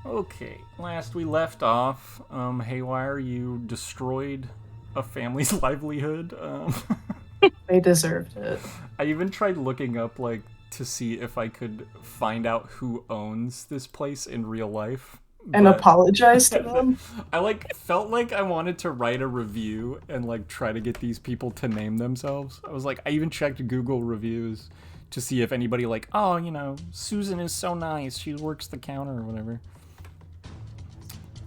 Okay, last we left off, Haywire, you destroyed a family's livelihood. They deserved it. I even tried looking up, like, to see if I could find out who owns this place in real life. And But apologize to them. I, like, felt like I wanted to write a review and, like, try to get these people to name themselves. I was like, I even checked Google reviews to see if anybody, like, oh, Susan is so nice. She works the counter or whatever.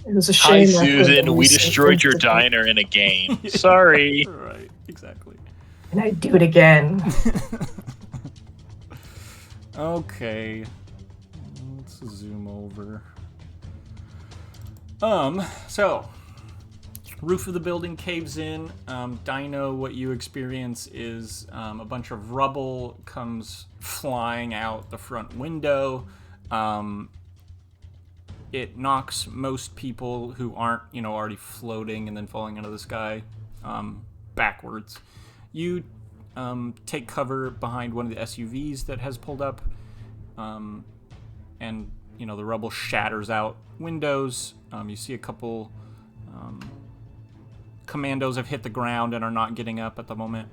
It was a Hi, shame. Susan. We destroyed your diner in a game. Sorry. Right, exactly. And I'd do it again. Okay. Let's zoom over. So roof of the building caves in. Dino, what you experience is a bunch of rubble comes flying out the front window. It knocks most people who aren't, already floating and then falling into the sky backwards. You take cover behind one of the SUVs that has pulled up, and the rubble shatters out windows. You see a couple commandos have hit the ground and are not getting up at the moment.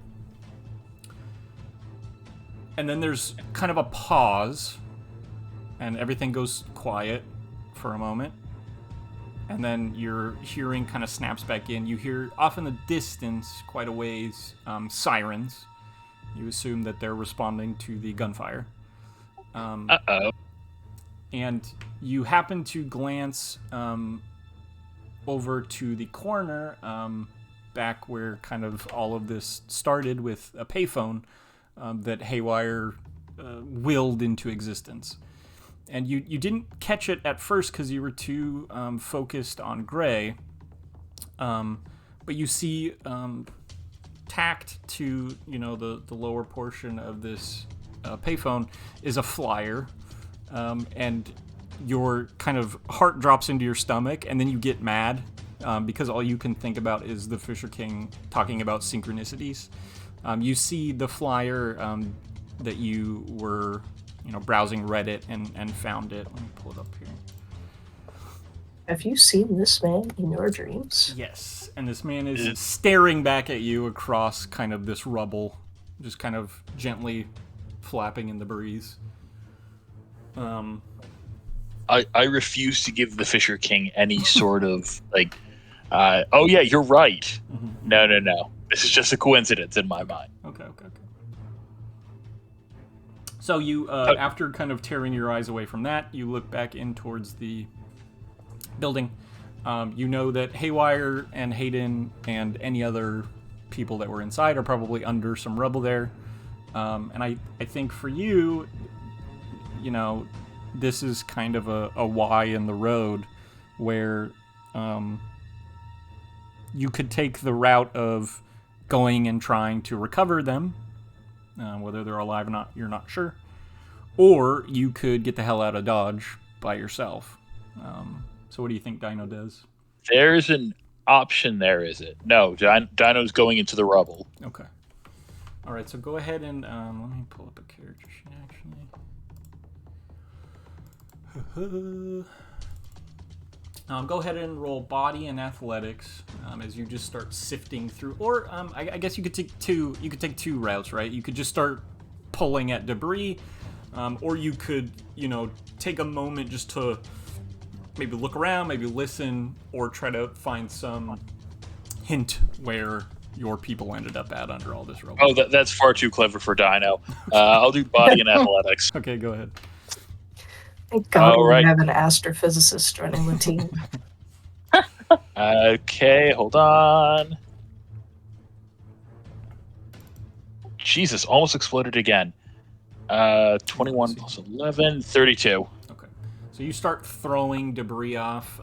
And then there's kind of a pause, and everything goes quiet for a moment. And then your hearing kind of snaps back in. You hear off in the distance, quite a ways, sirens. You assume that they're responding to the gunfire. Uh-oh. And you happen to glance over to the corner, back where kind of all of this started with a payphone that Haywire willed into existence. And you didn't catch it at first because you were too focused on Gray. But you see tacked to, the lower portion of this payphone is a flyer. And your kind of heart drops into your stomach, and then you get mad because all you can think about is the Fisher King talking about synchronicities. You see the flyer that you were, browsing Reddit and found it. Let me pull it up here. Have you seen this man in your dreams? Yes, and this man is staring back at you across kind of this rubble, just kind of gently flapping in the breeze. I refuse to give the Fisher King any sort of, oh yeah, you're right. Mm-hmm. No. This is just a coincidence in my mind. Okay. So you, after kind of tearing your eyes away from that, you look back in towards the building. You know that Haywire and Hayden and any other people that were inside are probably under some rubble there. And I think for you, this is kind of a Y in the road where you could take the route of going and trying to recover them, whether they're alive or not, you're not sure. Or you could get the hell out of Dodge by yourself. So what do you think Dino does? There's an option there, is it? No, Dino's going into the rubble. Okay. All right, so go ahead and let me pull up a character sheet, actually. Go ahead and roll body and athletics as you just start sifting through. Or I guess you could take two. You could take two routes, right? You could just start pulling at debris, or you could, take a moment just to maybe look around, maybe listen, or try to find some hint where your people ended up at under all this rubble. Oh, that's far too clever for Dino. I'll do body and athletics. Okay, go ahead. Thank God All we right. have an astrophysicist running the team. Okay, hold on. Jesus, almost exploded again. 21 plus 11, 32. Okay. So you start throwing debris off.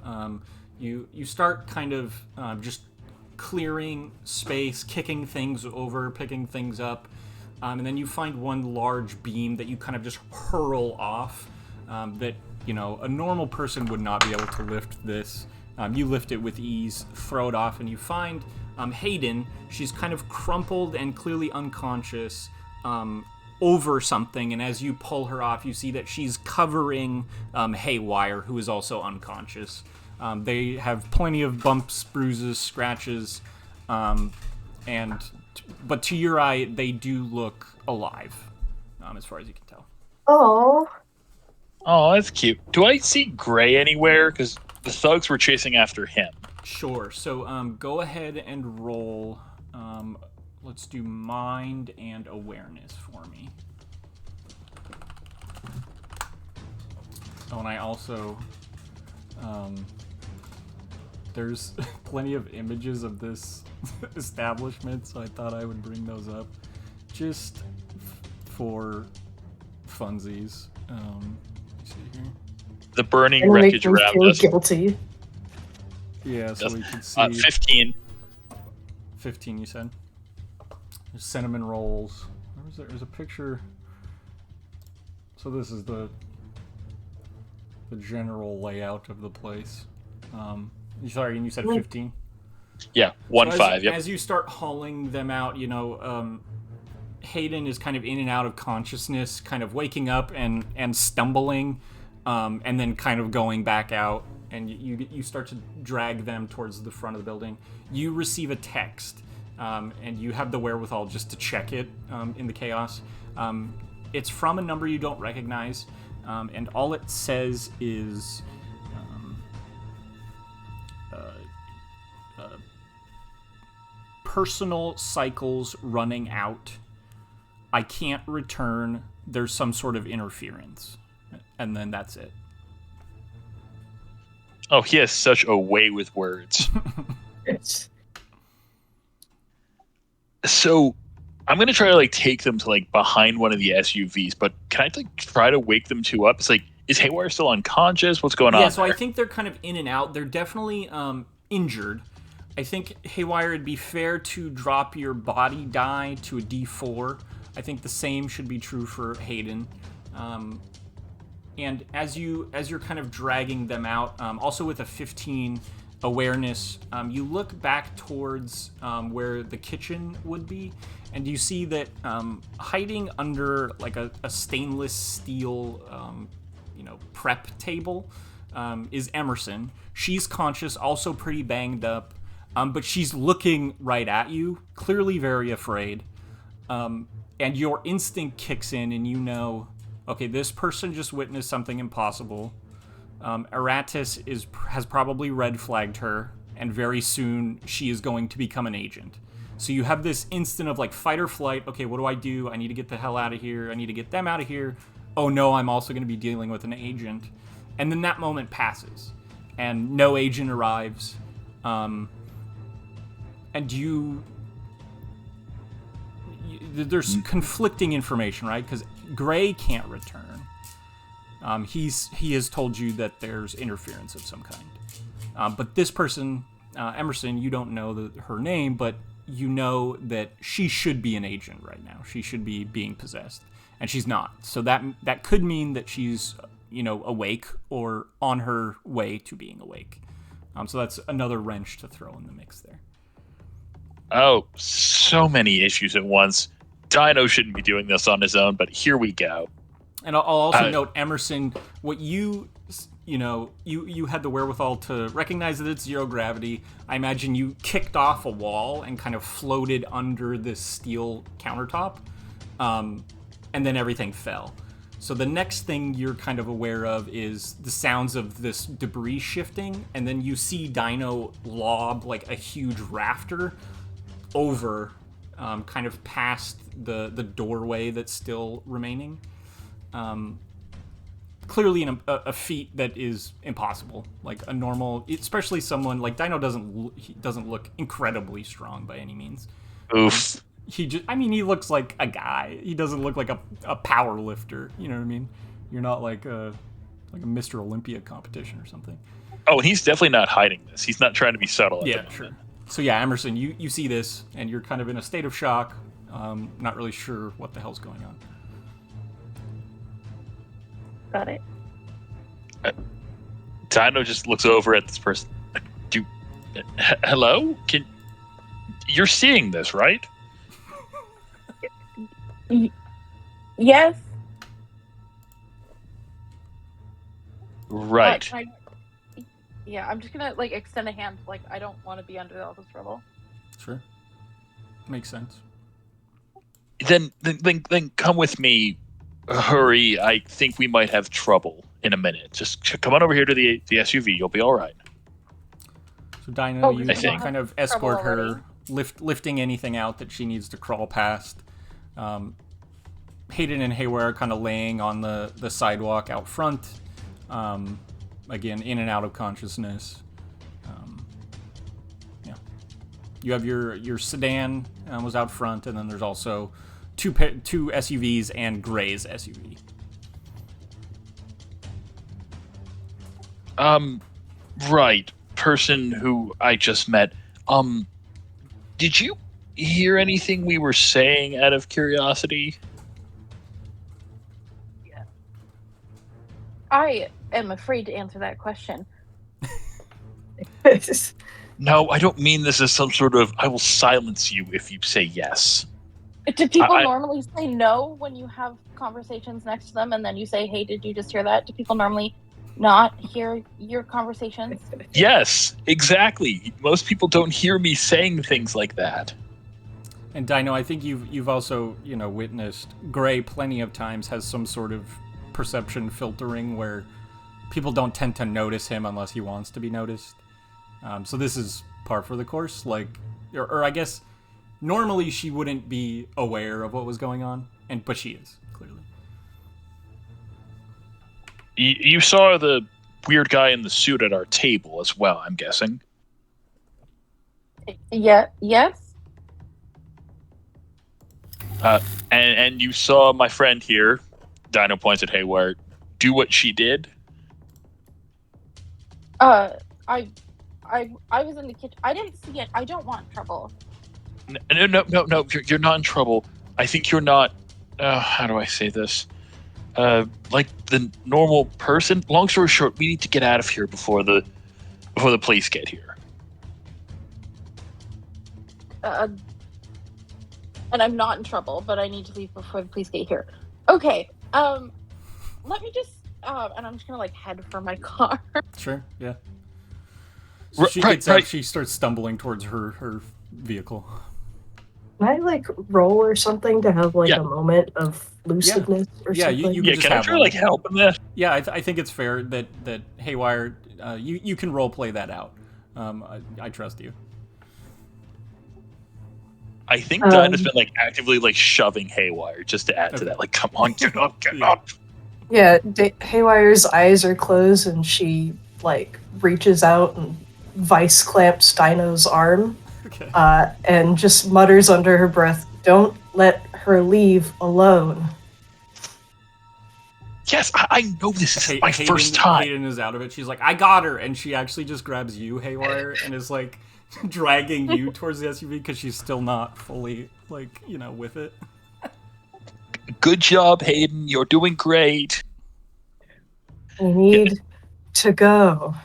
You start kind of just clearing space, kicking things over, picking things up. And then you find one large beam that you kind of just hurl off that, a normal person would not be able to lift this. You lift it with ease, throw it off, and you find Hayden. She's kind of crumpled and clearly unconscious over something, and as you pull her off, you see that she's covering Haywire, who is also unconscious. They have plenty of bumps, bruises, scratches, but to your eye, they do look alive, as far as you can tell. Oh. Oh, that's cute. Do I see Gray anywhere? Because the thugs were chasing after him. Sure. So go ahead and roll. Let's do mind and awareness for me. Oh, and I also... there's plenty of images of this establishment, so I thought I would bring those up just for funsies. Let's see here. The burning And wreckage make me around feel us. guilty. Yeah, so we can see... 15. 15, you said? There's cinnamon rolls. Where was there? There's a picture... So this is the general layout of the place. Sorry, and you said 15? Yeah, 1-5, yep. As you start hauling them out, Hayden is kind of in and out of consciousness, kind of waking up and stumbling, and then kind of going back out, and you start to drag them towards the front of the building. You receive a text, and you have the wherewithal just to check it in the chaos. It's from a number you don't recognize, and all it says is... personal cycles running out. I can't return. There's some sort of interference. And then that's it. Oh, he has such a way with words. It's... So, I'm going to try to, take them to, behind one of the SUVs, but can I, try to wake them two up? It's is Haywire still unconscious? What's going on? Yeah, so there? I think they're kind of in and out. They're definitely injured. I think, Haywire, it'd be fair to drop your body die to a D4. I think the same should be true for Hayden. And as you're kind of dragging them out, also with a 15 awareness, you look back towards where the kitchen would be, and you see that hiding under a stainless steel, prep table is Emerson. She's conscious, also pretty banged up. But she's looking right at you, clearly very afraid. And your instinct kicks in and you know, okay, this person just witnessed something impossible. Aratus has probably red flagged her, and very soon she is going to become an agent. So you have this instant of fight or flight. Okay, what do? I need to get the hell out of here. I need to get them out of here. Oh no, I'm also going to be dealing with an agent. And then that moment passes, and no agent arrives. And there's conflicting information, right? Because Gray can't return. He has told you that there's interference of some kind. But this person, Emerson, you don't know her name, but you know that she should be an agent right now. She should be being possessed, and she's not. So that could mean that she's awake or on her way to being awake. So that's another wrench to throw in the mix there. Oh, so many issues at once. Dino shouldn't be doing this on his own, but here we go. And I'll also note, Emerson, what you had the wherewithal to recognize that it's zero gravity. I imagine you kicked off a wall and kind of floated under this steel countertop, and then everything fell. So the next thing you're kind of aware of is the sounds of this debris shifting, and then you see Dino lob a huge rafter over, kind of past the doorway that's still remaining. Clearly a feat that is impossible. A normal, especially someone Dino doesn't look incredibly strong by any means. Oof. He looks like a guy. He doesn't look like a power lifter. You know what I mean? You're not like a Mr. Olympia competition or something. Oh, he's definitely not hiding this. He's not trying to be subtle. At the moment. Sure. So yeah, Emerson, you see this, and you're kind of in a state of shock, not really sure what the hell's going on. Got it. Dino just looks over at this person. Hello? You're seeing this, right? Yes. Right. Yeah, I'm just gonna like extend a hand. Like I don't want to be under all this trouble. Sure. Makes sense. Then come with me. Hurry! I think we might have trouble in a minute. Just come on over here to the SUV. You'll be all right. So Dino, Oh, you we don't kind have of escort trouble her, lifting anything out that she needs to crawl past. Hayden and Haywire are kind of laying on the sidewalk out front. Again, in and out of consciousness. Yeah. You have your sedan was out front, and then there's also two SUVs and Gray's SUV. Right. Person who I just met. Did you hear anything we were saying out of curiosity? I am afraid to answer that question. No, I don't mean this as some sort of I will silence you if you say yes. Do people normally say no when you have conversations next to them, and then you say, "Hey, did you just hear that?" Do people normally not hear your conversations? Yes, exactly. Most people don't hear me saying things like that. And Dino, I think you've also witnessed Gray plenty of times has some sort of perception filtering where people don't tend to notice him unless he wants to be noticed. So this is par for the course. Like, or I guess normally she wouldn't be aware of what was going on, but she is clearly. You saw the weird guy in the suit at our table as well, I'm guessing. Yeah. Yes. And you saw my friend here, Dino points at Haywire, do what she did? I was in the kitchen. I didn't see it. I don't want trouble. No. You're not in trouble. I think you're not. How do I say this? Like the normal person. Long story short, we need to get out of here before the police get here. And I'm not in trouble, but I need to leave before the police get here. Okay. Let me just. And I'm just gonna head for my car. Sure. Yeah. So she gets out. She starts stumbling towards her vehicle. Can I roll or something to have a moment of lucidness or something? You can just can I try help in that? Yeah, I think it's fair that Haywire, you can role play that out. I trust you. I think Dinah's been actively shoving Haywire just to add to that. Come on, get up. Yeah, Haywire's eyes are closed and she reaches out and vice clamps Dino's arm. Okay. And just mutters under her breath, "Don't let her leave alone." Yes, I know this is my first time. Hayden is out of it. She's like, "I got her," and she actually just grabs you, Haywire, and is dragging you towards the SUV because she's still not fully with it. Good job, Hayden. You're doing great. We need to go.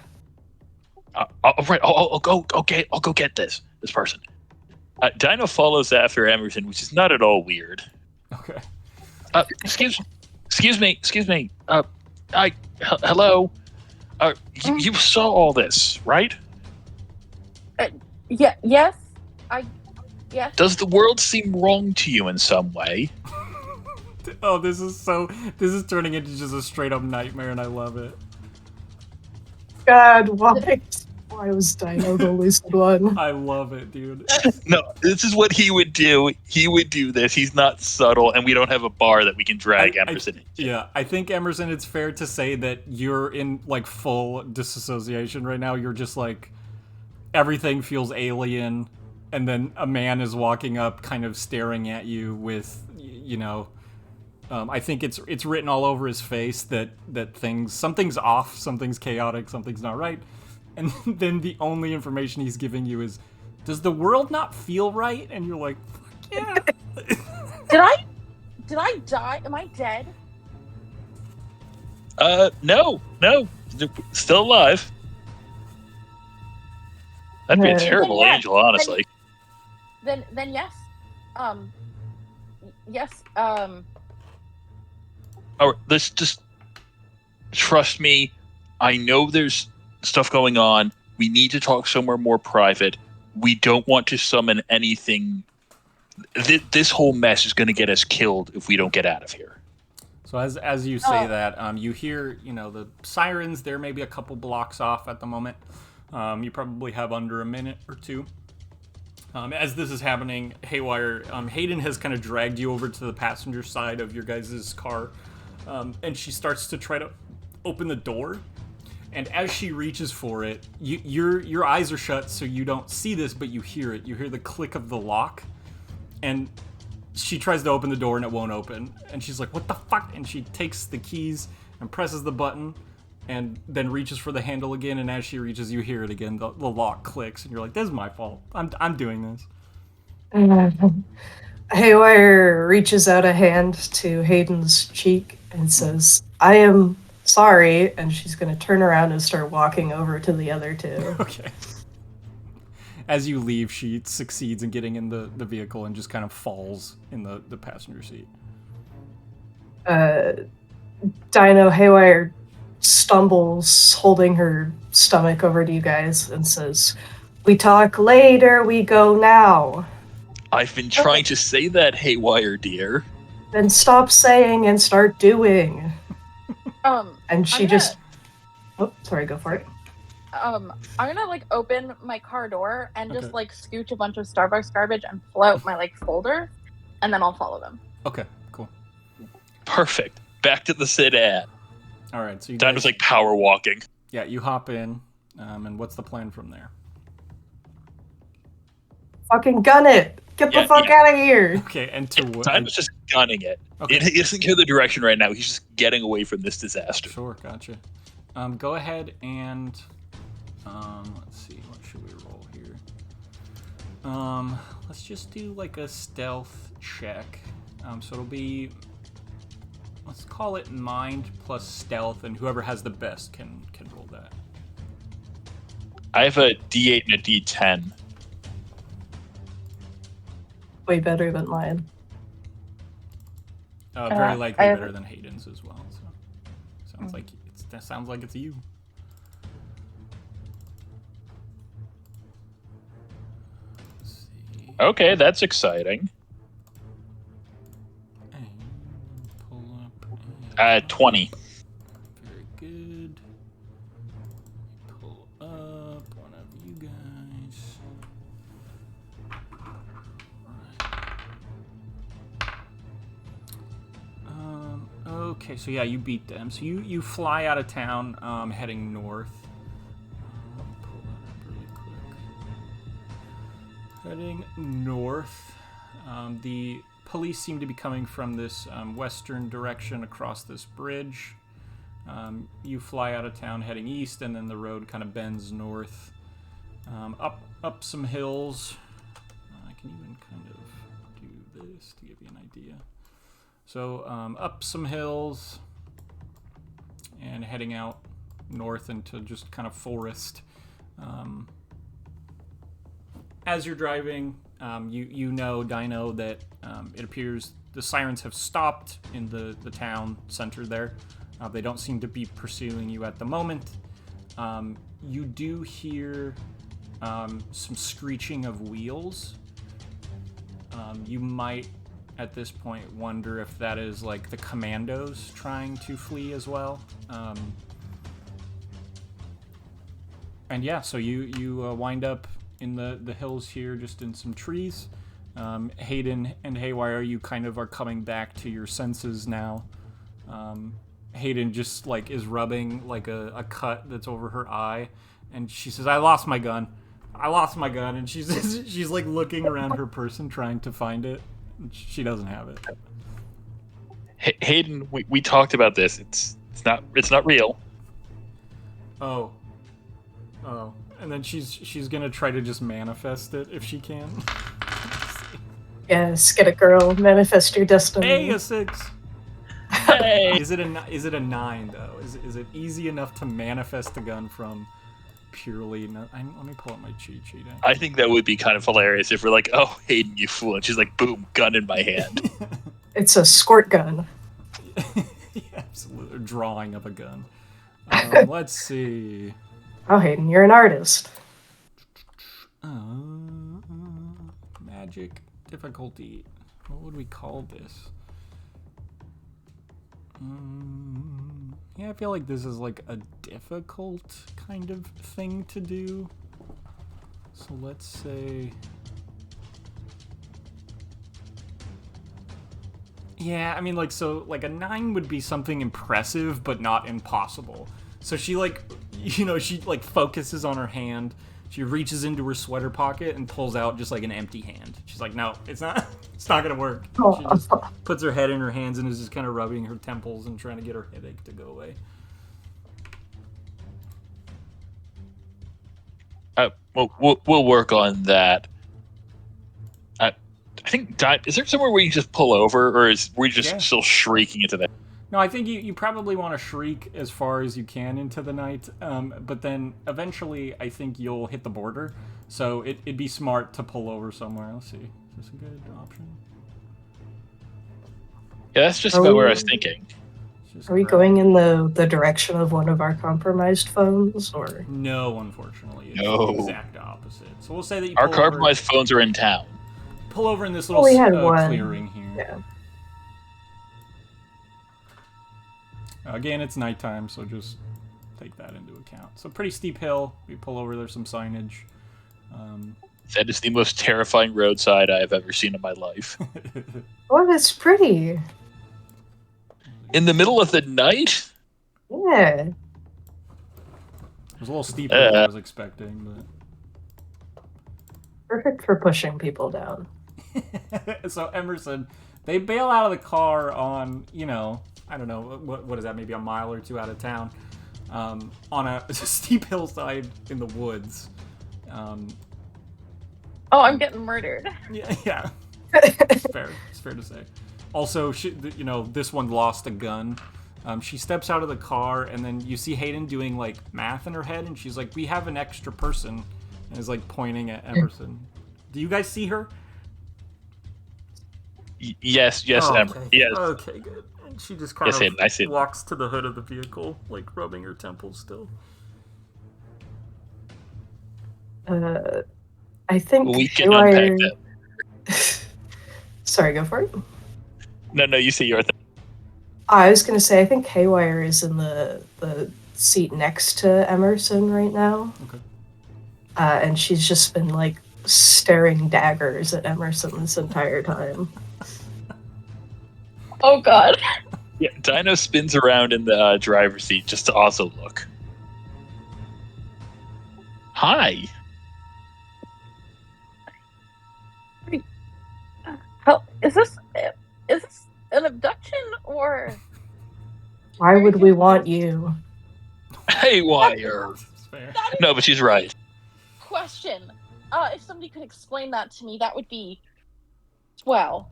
All right, I'll go get this person. Dino follows after Emerson, which is not at all weird. Okay. Excuse me. Hello. You saw all this, right? Yeah. Yes. Yes. Does the world seem wrong to you in some way? Oh, this is turning into just a straight up nightmare, and I love it. God, why was Dino the lucid one? I love it, dude. No, this is what he would do. He would do this. He's not subtle, and we don't have a bar that we can drag Emerson into. Yeah, I think, Emerson, it's fair to say that you're in, full disassociation right now. You're just, everything feels alien, and then a man is walking up, kind of staring at you with, I think it's written all over his face that something's off, something's chaotic, something's not right. And then the only information he's giving you is, does the world not feel right? And you're like, fuck yeah. Did I die? Am I dead? No. Still alive. That'd be a terrible angel, honestly. Then yes. Yes. All right, let's just trust me. I know there's stuff going on. We need to talk somewhere more private. We don't want to summon anything. This whole mess is going to get us killed if we don't get out of here. So as you say that, you hear, the sirens. They're maybe a couple blocks off at the moment. You probably have under a minute or two. As this is happening, Haywire, Hayden has kind of dragged you over to the passenger side of your guys' car, and she starts to try to open the door. And as she reaches for it, your eyes are shut, so you don't see this, but you hear it. You hear the click of the lock, and she tries to open the door, and it won't open. And she's like, "What the fuck?" And she takes the keys and presses the button, and then reaches for the handle again, and as she reaches, you hear it again. The lock clicks, and you're like, "This is my fault. I'm doing this." Haywire reaches out a hand to Hayden's cheek and says, "I am sorry," and she's going to turn around and start walking over to the other two. Okay. As you leave, she succeeds in getting in the vehicle and just kind of falls in the passenger seat. Dino Haywire stumbles, holding her stomach over to you guys, and says, "We talk later, we go now." I've been trying to say that, Haywire, dear. Then stop saying and start doing. And she just... Oh, sorry, go for it. I'm gonna open my car door and just scooch a bunch of Starbucks garbage and pull out my folder, and then I'll follow them. Okay, cool. Perfect. Back to the sedan. All right, so you Dino's power walking. Yeah, you hop in, and what's the plan from there? Fucking gun it! Get the fuck out of here! Okay, and to what? Dino's just gunning it. Okay. He doesn't care the direction right now. He's just getting away from this disaster. Sure, gotcha. Go ahead and let's see, what should we roll here? Let's just do a stealth check. So it'll be, let's call it mind plus stealth, and whoever has the best can roll that. I have a D8 and a D10. Way better than mine. Very likely better than Hayden's as well. So sounds like it's you. Let's see. Okay, that's exciting. And pull up. 20. Very good. Pull up one of you guys. Okay, so yeah, you beat them. So you fly out of town, heading north. Let me pull that up really quick. Heading north. The police seem to be coming from this western direction across this bridge. You fly out of town heading east, and then the road kind of bends north, up some hills. I can even kind of do this to give you an idea. So up some hills and heading out north into just kind of forest. As you're driving, you know, Dino, that it appears the sirens have stopped in the town center there. They don't seem to be pursuing you at the moment. You do hear some screeching of wheels. You might, at this point, wonder if that is the commandos trying to flee as well. And yeah, so you wind up in the hills here, just in some trees. Hayden and Haywire, you kind of are coming back to your senses now. Hayden just is rubbing a cut that's over her eye, and she says, I lost my gun, and she's looking around her person trying to find it. She doesn't have it. Hayden, we talked about this. It's not real. Oh, and then she's gonna try to just manifest it if she can. Yes, get it, girl. Manifest your destiny. Hey, a 6. Hey. Is it a 9 though? Is it easy enough to manifest the gun from purely? Let me pull up my cheat sheet. I think that would be kind of hilarious if we're like, "Oh, Hayden, you fool!" and she's like, "Boom, gun in my hand." It's a squirt gun. Yeah. Absolute drawing of a gun. Let's see. Oh, Hayden, you're an artist. Magic difficulty. What would we call this? Yeah, I feel like this is like a difficult kind of thing to do. So let's say... Yeah, I mean, like, so, like, a 9 would be something impressive, but not impossible. So she, like, you know, she, like, focuses on her hand. She reaches into her sweater pocket and pulls out just, like, an empty hand. She's like, no, it's not gonna work. She just puts her head in her hands and is just kind of rubbing her temples and trying to get her headache to go away. We'll work on that. I think, is there somewhere where you just pull over, or is we just still shrieking into that? No, I think you probably want to shriek as far as you can into the night, but then eventually I think you'll hit the border, so it'd be smart to pull over somewhere. Let's see. Is this a good option? Yeah, that's just about where I was thinking. Are we going in the direction of one of our compromised phones, or? No, unfortunately. It's No. the exact opposite. So we'll say that you Our pull compromised phones are in town. pull over in this little we had one. clearing here. Yeah. Again, it's nighttime, so just take that into account. So pretty steep hill. We pull over, there's some signage. That is the most terrifying roadside I have ever seen in my life. Oh, that's pretty. In the middle of the night? Yeah. It was a little steeper than I was expecting, but... Perfect for pushing people down. So Emerson, they bail out of the car on, you know, I don't know, what is that, maybe a mile or two out of town, on a steep hillside in the woods. Oh, I'm getting murdered. Yeah. It's fair to say. Also, you know, this one lost a gun. She steps out of the car, and then you see Hayden doing, like, math in her head, and she's like, we have an extra person, and is, like, pointing at Emerson. Do you guys see her? Yes, Oh, Emma. okay. Yes. Okay, good. And she just kind I see it. walks to the hood of the vehicle, like, rubbing her temples still. I think We can unpack that. Sorry, go for it. No, you see your thing. I was gonna say, I think Haywire is in the seat next to Emerson right now. Okay. And she's just been like staring daggers at Emerson this entire time. Oh god. Yeah, Dino spins around in the driver's seat just to also look. Hi. How, is this an abduction or? Why would we want you? Haywire. That's fair. That is No, but she's right. question. If somebody could explain that to me, that would be well.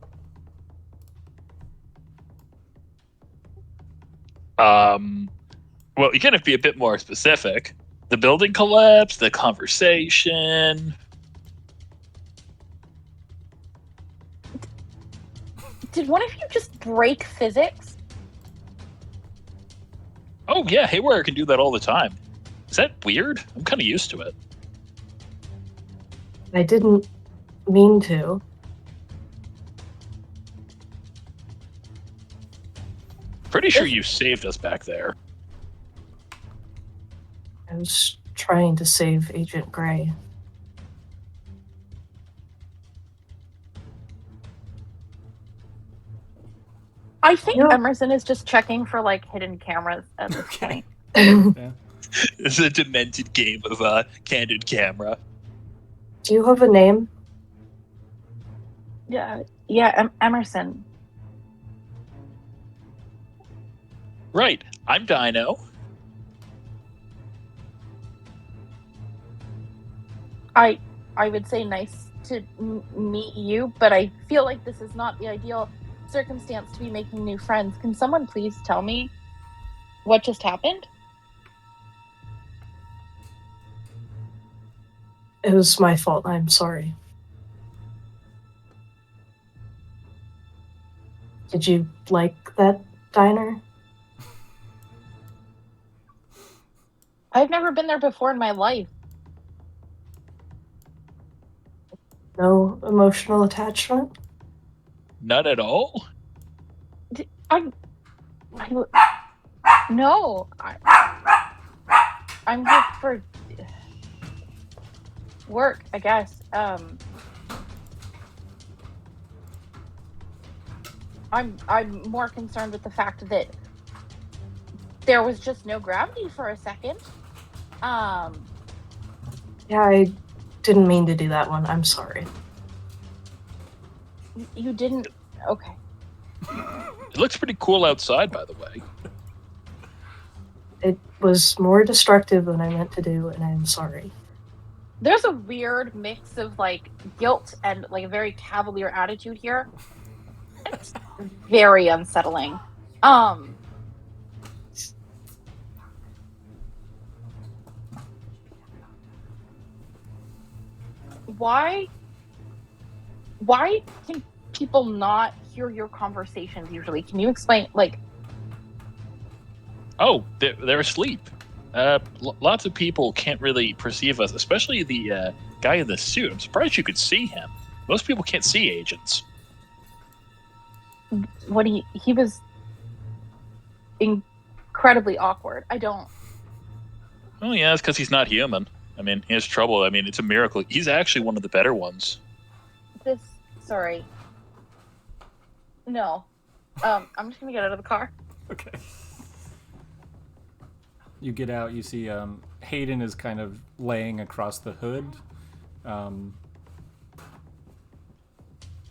Well, you gotta be a bit more specific. The building collapsed, the conversation. Did one of you just break physics? Oh yeah, Haywire can do that all the time. Is that weird? I'm kind of used to it. I didn't mean to. Pretty sure you saved us back there. I was trying to save Agent Gray. I think Yeah. Emerson is just checking for like hidden cameras at this point. Yeah. It's a demented game of candid camera. Do you have a name? Yeah, Emerson. Right, I'm Dino. I would say nice to meet you, but I feel like this is not the ideal circumstance to be making new friends. Can someone please tell me what just happened? It was my fault. I'm sorry. Did you like that diner? I've never been there before in my life. No emotional attachment? None at all? I'm. No. I'm here for work, I guess. I'm more concerned with the fact that there was just no gravity for a second. Yeah, I didn't mean to do that one. I'm sorry. You didn't. Okay. It looks pretty cool outside, by the way. It was more destructive than I meant to do, and I'm sorry. There's a weird mix of like guilt and like a very cavalier attitude here. It's very unsettling. Why can people not hear your conversations usually? Can you explain like Oh, they're asleep. Lots of people can't really perceive us, especially the guy in the suit. I'm surprised you could see him. Most people can't see agents. when he was incredibly awkward. I don't. Oh, yeah, it's because he's not human. I mean, he has trouble. I mean, it's a miracle. He's actually one of the better ones. Sorry. No. I'm just gonna get out of the car. Okay. You get out, you see Hayden is kind of laying across the hood.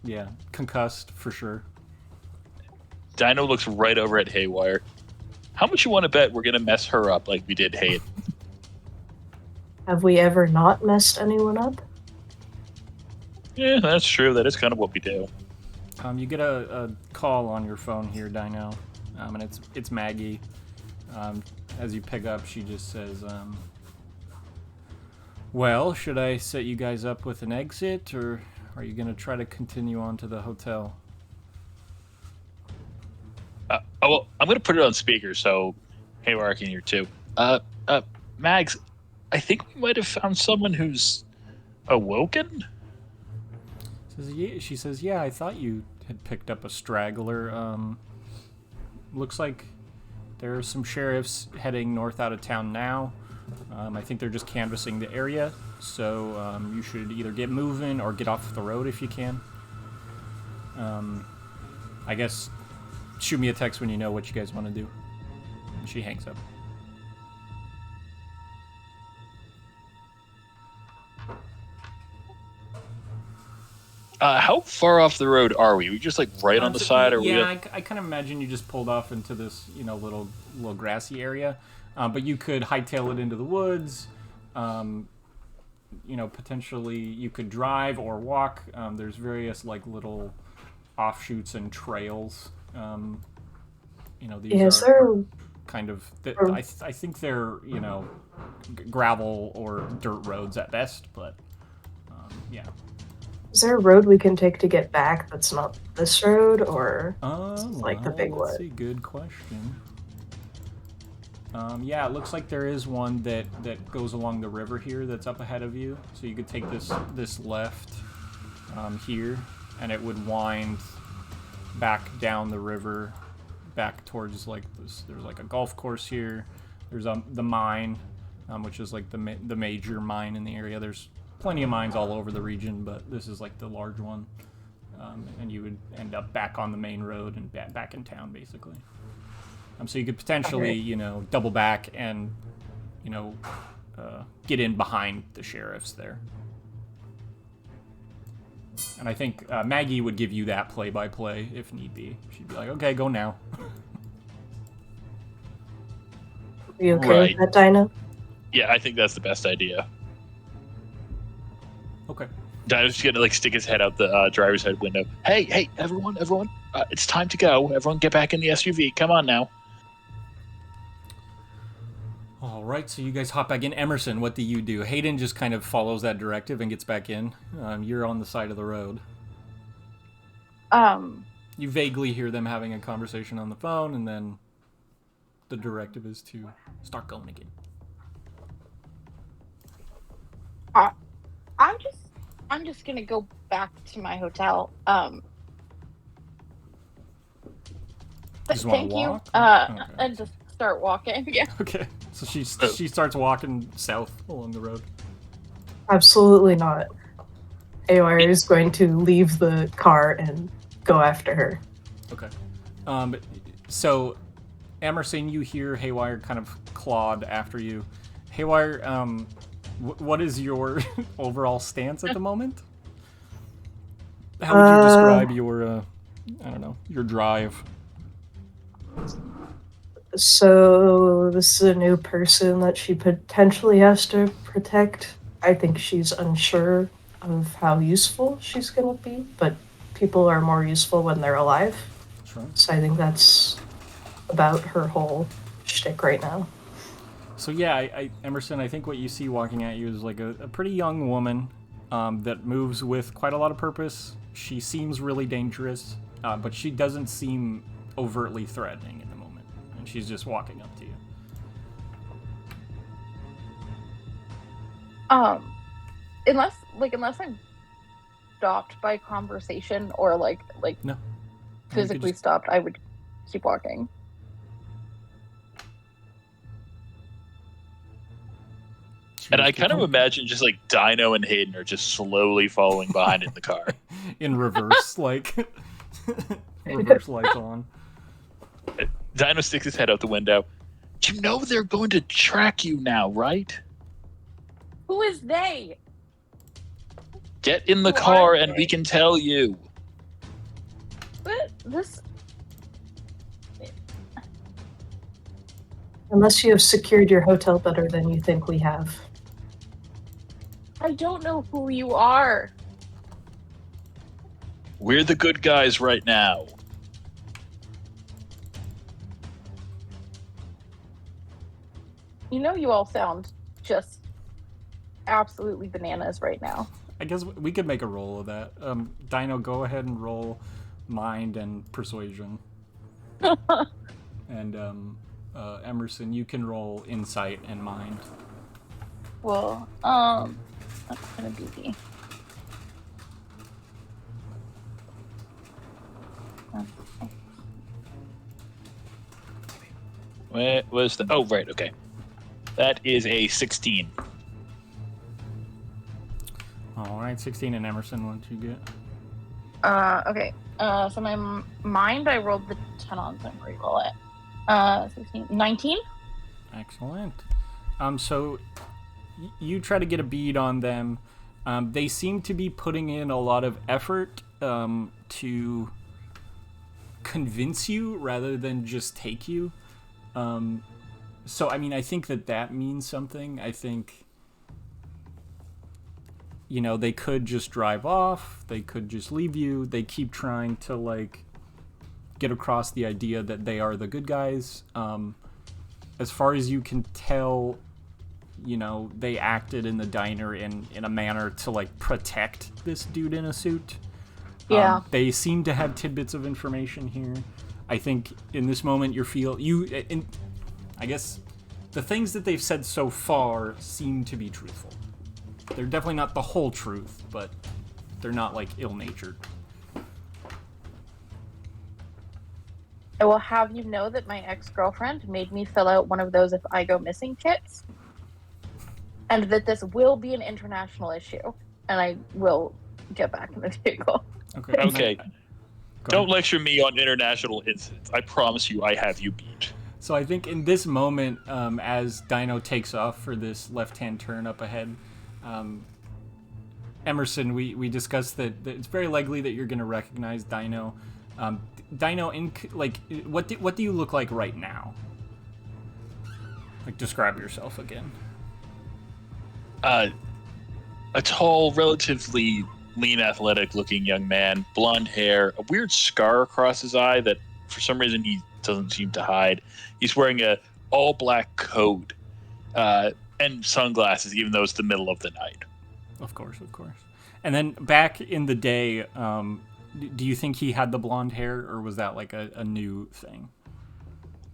Yeah, concussed for sure. Dino looks right over at Haywire. How much you want to bet we're going to mess her up like we did Hayden? Have we ever not messed anyone up? Yeah, that's true. That is kind of what we do. You get a call on your phone here, Dino, and it's Maggie. As you pick up, she just says, well, should I set you guys up with an exit, or are you going to try to continue on to the hotel? Well, I'm going to put it on speaker, so Haywire can hear too. Mags, I think we might have found someone who's awoken? She says, yeah, I thought you had picked up a straggler. Looks like there are some sheriffs heading north out of town now. I think they're just canvassing the area, so you should either get moving or get off the road if you can. I guess shoot me a text when you know what you guys want to do. And she hangs up. How far off the road are we? We just like right on the side, or yeah, I kind of imagine you just pulled off into this, little grassy area. But you could hightail it into the woods. Potentially you could drive or walk. There's various like little offshoots and trails. These are kind of. I think they're gravel or dirt roads at best, but yeah. Is there a road we can take to get back that's not this road, or like the big one? That's a good question. Yeah, it looks like there is one that goes along the river here that's up ahead of you. So you could take this left here, and it would wind back down the river, back towards like this. There's like a golf course here. There's the mine, which is like the major mine in the area. There's plenty of mines all over the region, but this is like the large one. And you would end up back on the main road and back in town, basically. So you could potentially, double back and, get in behind the sheriffs there. And I think Maggie would give you that play-by-play if need be. She'd be like, okay, go now. Are you okay with that, Dino? Yeah, I think that's the best idea. Okay. Dino's just gonna stick his head out the driver's side window. Hey, everyone! It's time to go. Everyone, get back in the SUV. Come on now. All right, so you guys hop back in. Emerson, what do you do? Hayden just kind of follows that directive and gets back in. You're on the side of the road. You vaguely hear them having a conversation on the phone, and then the directive is to start going again. I'm just gonna go back to my hotel. Just wanna Thank you. walk? Okay. And just start walking. Yeah. Okay, so she starts walking south along the road. Absolutely not. Haywire is going to leave the car and go after her. Okay. So, Emerson, you hear Haywire kind of clawed after you. Haywire, what is your overall stance at the moment? How would you describe your, I don't know, your drive? So this is a new person that she potentially has to protect. I think she's unsure of how useful she's going to be, but people are more useful when they're alive. Sure. So I think that's about her whole shtick right now. So yeah, Emerson, I think what you see walking at you is like a pretty young woman that moves with quite a lot of purpose. She seems really dangerous, but she doesn't seem overtly threatening in the moment, and she's just walking up to you. Unless I'm stopped by conversation or No. physically stopped, I would keep walking. And I kind of imagine just like Dino and Hayden are just slowly following behind in the car. in reverse, like reverse lights on. Dino sticks his head out the window. You know they're going to track you now, right? Who is they? Get in the Who car are and they? we can tell you. What? This? Unless you have secured your hotel better than you think we have. I don't know who you are. We're the good guys right now. You know, you all sound just absolutely bananas right now. I guess we could make a roll of that. Dino, go ahead and roll mind and persuasion. And Emerson, you can roll insight and mind. Well, that's gonna be the. Where was the? Oh, right. Okay. That is a 16. All right, 16 and Emerson, what did you get? Okay. So my mind, I rolled the 10 on, so I'm gonna re-roll it. 16, 19. Excellent. So you try to get a bead on them. They seem to be putting in a lot of effort to convince you rather than just take you. So, I mean, I think that means something. I think, you know, they could just drive off. They could just leave you. They keep trying to, like, get across the idea that they are the good guys. As far as you can tell, you know, they acted in the diner in a manner to, like, protect this dude in a suit. Yeah. They seem to have tidbits of information here. I think in this moment I guess the things that they've said so far seem to be truthful. They're definitely not the whole truth, but they're not, like, ill-natured. I will have you know that my ex-girlfriend made me fill out one of those if I go missing kits. And that this will be an international issue. And I will get back in the vehicle. Okay. Okay. Go Don't ahead. lecture me on international incidents. I promise you I have you beat. So I think in this moment, as Dino takes off for this left-hand turn up ahead, Emerson, we discussed that it's very likely that you're going to recognize Dino. Dino, what do you look like right now? Like, describe yourself again. A tall, relatively lean, athletic-looking young man, blonde hair, a weird scar across his eye that for some reason he doesn't seem to hide. He's wearing a all-black coat and sunglasses, even though it's the middle of the night. Of course. And then back in the day, do you think he had the blonde hair, or was that like a new thing?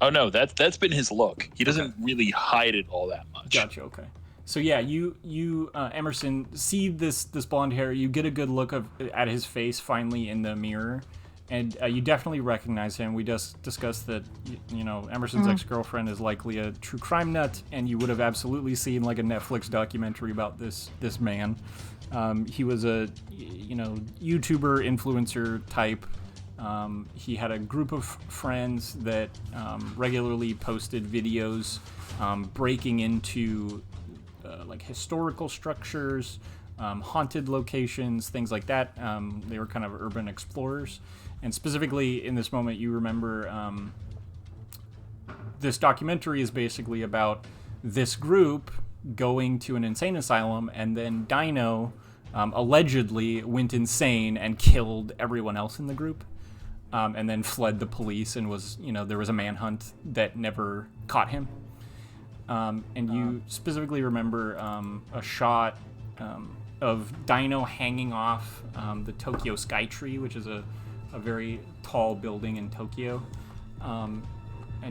Oh no, that's been his look. He doesn't really hide it all that much. Gotcha. Okay. So yeah, you Emerson see this blonde hair. You get a good look at his face finally in the mirror, and you definitely recognize him. We just discussed that Emerson's ex-girlfriend is likely a true crime nut, and you would have absolutely seen like a Netflix documentary about this man. He was a YouTuber influencer type. He had a group of friends that regularly posted videos breaking into like historical structures, haunted locations, things like that. They were kind of urban explorers. And specifically in this moment, you remember this documentary is basically about this group going to an insane asylum, and then Dino allegedly went insane and killed everyone else in the group. And then fled the police and was, there was a manhunt that never caught him. And you specifically remember a shot of Dino hanging off the Tokyo Skytree, which is a very tall building in Tokyo. And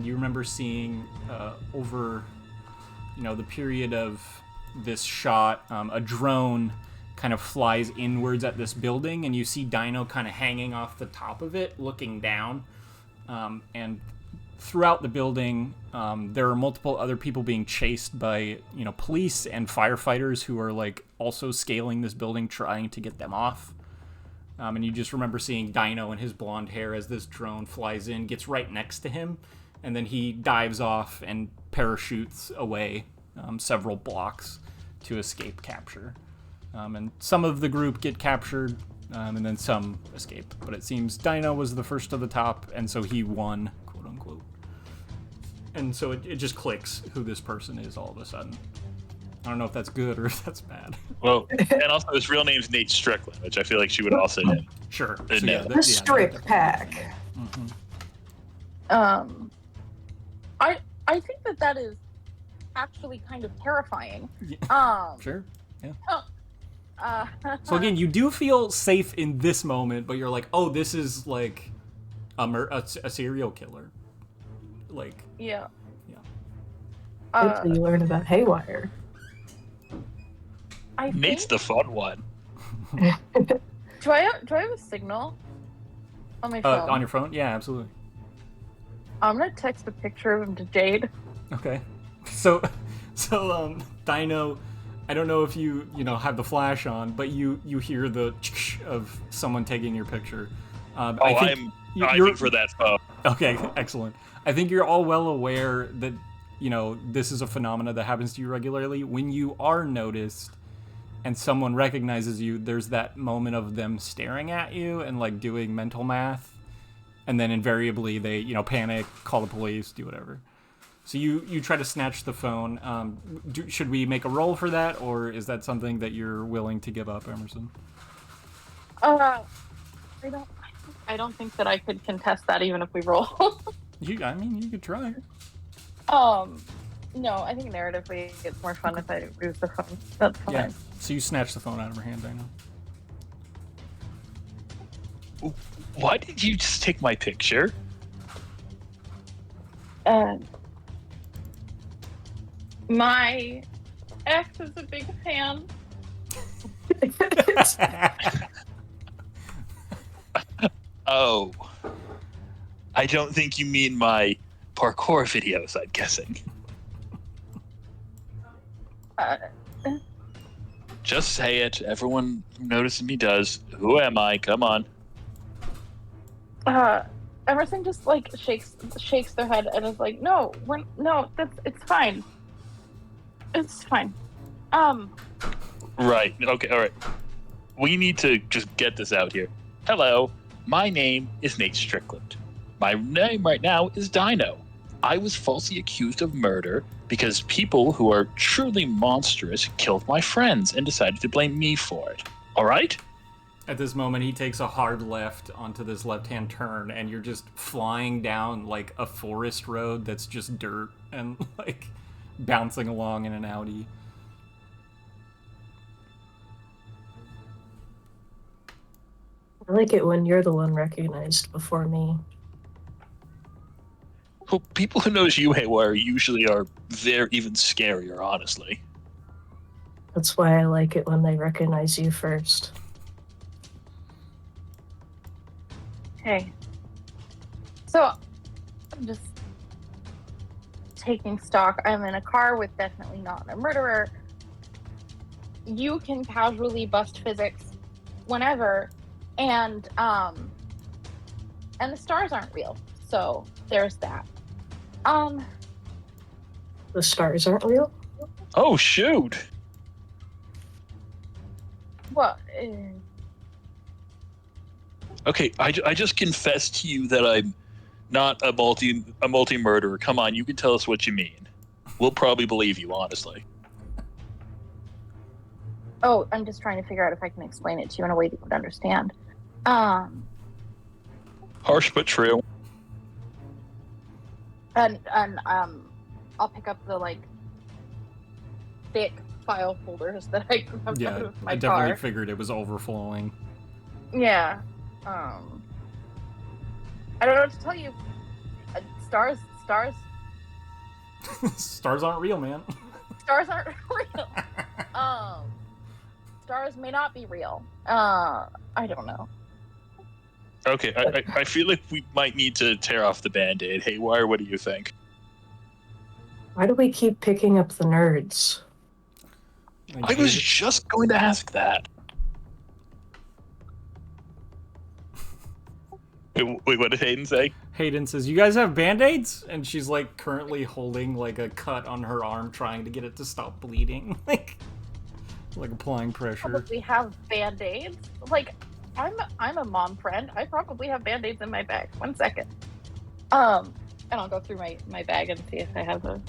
you remember seeing over, the period of this shot, a drone kind of flies inwards at this building, and you see Dino kind of hanging off the top of it, looking down. And throughout the building, there are multiple other people being chased by, police and firefighters who are like also scaling this building, trying to get them off. And you just remember seeing Dino and his blonde hair as this drone flies in, gets right next to him, and then he dives off and parachutes away several blocks to escape capture. And some of the group get captured, and then some escape. But it seems Dino was the first to the top, and so he won, quote unquote. And so it just clicks who this person is all of a sudden. I don't know if that's good or if that's bad. Well, and also his real name's Nate Strickland, which I feel like she would also know. Sure. So, yeah, The Strick Pack. Mm-hmm. I think that is actually kind of terrifying. Yeah. Sure. Yeah. So again, you do feel safe in this moment, but you're like, oh, this is like a serial killer. Like. Yeah. Wait till you learn about Haywire. Nate's the fun one. Do I have a signal on my phone? On your phone? Yeah, absolutely. I'm gonna text a picture of him to Jade. Okay. So Dino, I don't know if you have the flash on, but you hear the of someone taking your picture. I'm diving for that phone. Okay, excellent. I think you're all well aware that this is a phenomena that happens to you regularly. When you are noticed and someone recognizes you, there's that moment of them staring at you and like doing mental math, and then invariably they panic, call the police, do whatever. So you try to snatch the phone. Should we make a roll for that, or is that something that you're willing to give up, Emerson? I don't think that I could contest that even if we roll. You could try. No, I think narratively it's more fun if I use the phone. That's fine. Yeah. So you snatch the phone out of her hand, Dino. Why did you just take my picture? My ex is a big fan. Oh. I don't think you mean my parkour videos, I'm guessing. Just say it. Everyone who notices me does. Who am I? Come on. Emerson just like shakes their head and is like, no, it's fine. It's fine. Right. Okay. All right. We need to just get this out here. Hello. My name is Nate Strickland. My name right now is Dino. I was falsely accused of murder because people who are truly monstrous killed my friends and decided to blame me for it. All right? At this moment, he takes a hard left onto this left-hand turn, and you're just flying down like a forest road that's just dirt and like bouncing along in an Audi. I like it when you're the one recognized before me. Well, people who knows you, Haywire, usually are there even scarier, honestly. That's why I like it when they recognize you first. Okay. So, I'm just taking stock. I'm in a car with definitely not a murderer. You can casually bust physics whenever, and the stars aren't real. So there's that. The stars aren't real? Oh shoot! What? Okay, I just confessed to you that I'm not a multi murderer. Come on, you can tell us what you mean. We'll probably believe you, honestly. Oh, I'm just trying to figure out if I can explain it to you in a way that you would understand. Harsh but true. And I'll pick up the like thick file folders that I grabbed out Yeah, of my I definitely car. figured it was overflowing. Yeah. I don't know what to tell you. Stars Stars aren't real, man. stars aren't real. Stars may not be real. I don't know. Okay, I feel like we might need to tear off the band-aid. Haywire, what do you think? Why do we keep picking up the nerds? I was just going to ask that. Wait, what did Hayden say? Hayden says, "You guys have band-aids?" And she's like currently holding like a cut on her arm, trying to get it to stop bleeding, like applying pressure. Probably have band-aids. Like, I'm a mom friend. I probably have band-aids in my bag. 1 second. And I'll go through my bag and see if I have a.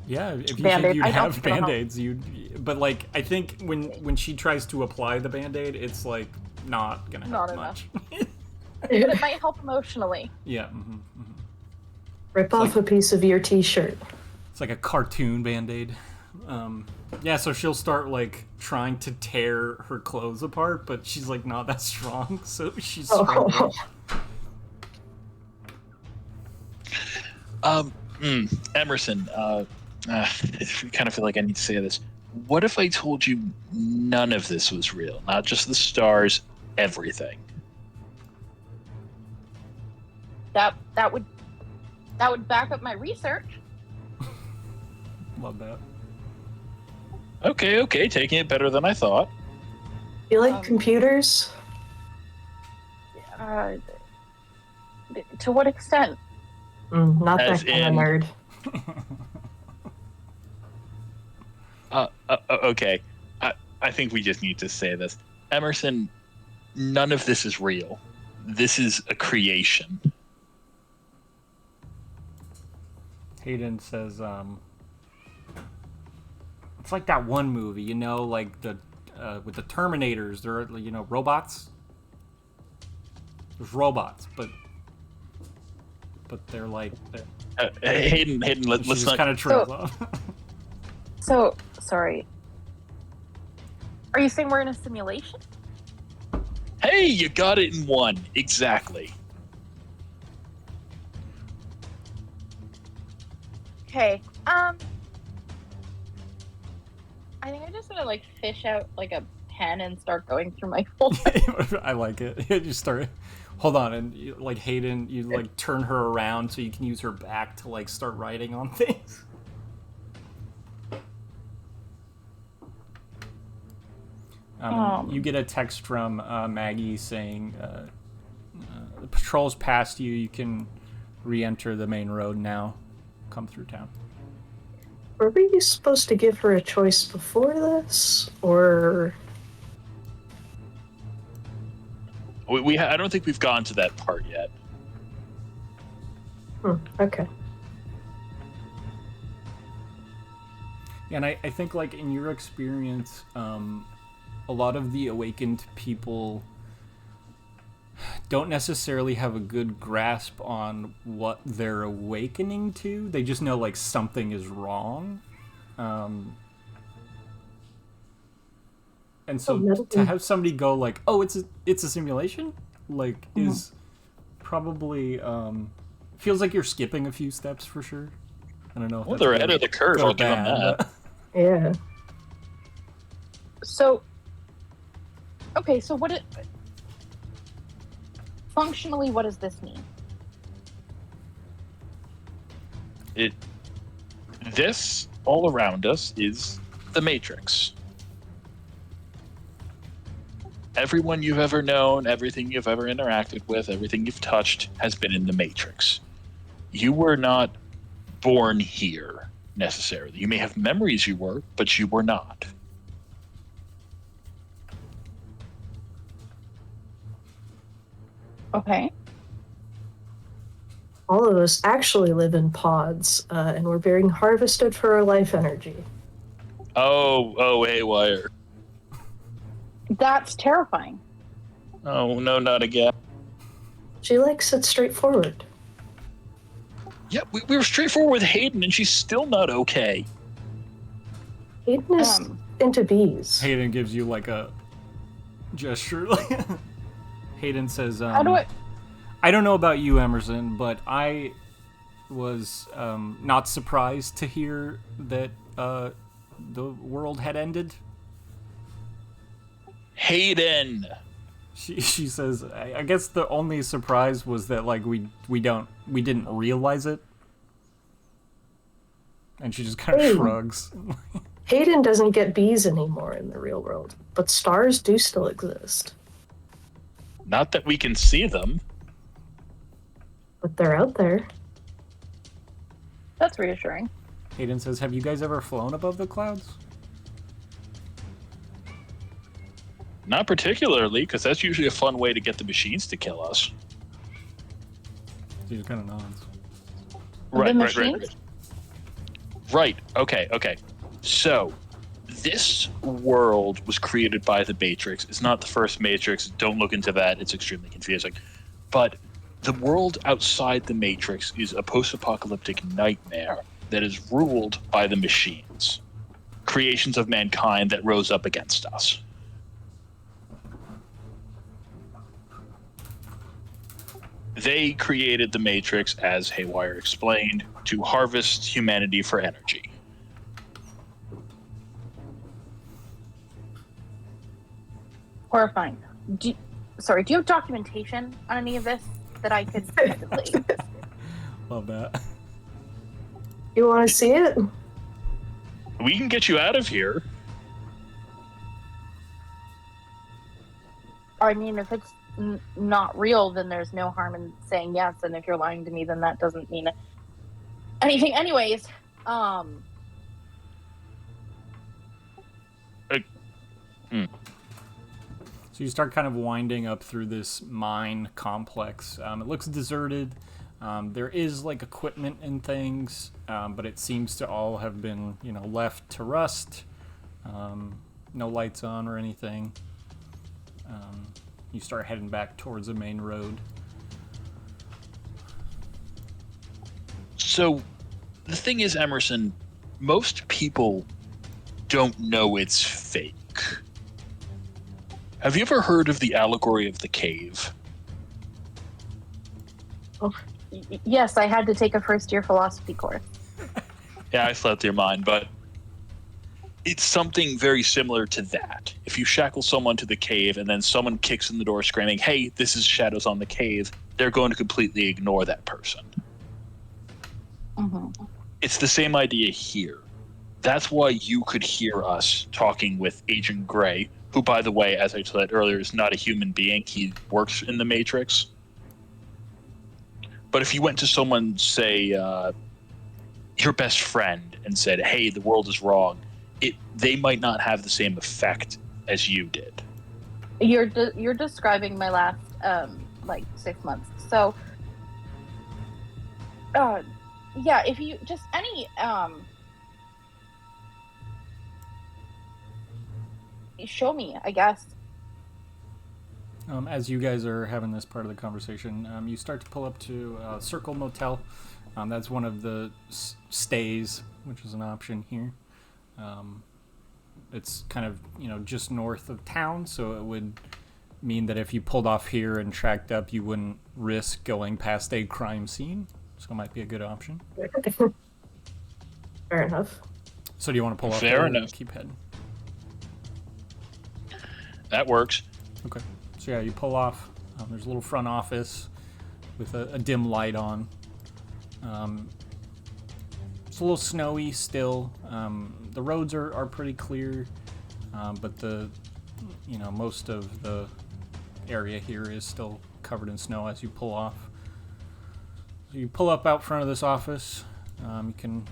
Yeah, if you Band-Aid. said you'd I don't have think it'll help. band-aids, you'd. But like, I think when she tries to apply the band-aid, it's like not gonna help Not much. But it might help emotionally. Yeah. Rip off a piece of your t-shirt. It's like a cartoon band-aid. Yeah, so she'll start like trying to tear her clothes apart, but she's like not that strong, so she's struggling. Emerson, I kind of feel like I need to say this. What if I told you none of this was real? Not just the stars, everything. That would back up my research. Love that. Okay, taking it better than I thought. You like computers? To what extent? Not As that kind in- of nerd. Okay. I think we just need to say this. Emerson, none of this is real. This is a creation. Hayden says, it's like that one movie, you know, like the with the Terminators. They're robots. There's robots, but they're like Hayden, she let's just not. kind of trails off. So sorry. Are you saying we're in a simulation? Hey, you got it in one. Exactly. Okay. I think I'm just gonna like fish out like a pen and start going through my folder. I like it. You start. Hold on, and like Hayden, you like turn her around so you can use her back to like start writing on things. You get a text from Maggie saying the patrol's past you. You can re-enter the main road now. Come through town. Were we supposed to give her a choice before this, or? I don't think we've gotten to that part yet. Okay. And I think, like, in your experience, a lot of the awakened people don't necessarily have a good grasp on what they're awakening to. They just know, like, something is wrong. And so to have somebody go, like, oh, it's a simulation, like, is probably, feels like you're skipping a few steps for sure. I don't know if Well, that's they're good ahead of the curve. or I'll give them bad, that. but- Yeah. So, okay, so functionally, what does this mean? This all around us is the Matrix. Everyone you've ever known, everything you've ever interacted with, everything you've touched has been in the Matrix. You were not born here, necessarily. You may have memories you were, but you were not. Okay. All of us actually live in pods, and we're being harvested for our life energy. Oh, haywire. That's terrifying. Oh, no, not again. She likes it straightforward. Yeah, we were straightforward with Hayden, and she's still not okay. Hayden is into bees. Hayden gives you like a gesture. Hayden says, How do I don't know about you, Emerson, but I was not surprised to hear that the world had ended. Hayden! She says, I guess the only surprise was that like we didn't realize it. And she just kind of shrugs. Hayden doesn't get bees anymore in the real world, but stars do still exist. Not that we can see them. But they're out there. That's reassuring. Hayden says, have you guys ever flown above the clouds? Not particularly, because that's usually a fun way to get the machines to kill us. She just kind of nods. Right. Okay. So, this world was created by the Matrix. It's not the first Matrix. Don't look into that. It's extremely confusing. But the world outside the Matrix is a post-apocalyptic nightmare that is ruled by the machines. Creations of mankind that rose up against us. They created the Matrix, as Haywire explained, to harvest humanity for energy. Horrifying. Do you have documentation on any of this that I could possibly? Love that. You want to see it? We can get you out of here. I mean, if it's not real, then there's no harm in saying yes. And if you're lying to me, then that doesn't mean anything. Anyways, So you start kind of winding up through this mine complex. It looks deserted. There is like equipment and things, but it seems to all have been, left to rust. No lights on or anything. You start heading back towards the main road. So, the thing is, Emerson, most people don't know it's fake. Have you ever heard of the allegory of the cave? Oh, yes, I had to take a first-year philosophy course. Yeah, I slept your mind, but it's something very similar to that. If you shackle someone to the cave and then someone kicks in the door screaming, hey, this is Shadows on the Cave, they're going to completely ignore that person. Mm-hmm. It's the same idea here. That's why you could hear us talking with Agent Gray, who, by the way, as I said earlier, is not a human being. He works in the Matrix. But if you went to someone, say, your best friend, and said, hey, the world is wrong, they might not have the same effect as you did. You're describing my last 6 months. So, yeah, if you just any show me, I guess. As you guys are having this part of the conversation, you start to pull up to Circle Motel. That's one of the stays, which is an option here. It's kind of, just north of town, so it would mean that if you pulled off here and tracked up, you wouldn't risk going past a crime scene. So it might be a good option. Fair enough. So do you want to pull off Fair or enough. keep heading? that works. Okay. So yeah, you pull off. There's a little front office with a dim light on. It's a little snowy still. The roads are pretty clear, but most of the area here is still covered in snow as you pull off. So you pull up out front of this office. You can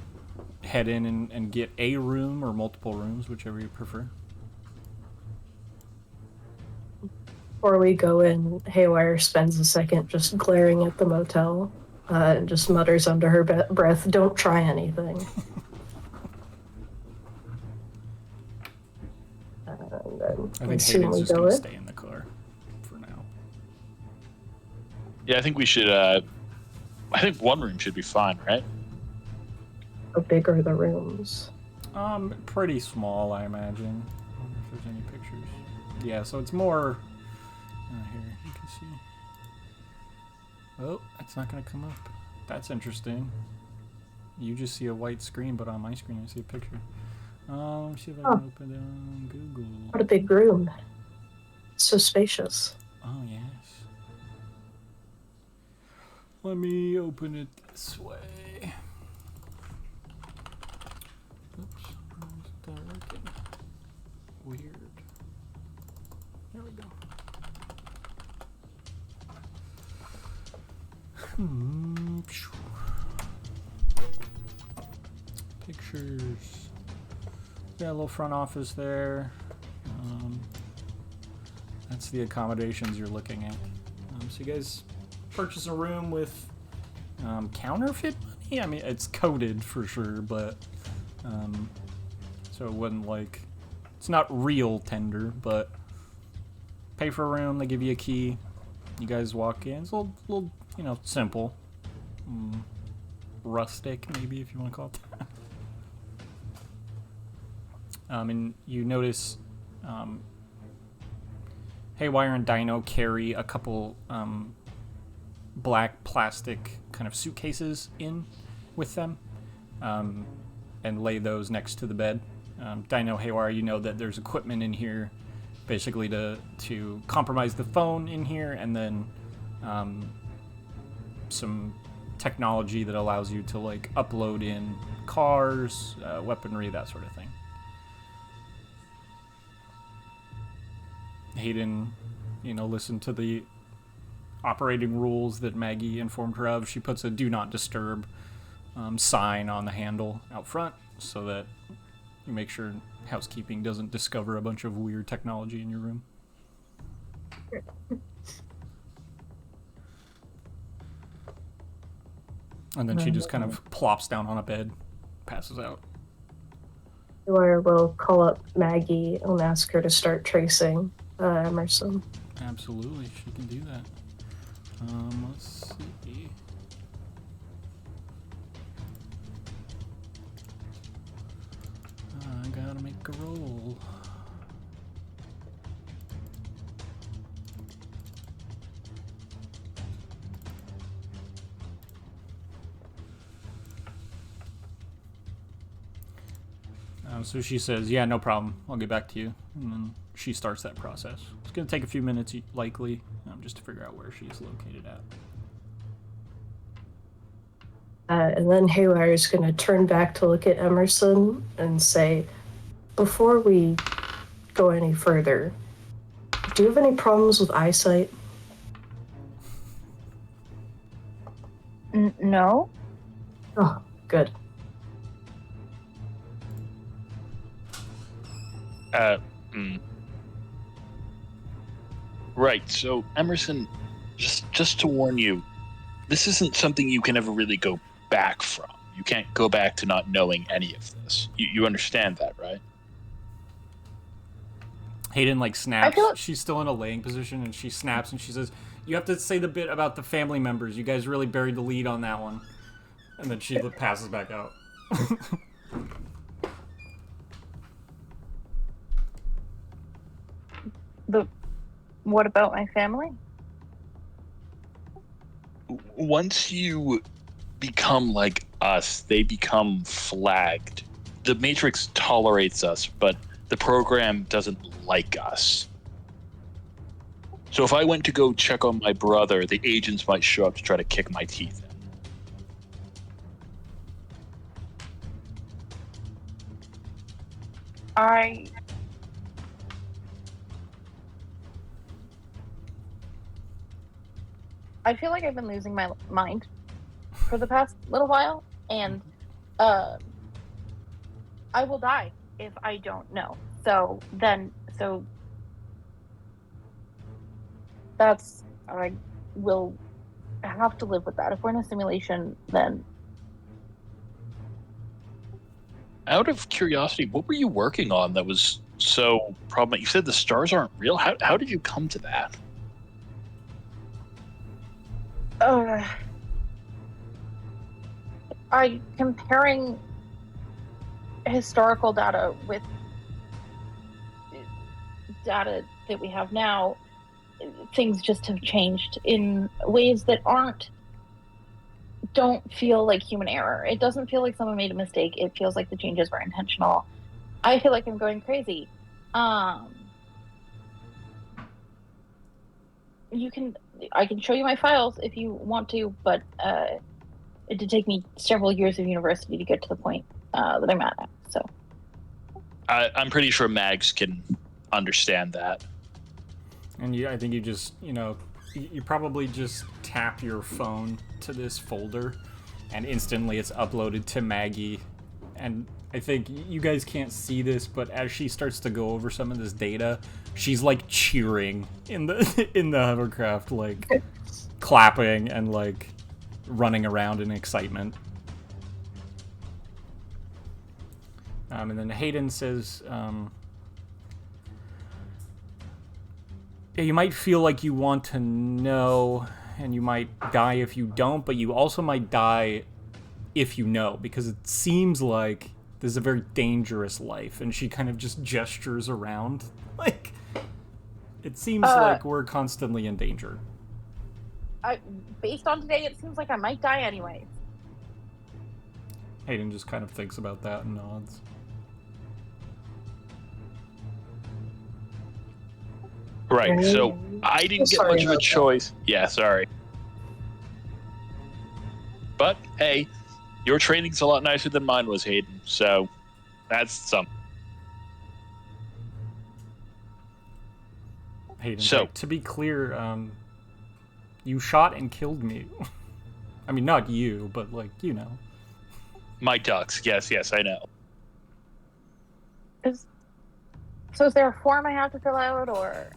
head in and get a room or multiple rooms, whichever you prefer. Before we go in, Haywire spends a second just glaring at the motel and just mutters under her breath, "Don't try anything." And then I think soon Hayden's we just go going to in. stay in the car for now. Yeah, I think we should. I think one room should be fine, right? How big are the rooms? Pretty small, I imagine. I wonder if there's any pictures. Yeah, so it's more. Here, you can see. Oh, it's not going to come up. That's interesting. You just see a white screen, but on my screen I see a picture. Let me see if I can open it on Google. What a big room. It's so spacious. Oh, yes. Let me open it this way. Oops, why isn't that working? Weird. There we go. Pictures. Got a little front office there. That's the accommodations you're looking at. So you guys purchase a room with counterfeit money? I mean, it's coded for sure, but so it wouldn't it's not real tender, but pay for a room, they give you a key. You guys walk in. It's a little simple. Rustic, maybe, if you want to call it that. And you notice Haywire and Dino carry a couple black plastic kind of suitcases in with them, and lay those next to the bed. Dino, Haywire, you know that there's equipment in here basically to compromise the phone in here, and then some technology that allows you to upload in cars, weaponry, that sort of thing. Hayden, listened to the operating rules that Maggie informed her of. She puts a "Do Not Disturb" sign on the handle out front so that you make sure housekeeping doesn't discover a bunch of weird technology in your room. And then she just kind of plops down on a bed, passes out. Haywire will call up Maggie and ask her to start tracing Emerson. Absolutely, she can do that. Let's see. I gotta make a roll. So she says, "Yeah, no problem. I'll get back to you." And then she starts that process. It's going to take a few minutes, likely, just to figure out where she's located at. And then Haywire is going to turn back to look at Emerson and say, "Before we go any further, do you have any problems with eyesight?" No. Oh, good. Right, so Emerson, just to warn you, this isn't something you can ever really go back from. You can't go back to not knowing any of this. You understand that, right? Hayden snaps. feel- She's still in a laying position, and she snaps and she says, "You have to say the bit about the family members. You guys really buried the lead on that one." And then she passes back out. What about my family? Once you become like us, they become flagged. The Matrix tolerates us, but the program doesn't like us. So if I went to go check on my brother, the agents might show up to try to kick my teeth in. I feel like I've been losing my mind for the past little while, and I will die if I don't know. So that's, I will have to live with that. If we're in a simulation, then Out of curiosity, what were you working on that was so problematic? You said the stars aren't real. How did you come to that? I comparing historical data with data that we have now, things just have changed in ways that don't feel like human error. It doesn't feel like someone made a mistake. It feels like the changes were intentional. I feel like I'm going crazy. I can show you my files if you want to, but it did take me several years of university to get to the point that I'm at now. So I'm pretty sure Mags can understand that. And I think you just, you probably just tap your phone to this folder, and instantly it's uploaded to Maggie. And I think you guys can't see this, but as she starts to go over some of this data, she's like cheering in the in the hovercraft, like clapping and like running around in excitement. And then Hayden says, yeah, you might feel like you want to know, and you might die if you don't, but you also might die if you know, because it seems like this is a very dangerous life. And she kind of just gestures around. Like, it seems like we're constantly in danger. Based on today, it seems like I might die anyways. Hayden just kind of thinks about that and nods. Right, so I didn't get much of a choice. Yeah, sorry. But, hey, your training's a lot nicer than mine was, Hayden, so that's something. Hayden, So, to be clear, you shot and killed me. I mean, not you, but, like, my ducks, yes, I know. So is there a form I have to fill out, or?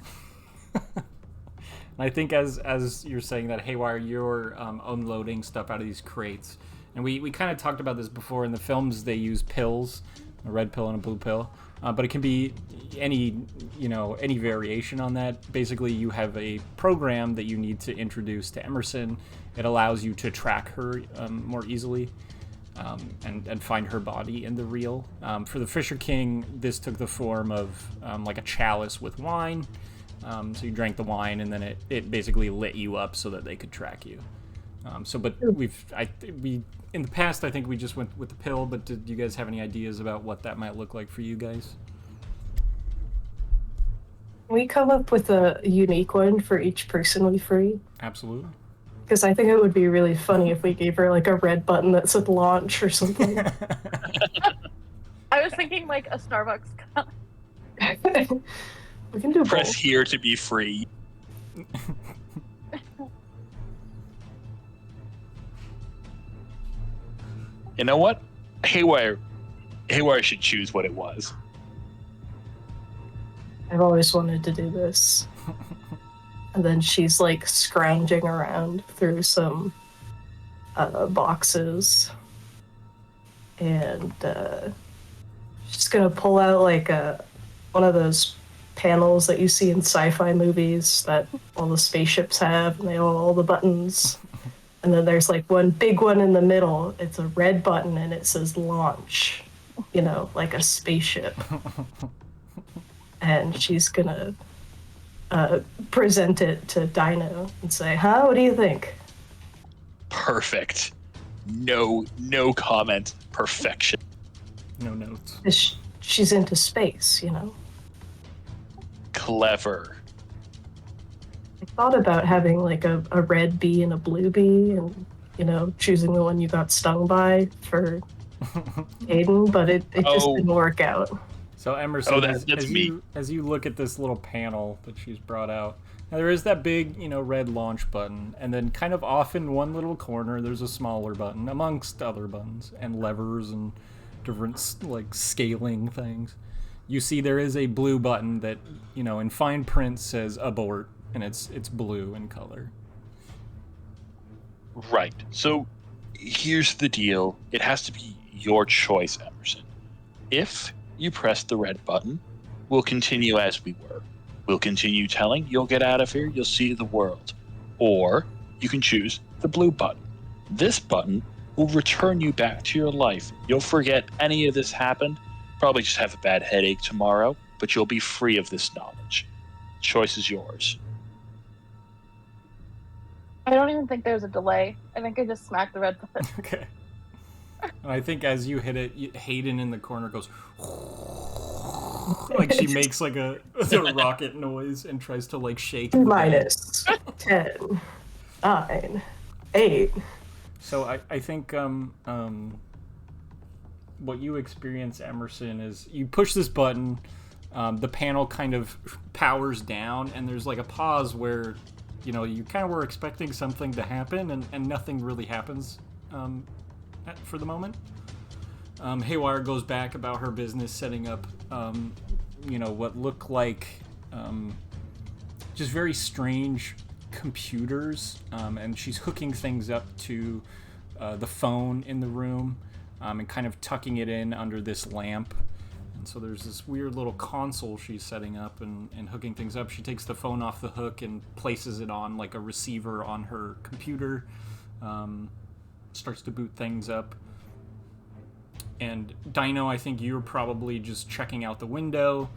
I think as you're saying that, Haywire, you're unloading stuff out of these crates. And we kind of talked about this before. In the films, they use pills, a red pill and a blue pill. But it can be any variation on that. Basically, you have a program that you need to introduce to Emerson. It allows you to track her more easily and find her body in the reel. For the Fisher King, this took the form of like a chalice with wine. So you drank the wine, and then it basically lit you up so that they could track you. But we in the past, I think we just went with the pill. But did you guys have any ideas about what that might look like for you guys? We come up with a unique one for each person we free. Absolutely. Because I think it would be really funny if we gave her like a red button that said launch or something. I was thinking like a Starbucks cup. We can do Press both. here to be free. You know what? Haywire should choose what it was. I've always wanted to do this. And then she's like scrounging around through some boxes. And she's gonna pull out like one of those panels that you see in sci-fi movies that all the spaceships have, and they have all the buttons. And then there's like one big one in the middle. It's a red button and it says launch, like a spaceship. And she's gonna present it to Dino and say, what do you think? Perfect. No comment. Perfection. No notes. She's into space, Clever. I thought about having like a red bee and a blue bee and, choosing the one you got stung by for Aiden, but it just Oh. didn't work out. So Emerson, Oh, as, that's as me. you look at this little panel that she's brought out, now there is that big, red launch button, and then kind of off in one little corner, there's a smaller button amongst other buttons and levers and different like scaling things. You see there is a blue button that, in fine print says abort, and it's blue in color. Right. So here's the deal. It has to be your choice, Emerson. If you press the red button, we'll continue as we were. We'll continue telling you'll get out of here, you'll see the world. Or you can choose the blue button. This button will return you back to your life. You'll forget any of this happened, probably just have a bad headache tomorrow, but you'll be free of this knowledge. Choice is yours. I don't even think there's a delay. I think I just smacked the red button. Okay. And I think as you hit it, Hayden in the corner goes like she makes like a rocket noise and tries to like shake the bed. Minus 10, 9, 8. So I think what you experience, Emerson, is you push this button, the panel kind of powers down, and there's like a pause where you kind of were expecting something to happen, and nothing really happens for the moment. Haywire goes back about her business, setting up, what look like just very strange computers, and she's hooking things up to the phone in the room, and kind of tucking it in under this lamp. And so there's this weird little console she's setting up and hooking things up. She takes the phone off the hook and places it on like a receiver on her computer, starts to boot things up. And Dino, I think you're probably just checking out the window.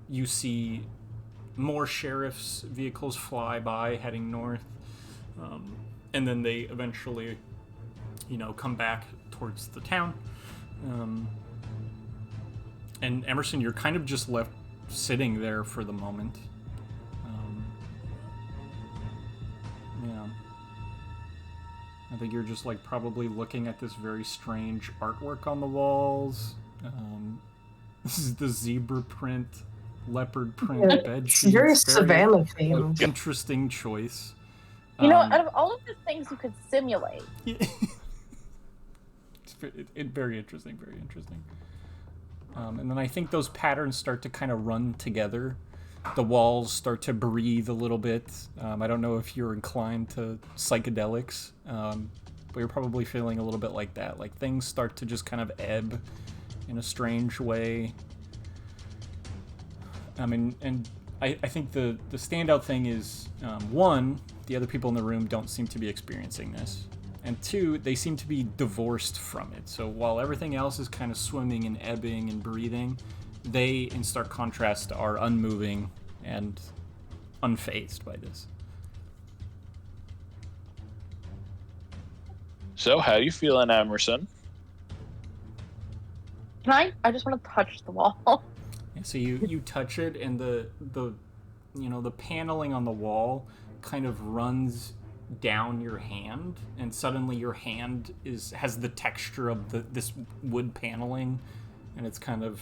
You see more sheriff's vehicles fly by heading north. And then they eventually, come back towards the town. And Emerson, you're kind of just left sitting there for the moment. Yeah. I think you're just like probably looking at this very strange artwork on the walls. This is the zebra print, leopard print bed It's sheets. very Savannah themed. Interesting choice. Out of all of the things you could simulate, It's very interesting, very interesting. And then I think those patterns start to kind of run together. The walls start to breathe a little bit. I don't know if you're inclined to psychedelics, but you're probably feeling a little bit like that. Like things start to just kind of ebb in a strange way. And I think the standout thing is, one, the other people in the room don't seem to be experiencing this. And two, they seem to be divorced from it. So while everything else is kind of swimming and ebbing and breathing, they, in stark contrast, are unmoving and unfazed by this. So, how you feeling, Emerson? can I just want to touch the wall. And so you touch it, and the paneling on the wall kind of runs down your hand, and suddenly your hand has the texture of this wood paneling, and it's kind of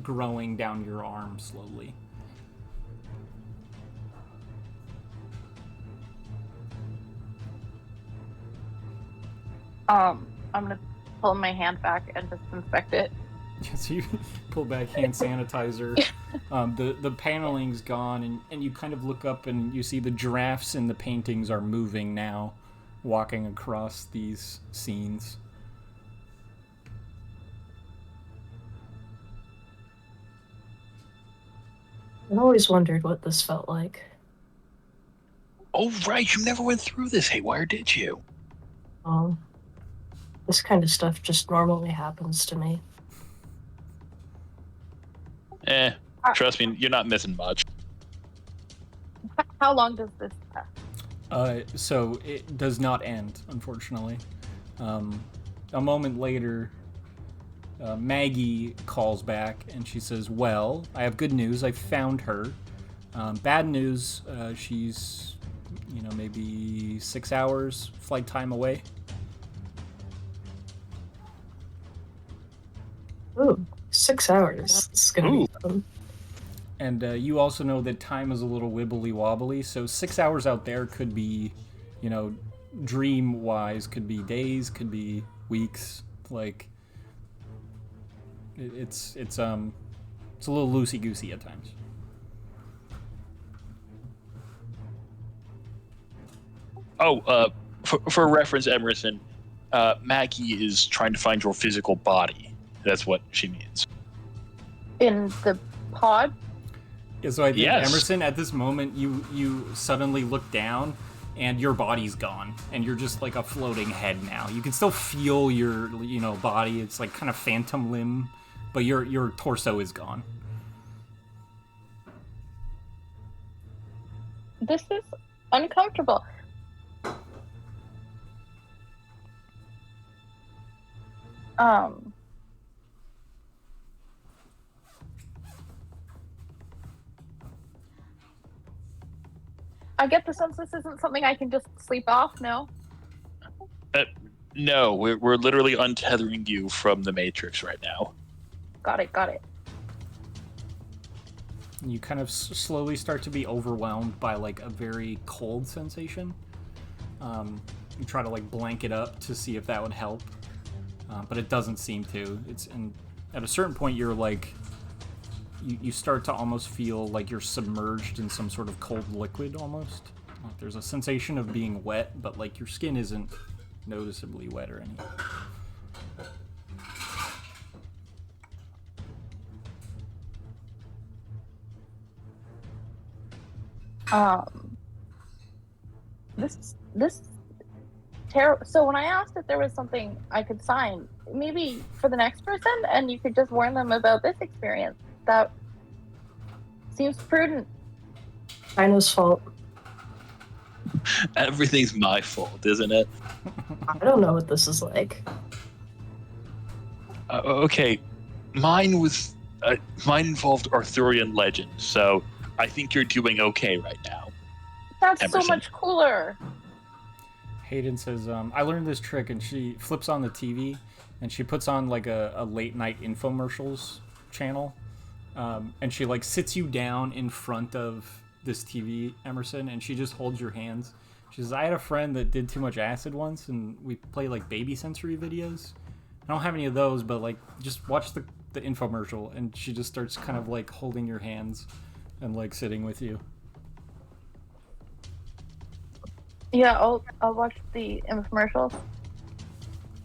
growing down your arm slowly. I'm gonna pull my hand back and just inspect it. So you pull back hand sanitizer. The paneling's gone, and you kind of look up and you see the giraffes in the paintings are moving now, walking across these scenes. I've always wondered what this felt like. Oh, right. You never went through this, Haywire, did you? This kind of stuff just normally happens to me. Trust me, you're not missing much. How long does this last? So it does not end, unfortunately. A moment later, Maggie calls back and she says, "Well, I have good news. I found her. Bad news, she's, maybe 6 hours flight time away. Ooh, 6 hours. It's gonna Ooh. be fun. And you also know that time is a little wibbly wobbly, so 6 hours out there could be, dream wise, could be days, could be weeks. Like, it's a little loosey goosey at times. Oh, for reference, Emerson, Maggie is trying to find your physical body. That's what she means. In the pod? Yeah, so I think Yes. Emerson, at this moment, you suddenly look down, and your body's gone, and you're just like a floating head now. You can still feel your body. It's like kind of phantom limb, but your torso is gone. This is uncomfortable. I get the sense this isn't something I can just sleep off, no? No, we're literally untethering you from the Matrix right now. Got it. You kind of slowly start to be overwhelmed by like a very cold sensation. You try to like blank it up to see if that would help, but it doesn't seem to. And at a certain point, you're like, you start to almost feel like you're submerged in some sort of cold liquid almost. Like there's a sensation of being wet, but like your skin isn't noticeably wet or anything. This terrible. So when I asked if there was something I could sign, maybe for the next person, and you could just warn them about this experience, that seems prudent. China's fault. Everything's my fault, isn't it? I don't know what this is like. Okay, mine involved Arthurian legend, so I think you're doing okay right now. That's Emerson. so much cooler. Hayden says, I learned this trick, and she flips on the TV, and she puts on like a late night infomercials channel, and she like sits you down in front of this TV, Emerson, and she just holds your hands. She says, I had a friend that did too much acid once, and we play like baby sensory videos. I don't have any of those, but like just watch the infomercial, and she just starts kind of like holding your hands and like sitting with you. Yeah, I'll watch the infomercials.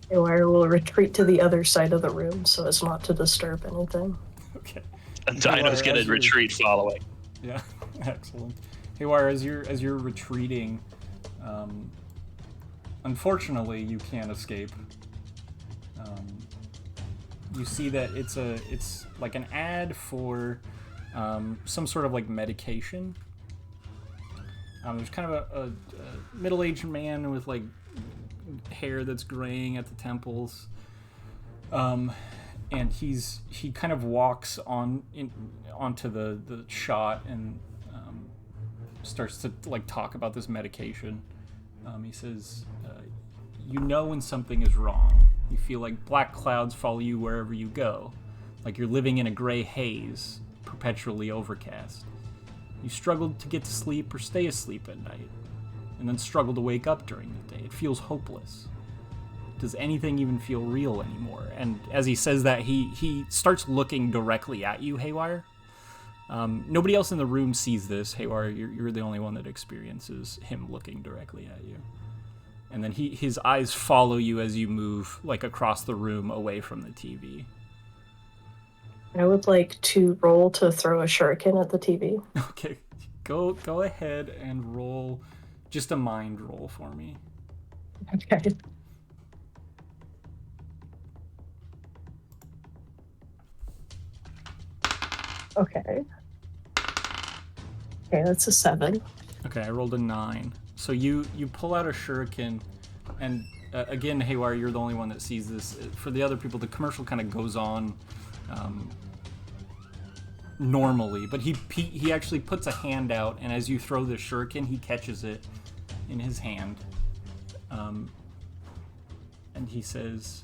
Haywire will retreat to the other side of the room so as not to disturb anything. Okay. And Dino's Haywire, gonna as you're- retreat following. Yeah, excellent. Haywire, as you're retreating, unfortunately, you can't escape. You see that it's like an ad for some sort of like medication. There's kind of a middle-aged man with like hair that's graying at the temples, and he kind of walks onto the shot and starts to like talk about this medication. He says, "You know when something is wrong. You feel like black clouds follow you wherever you go, like you're living in a gray haze, perpetually overcast. You struggle to get to sleep or stay asleep at night, and then struggle to wake up during the day. It feels hopeless. Does anything even feel real anymore?" And as he says that, he starts looking directly at you, Haywire. Nobody else in the room sees this, Haywire. You're the only one that experiences him looking directly at you. And then his eyes follow you as you move like across the room away from the TV. I would like to roll to throw a shuriken at the TV. Okay, go ahead and roll just a mind roll for me. Okay. Okay. Okay, that's a 7. Okay, I rolled a 9. So you pull out a shuriken, and again, Haywire, you're the only one that sees this. For the other people, the commercial kind of goes on normally, but he actually puts a hand out, and as you throw the shuriken, he catches it in his hand, and he says,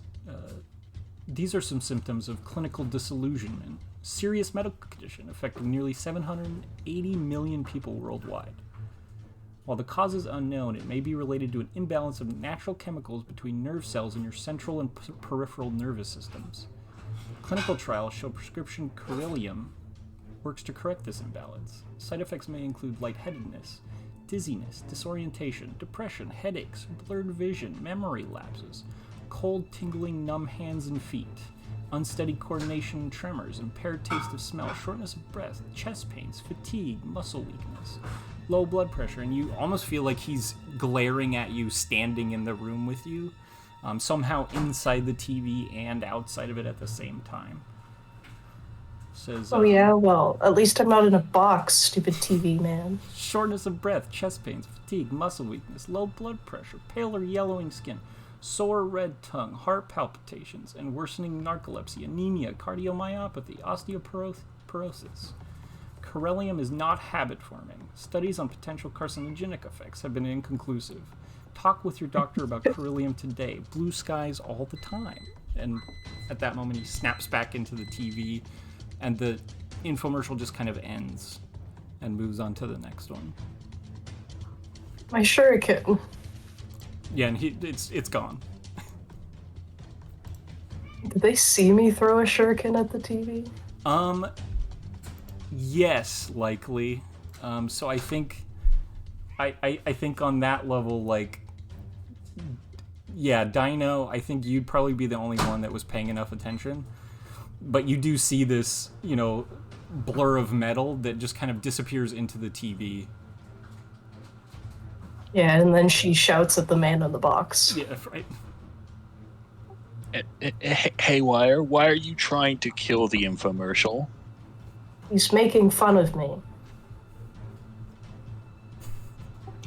"These are some symptoms of clinical disillusionment, serious medical condition affecting nearly 780 million people worldwide. While the cause is unknown, it may be related to an imbalance of natural chemicals between nerve cells in your central and peripheral nervous systems. Clinical trials show prescription Corellium works to correct this imbalance. Side effects may include lightheadedness, dizziness, disorientation, depression, headaches, blurred vision, memory lapses, cold, tingling, numb hands and feet, unsteady coordination and tremors, impaired taste of smell, shortness of breath, chest pains, fatigue, muscle weakness, low blood pressure," and you almost feel like he's glaring at you standing in the room with you, somehow inside the TV and outside of it at the same time. Says, Oh yeah, well, at least I'm not in a box, stupid TV man. shortness of breath, chest pains, fatigue, muscle weakness, low blood pressure, pale or yellowing skin, sore red tongue, heart palpitations, and worsening narcolepsy, anemia, cardiomyopathy, osteoporosis. Corellium is not habit-forming. Studies on potential carcinogenic effects have been inconclusive. Talk with your doctor about Corellium today. Blue skies all the time. And at that moment, he snaps back into the TV, and the infomercial just kind of ends and moves on to the next one. My shuriken. Yeah, and it's gone. Did they see me throw a shuriken at the TV? Yes, likely. So I think I think on that level, like, yeah, Dino, I think you'd probably be the only one that was paying enough attention. But you do see this, blur of metal that just kind of disappears into the TV. Yeah, and then she shouts at the man in the box. Yeah, right. Haywire, why are you trying to kill the infomercial? He's making fun of me.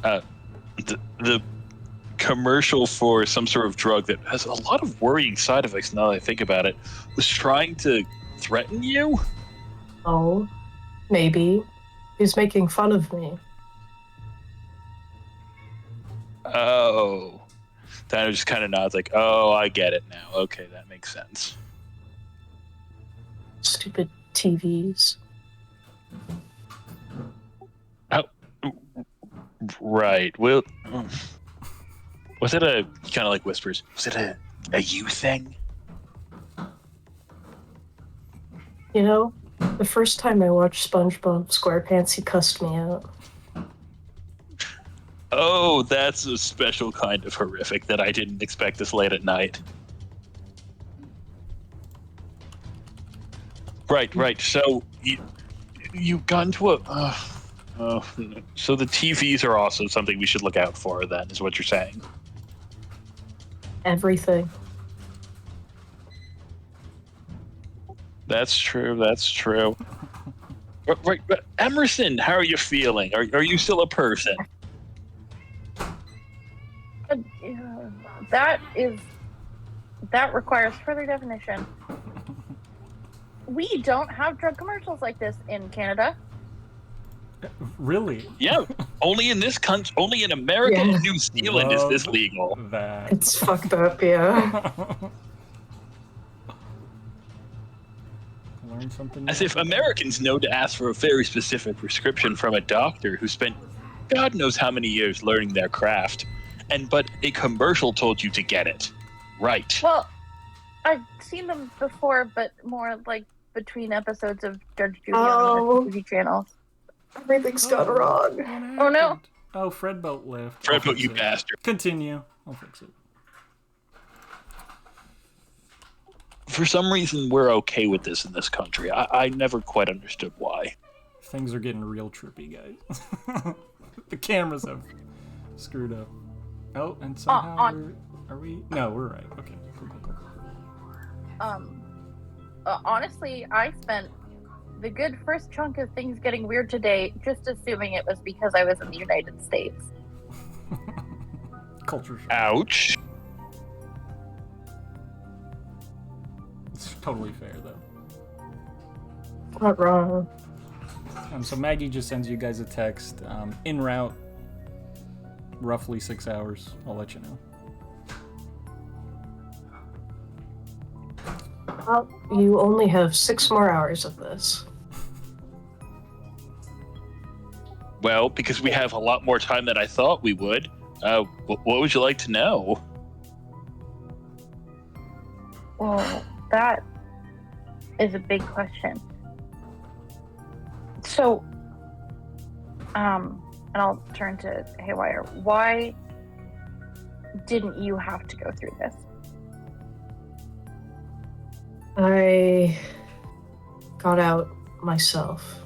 The commercial for some sort of drug that has a lot of worrying side effects now that I think about it was trying to threaten you? Oh, maybe. He's making fun of me. Oh. Dino just kind of nods like, oh, I get it now. Okay, that makes sense. Stupid TVs. Oh, right. Well, was it a, kind of like whispers, was it a you thing? The first time I watched SpongeBob SquarePants, he cussed me out. Oh, that's a special kind of horrific that I didn't expect this late at night. Right. So you got into a. So the TVs are also something we should look out for. Then is what you're saying. Everything. That's true. Right, but Emerson, how are you feeling? Are you still a person? That requires further definition. We don't have drug commercials like this in Canada. Really? Yeah, only in this country, only in America Yeah. and New Zealand is this legal. That. It's fucked up, yeah. Learn something. As new. if Americans know to ask for a very specific prescription from a doctor who spent God knows how many years learning their craft, but a commercial told you to get it. Right. Well, I've seen them before, but more like between episodes of Judge Judy on the TV channels. Everything's gone wrong. Oh, no. Oh, Fred boat lift. Fred, I'll fix you it. bastard. Continue. I'll fix it. For some reason, we're okay with this in this country. I never quite understood why. Things are getting real trippy, guys. The cameras have screwed up. Oh, and somehow are we? No, we're right. Okay. Cool. Honestly, I spent the good first chunk of things getting weird today just assuming it was because I was in the United States. Culture shock. Ouch. It's totally fair, though. Not wrong. So Maggie just sends you guys a text. En route, roughly 6 hours. I'll let you know. Well, you only have 6 more hours of this. Well, because we have a lot more time than I thought we would. What would you like to know? Well, that is a big question. So, and I'll turn to Haywire. Why didn't you have to go through this? I got out myself.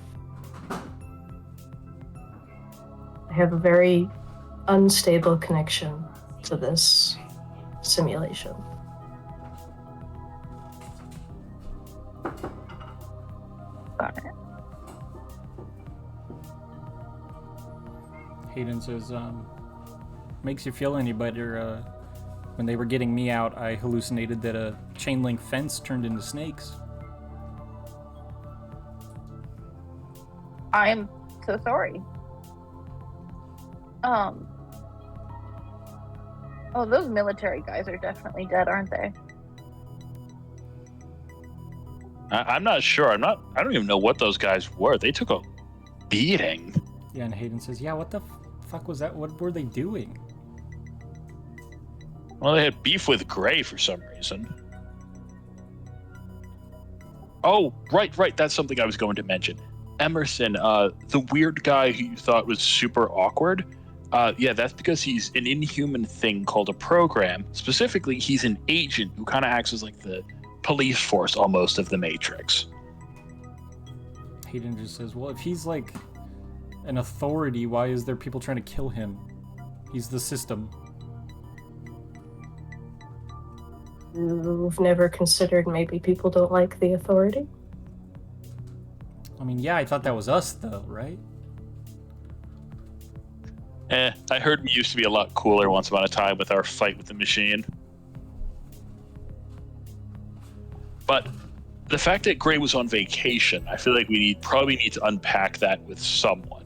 I have a very unstable connection to this simulation. Got it. Hayden says, makes you feel any better, when they were getting me out, I hallucinated that a chain link fence turned into snakes. I'm so sorry. Oh, those military guys are definitely dead, aren't they? I'm not sure. I don't even know what those guys were. They took a beating. Yeah, and Hayden says, yeah, what the fuck was that? What were they doing? Well, they had beef with Gray for some reason. Oh, right. That's something I was going to mention. Emerson, the weird guy who you thought was super awkward. Yeah, that's because he's an inhuman thing called a program. Specifically, he's an agent who kind of acts as like the police force almost of the Matrix. Hayden just says, well, if he's like an authority, why is there people trying to kill him? He's the system. You've never considered maybe people don't like the authority? I mean, yeah, I thought that was us, though, right? I heard we used to be a lot cooler once upon a time with our fight with the machine. But the fact that Gray was on vacation, I feel like we probably need to unpack that with someone.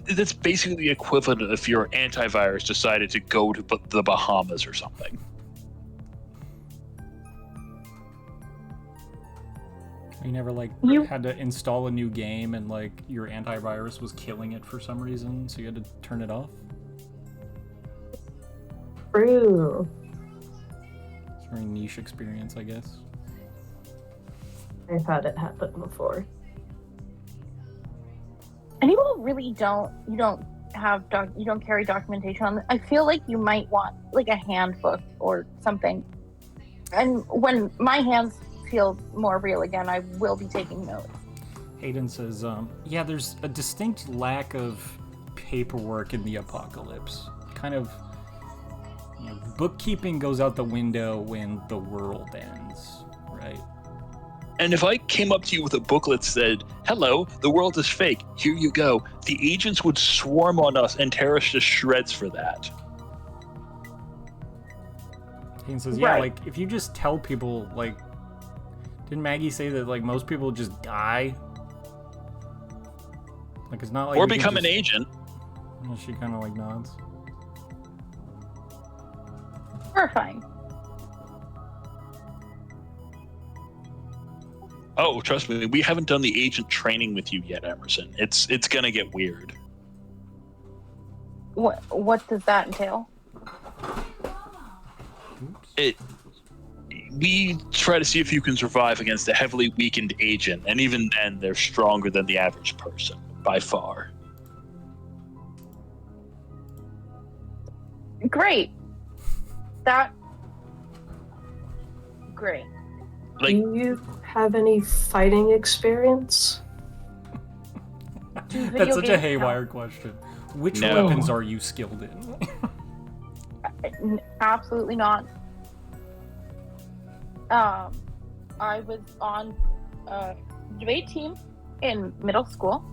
That's basically the equivalent of if your antivirus decided to go to the Bahamas or something. You never had to install a new game and like your antivirus was killing it for some reason, so you had to turn it off? True. It's a very niche experience, I guess. I've had it happen before. And you really don't carry documentation on this. I feel like you might want like a handbook or something. And when my hands feel more real again, I will be taking notes. Hayden says, yeah, there's a distinct lack of paperwork in the apocalypse. Kind of, bookkeeping goes out the window when the world ends, right? And if I came up to you with a booklet that said, hello, the world is fake, here you go, the agents would swarm on us and tear us to shreds for that. Hayden says, yeah, Right. like, if you just tell people, like, didn't Maggie say that, like, most people just die? Like, it's not like... Or become an agent. Well, she kind of, like, nods. Horrifying. Oh, trust me, we haven't done the agent training with you yet, Emerson. It's gonna get weird. What does that entail? We try to see if you can survive against a heavily weakened agent, and even then, they're stronger than the average person, by far. Great. Great. Like, Do you have any fighting experience? Do video That's such a games haywire question. Which No. weapons are you skilled in? count? Absolutely not. I was on a debate team in middle school.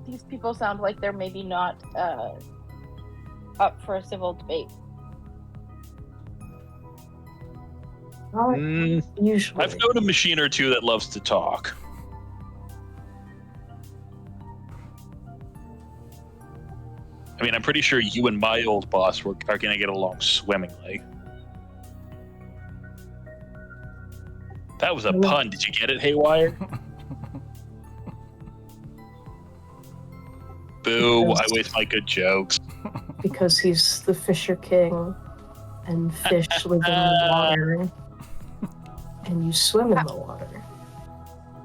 these people sound like they're maybe not up for a civil debate. Not usually. I've known a machine or two that loves to talk. I mean, I'm pretty sure you and my old boss are going to get along swimmingly. That was a pun. Did you get it, Haywire? Boo, I waste my good jokes. Because he's the Fisher King, and fish live in the water, and you swim in the water.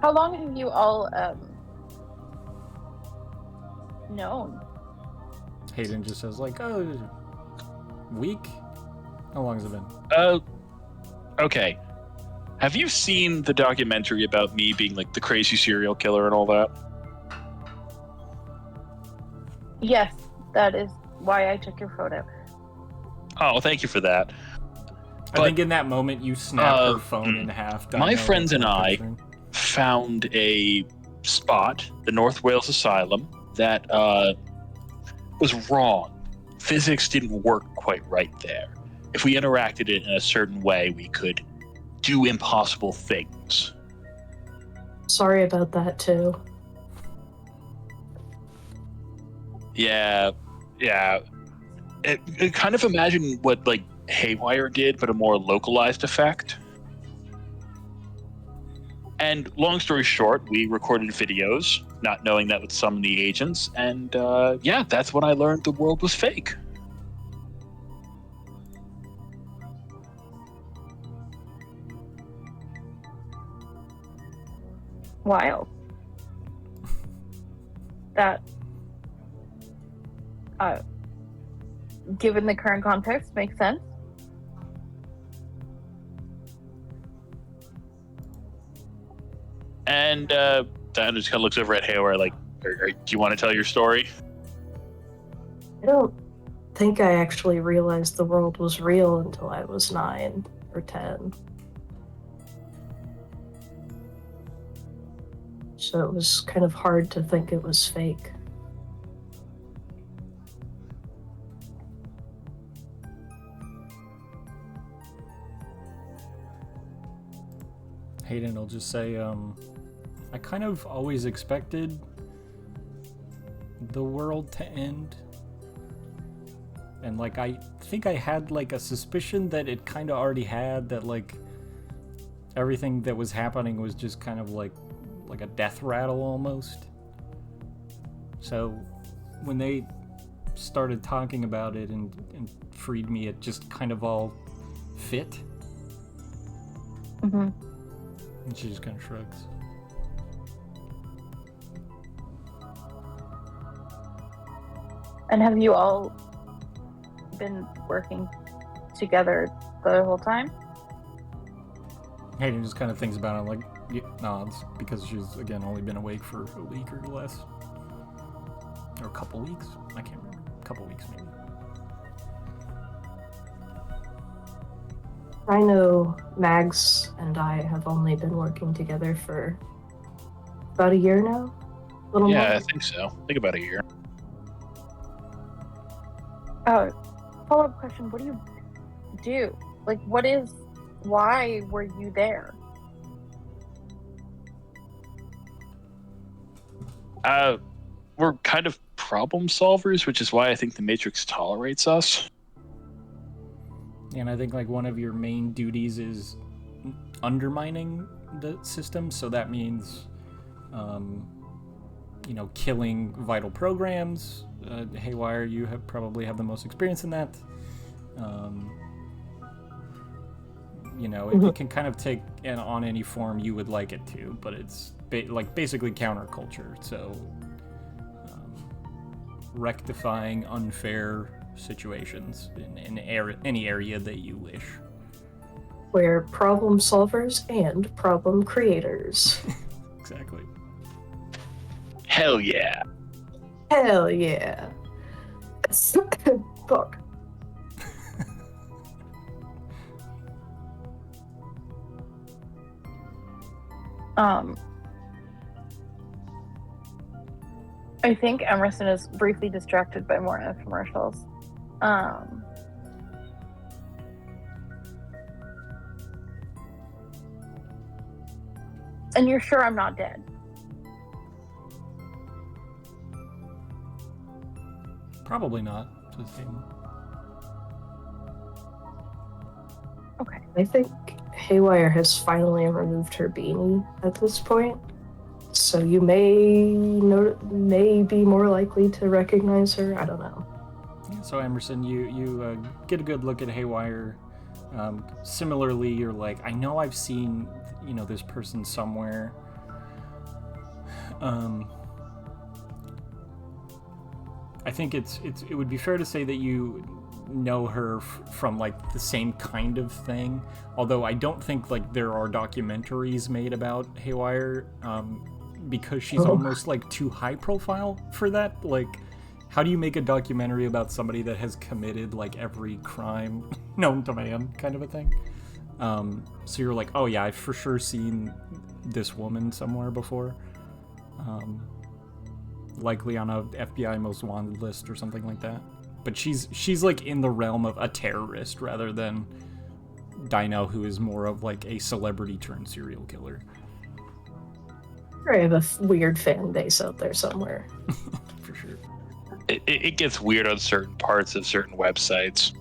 How long have you all known? Hayden just says like, oh, week? How long has it been? Okay. Have you seen the documentary about me being like the crazy serial killer and all that? Yes, that is why I took your photo. Oh, thank you for that. I think in that moment you snapped her phone in half. My friends and I found a spot, the North Wales Asylum, that was wrong. Physics didn't work quite right there. If we interacted it in a certain way, we could do impossible things. Sorry about that, too. Yeah. It kind of imagine what, like, Haywire did, but a more localized effect. And long story short, we recorded videos, not knowing that would summon the agents, and yeah, that's when I learned the world was fake. Wild. That, given the current context, makes sense. And Dan just kind of looks over at Haywire like, do you want to tell your story? I don't think I actually realized the world was real until I was 9 or 10. So it was kind of hard to think it was fake. Hayden will just say, I kind of always expected the world to end. And like, I think I had like a suspicion that it kind of already had, that like everything that was happening was just kind of like a death rattle almost. So when they started talking about it and freed me, it just kind of all fit. Mm-hmm. And she just kind of shrugs. And have you all been working together the whole time? Hayden just kind of thinks about it, like, nods, because she's, again, only been awake for a week or less. Or a couple weeks? I can't remember. A couple weeks, maybe. I know Mags and I have only been working together for about a year now. A little more. I think so. I think about a year. Follow-up question, what do you do? Like, why were you there? We're kind of problem solvers, which is why I think the Matrix tolerates us. And I think, like, one of your main duties is undermining the system, so that means, killing vital programs. Haywire, you probably have the most experience in that. It can kind of take on any form you would like it to, but it's basically counterculture. So rectifying unfair situations in any area that you wish. We're problem solvers and problem creators. Exactly. Hell yeah. Hell yeah. Fuck. I think Emerson is briefly distracted by more infomercials. And you're sure I'm not dead? Probably not. Says Hayden. Okay. I think Haywire has finally removed her beanie at this point, so you may be more likely to recognize her. I don't know. Yeah, so Emerson, you get a good look at Haywire. Similarly, you're like, I know I've seen this person somewhere. I think it would be fair to say that you know her from like the same kind of thing, although I don't think like there are documentaries made about Haywire, because she's almost like too high profile for that. Like, how do you make a documentary about somebody that has committed like every crime known to man, kind of a thing? So you're like, oh yeah, I've for sure seen this woman somewhere before, likely on a FBI most wanted list or something like that. But she's like in the realm of a terrorist rather than Dino, who is more of like a celebrity turned serial killer. I have a weird fan base out there somewhere. For sure. It gets weird on certain parts of certain websites.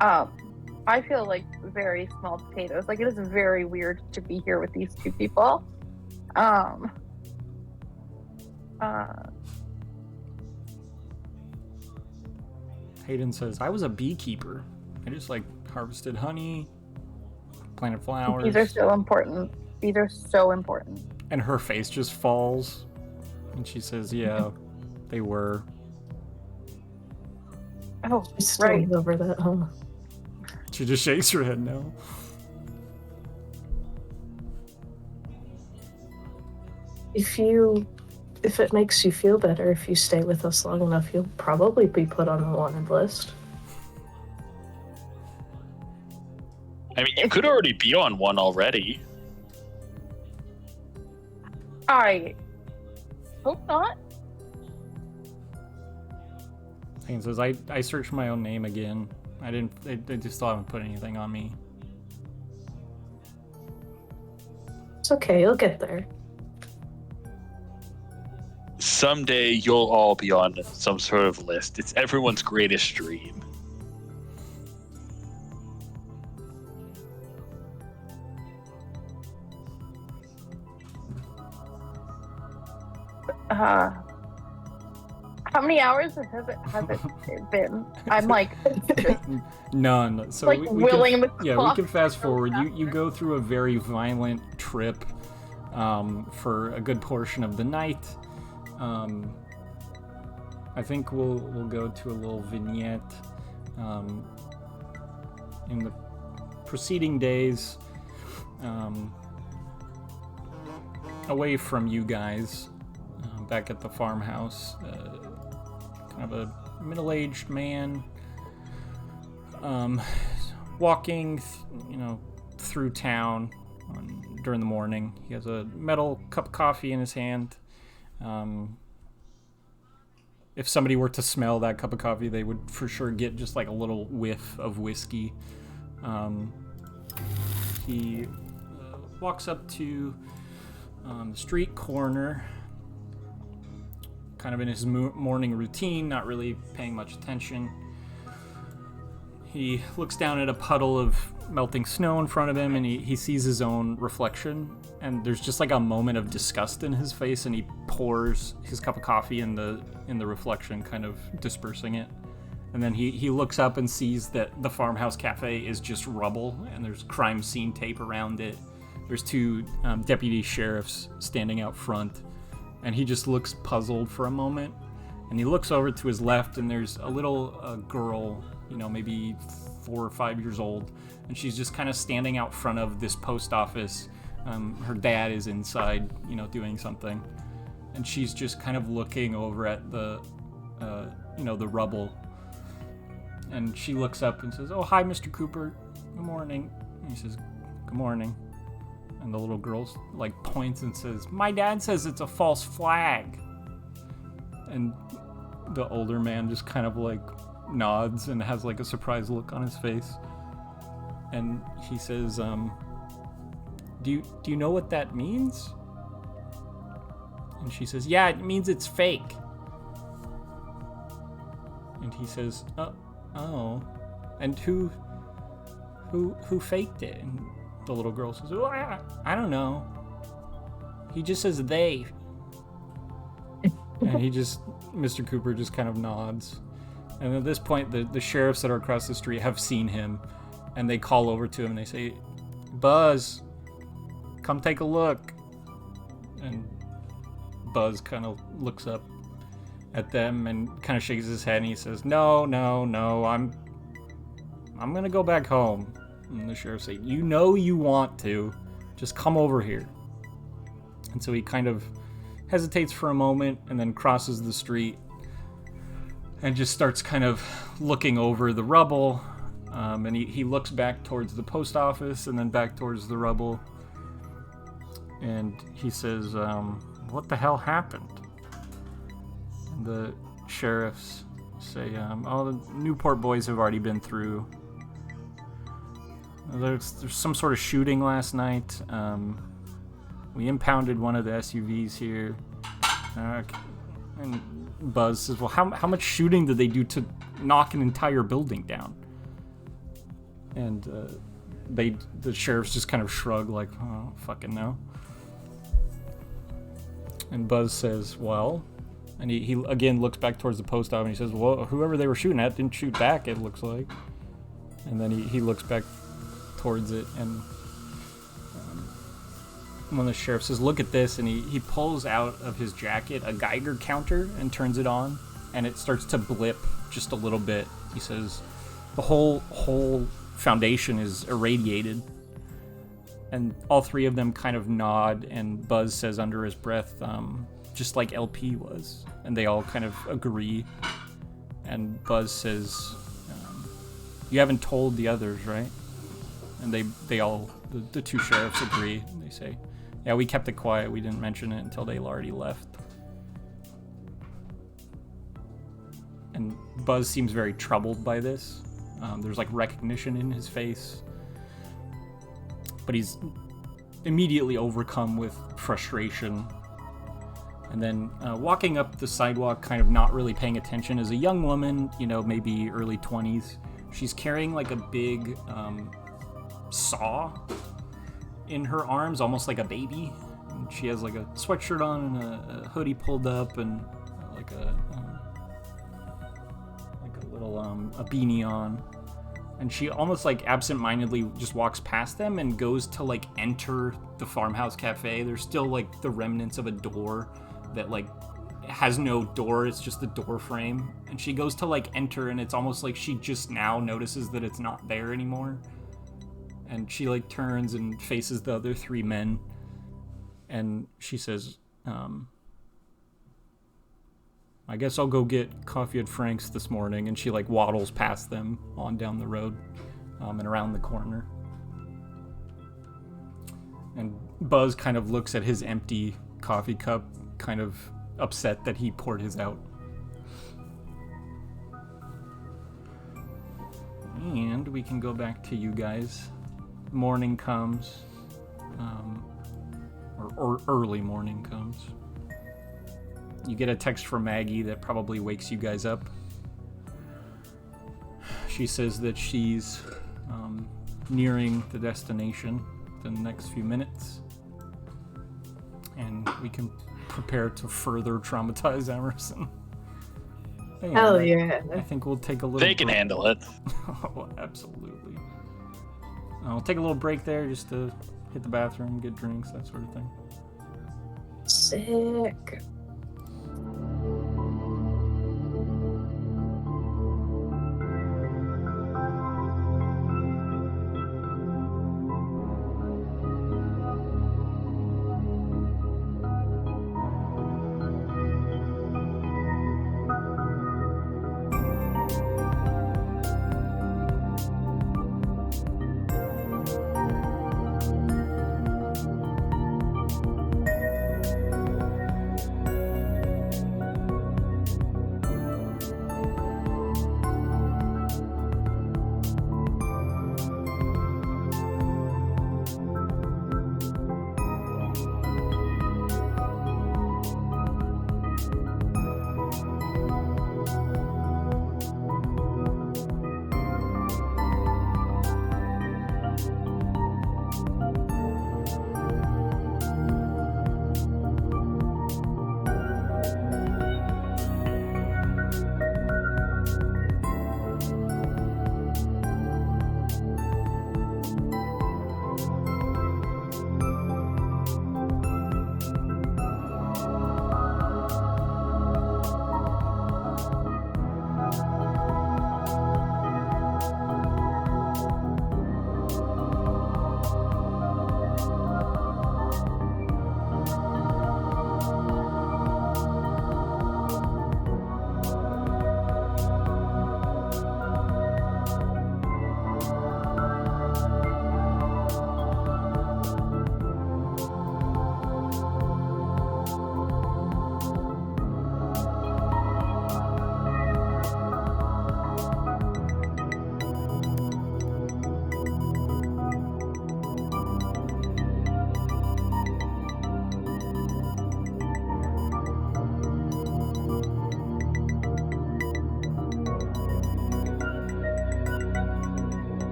I feel like very small potatoes. Like, it is very weird to be here with these two people. Hayden says, I was a beekeeper. I just like harvested honey, planted flowers. These are so important. These are so important. And her face just falls. And she says, yeah, they were. Oh, She's still right. over that, huh? She just shakes her head no. If it makes you feel better, if you stay with us long enough, you'll probably be put on the wanted list. I mean, you could already be on one already. I hope not. Hayden says, I searched my own name again. They just still haven't put anything on me. It's okay, you'll get there. Someday you'll all be on some sort of list. It's everyone's greatest dream. How many hours has it been? I'm like None. So like we willing can, the yeah, we clock can fast to forward. go You go through a very violent trip for a good portion of the night. I think we'll go to a little vignette in the preceding days, away from you guys, back at the farmhouse. Kind of a middle-aged man, walking, through town during the morning. He has a metal cup of coffee in his hand. If somebody were to smell that cup of coffee, they would for sure get just like a little whiff of whiskey. He walks up to the street corner, kind of in his morning routine, not really paying much attention. He looks down at a puddle of melting snow in front of him, and he sees his own reflection, and there's just like a moment of disgust in his face, and he pours his cup of coffee in the reflection, kind of dispersing it. And then he looks up and sees that the farmhouse cafe is just rubble, and there's crime scene tape around it. There's two deputy sheriffs standing out front, and he just looks puzzled for a moment. And he looks over to his left, and there's a little girl, maybe 4 or 5 years old, and she's just kind of standing out front of this post office. Her dad is inside, doing something, and she's just kind of looking over at the rubble. And she looks up and says, "Oh, hi, Mr. Cooper. Good morning." And he says, "Good morning." And the little girl like points and says, "My dad says it's a false flag." And the older man just kind of like nods and has like a surprised look on his face. And he says, do you know what that means?" And she says, "Yeah, it means it's fake." And he says, "Oh. And who faked it?" And the little girl says, "Oh, I don't know. He just says they." And Mr. Cooper just kind of nods. And at this point, the sheriffs that are across the street have seen him, and they call over to him and they say, "Buzz, come take a look." And Buzz kind of looks up at them and kind of shakes his head, and he says, No, I'm gonna go back home." And the sheriff say, "You know you want to, just come over here." And so he kind of hesitates for a moment and then crosses the street and just starts kind of looking over the rubble. And he looks back towards the post office and then back towards the rubble. And he says, "What the hell happened?" And the sheriffs say, "Oh, the Newport boys have already been through. There's some sort of shooting last night. We impounded one of the SUVs here." And Buzz says, "Well, how much shooting did they do to knock an entire building down?" And the sheriffs just kind of shrug like, "Oh, fucking no." And Buzz says, "Well," and he again looks back towards the post office and he says, "Well, whoever they were shooting at didn't shoot back, it looks like." And then he looks back towards it, and one of the sheriffs says, "Look at this," and he pulls out of his jacket a Geiger counter and turns it on, and it starts to blip just a little bit. He says, "The whole foundation is irradiated." And all three of them kind of nod, and Buzz says under his breath, "Just like LP was." And they all kind of agree. And Buzz says, "You haven't told the others, right?" And they all, the two sheriffs agree. They say, "Yeah, we kept it quiet. We didn't mention it until they already left." And Buzz seems very troubled by this. There's like recognition in his face. But he's immediately overcome with frustration. And then walking up the sidewalk, kind of not really paying attention, is a young woman, maybe early 20s. She's carrying like a big saw in her arms, almost like a baby. And she has like a sweatshirt on and a hoodie pulled up and like a little a beanie on. And she almost like absentmindedly just walks past them and goes to like enter the farmhouse cafe. There's still like the remnants of a door that like has no door. It's just the door frame. And she goes to like enter, and it's almost like she just now notices that it's not there anymore. And she like turns and faces the other three men. And she says, "I guess I'll go get coffee at Frank's this morning." And she like waddles past them on down the road and around the corner. And Buzz kind of looks at his empty coffee cup, kind of upset that he poured his out. And we can go back to you guys. Morning comes, or early morning comes. You get a text from Maggie that probably wakes you guys up. She says that she's nearing the destination in the next few minutes. And we can prepare to further traumatize Emerson. And Hell yeah. I think we'll take a little They can break. handle it. Oh, absolutely. We'll take a little break there just to hit the bathroom, get drinks, that sort of thing. Sick.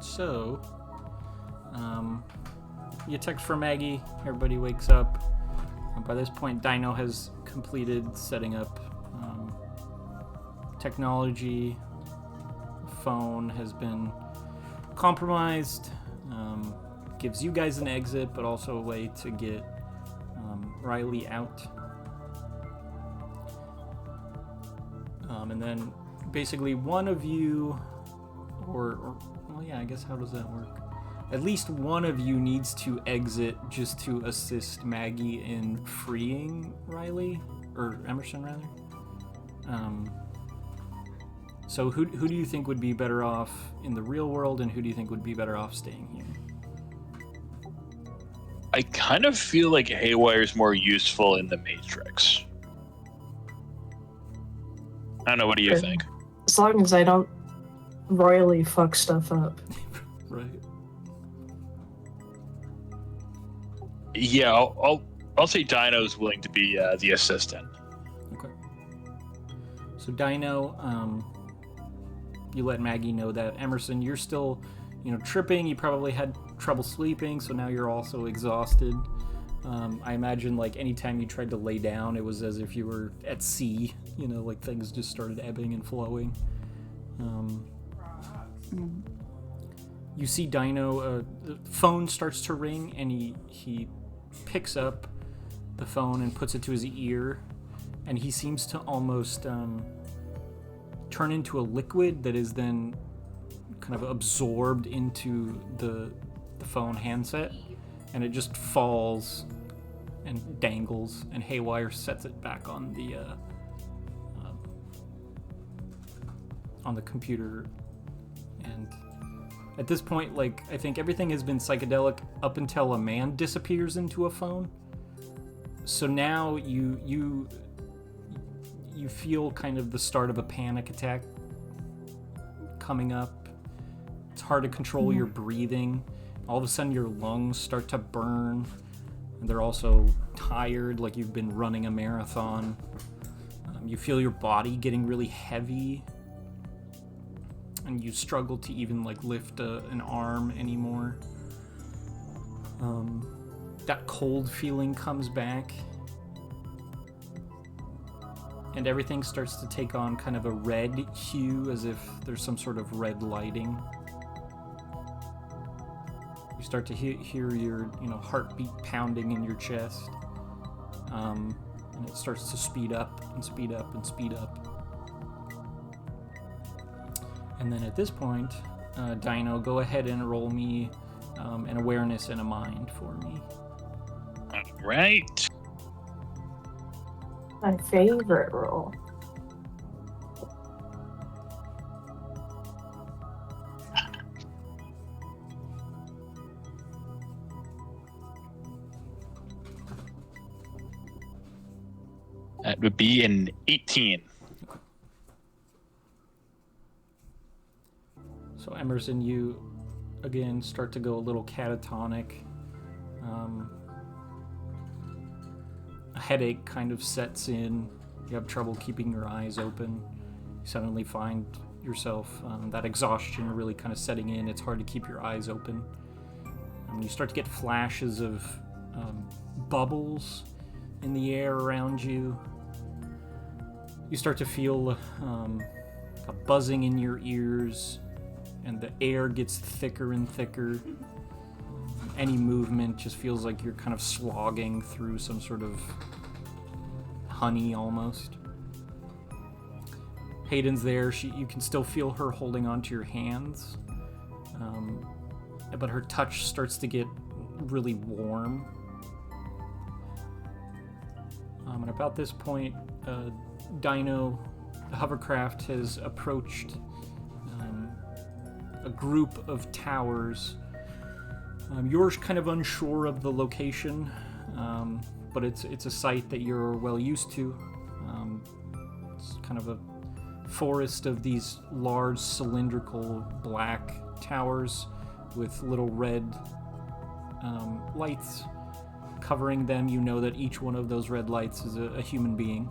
So, you text for Maggie. Everybody wakes up. By this point, Dino has completed setting up technology. Phone has been compromised. Gives you guys an exit, but also a way to get Riley out. And then basically one of you, or well, yeah, I guess how does that work? At least one of you needs to exit just to assist Maggie in freeing Riley, or Emerson rather. So who do you think would be better off in the real world, and who do you think would be better off staying here? I kind of feel like Haywire is more useful in the Matrix. I don't know. What do you think? As long as I don't royally fuck stuff up. Right. Yeah, I'll say Dino's willing to be the assistant. Okay. So Dino, you let Maggie know that. Emerson, you're still, tripping. You probably had trouble sleeping, so now you're also exhausted. I imagine, like, anytime you tried to lay down, it was as if you were at sea. Like things just started ebbing and flowing. You see Dino, the phone starts to ring, and he picks up the phone and puts it to his ear, and he seems to almost turn into a liquid that is then kind of absorbed into the phone handset, and it just falls and dangles, and Haywire sets it back on the computer. And at this point, like, I think everything has been psychedelic up until a man disappears into a phone. So now you feel kind of the start of a panic attack coming up. It's hard to control your breathing. All of a sudden your lungs start to burn, and they're also tired, like you've been running a marathon. You feel your body getting really heavy, and you struggle to even like lift an arm anymore. That cold feeling comes back, and everything starts to take on kind of a red hue, as if there's some sort of red lighting. You start to hear your heartbeat pounding in your chest, and it starts to speed up and speed up and speed up. And then at this point, Dino, go ahead and roll me an awareness and a mind for me. All right. My favorite roll. That would be an 18. So Emerson, you again start to go a little catatonic. A headache kind of sets in. You have trouble keeping your eyes open. You suddenly find yourself, that exhaustion really kind of setting in. It's hard to keep your eyes open. You start to get flashes of bubbles in the air around you. You start to feel a buzzing in your ears, and the air gets thicker and thicker. Any movement just feels like you're kind of slogging through some sort of honey almost. Hayden's there. You can still feel her holding onto your hands, but her touch starts to get really warm. And about this point, Dino, the hovercraft, has approached a group of towers. You're kind of unsure of the location, but it's a site that you're well used to. It's kind of a forest of these large cylindrical black towers with little red lights covering them. You know that each one of those red lights is a human being.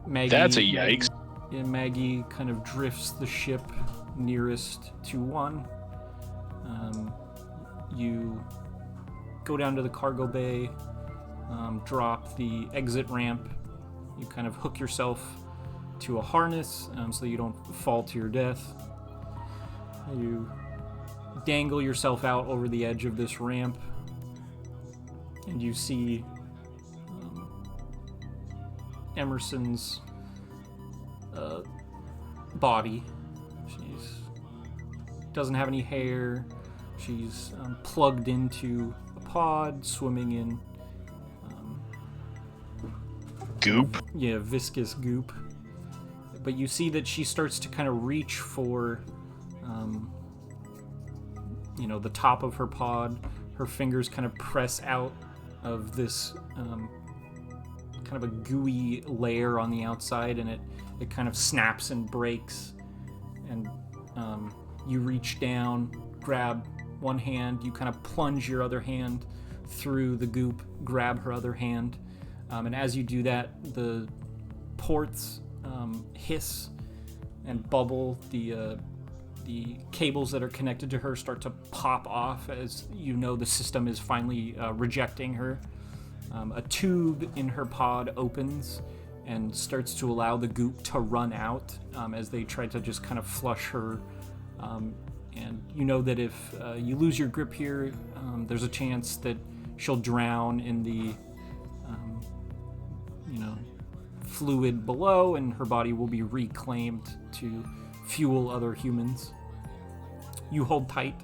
Maggie, That's a yikes. Maggie kind of drifts the ship nearest to one. You go down to the cargo bay, drop the exit ramp. You kind of hook yourself to a harness so that you don't fall to your death. You dangle yourself out over the edge of this ramp, and you see Emerson's body. She's doesn't have any hair. She's plugged into a pod, swimming in Goop. yeah, viscous goop. But you see that she starts to kind of reach for the top of her pod. Her fingers kind of press out of this kind of a gooey layer on the outside, and it kind of snaps and breaks. And you reach down, grab one hand, you kind of plunge your other hand through the goop, grab her other hand, and as you do that, the ports hiss and bubble. The cables that are connected to her start to pop off as you know the system is finally rejecting her. A tube in her pod opens and starts to allow the goop to run out as they try to just kind of flush her. And you know that if you lose your grip here, there's a chance that she'll drown in the fluid below, and her body will be reclaimed to fuel other humans. You hold tight.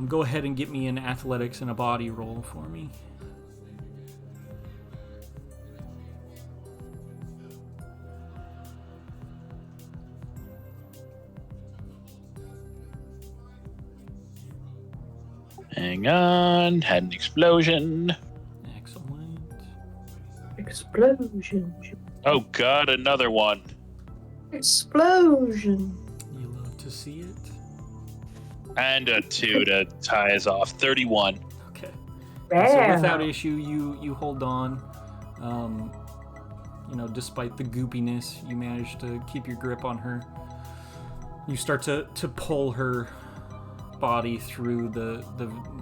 Go ahead and get me an athletics and a body roll for me. Hang on. Had an explosion. Excellent. Explosion. Oh god, another one. Explosion. You love to see it. And a 2 to tie us off. 31. Okay. Wow. So without issue, you hold on. Despite the goopiness, you manage to keep your grip on her. You start to pull her body through the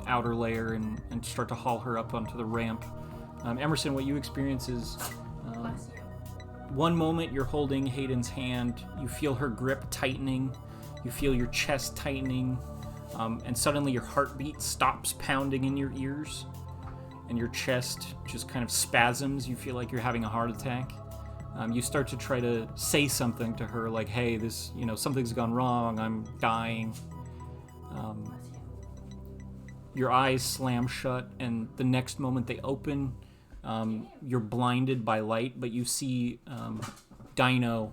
outer layer and start to haul her up onto the ramp. Emerson, what you experience is one moment you're holding Hayden's hand, you feel her grip tightening, you feel your chest tightening, and suddenly your heartbeat stops pounding in your ears, and your chest just kind of spasms. You feel like you're having a heart attack. You start to try to say something to her, like, hey, this, something's gone wrong, I'm dying. Your eyes slam shut, and the next moment they open, you're blinded by light, but you see Dino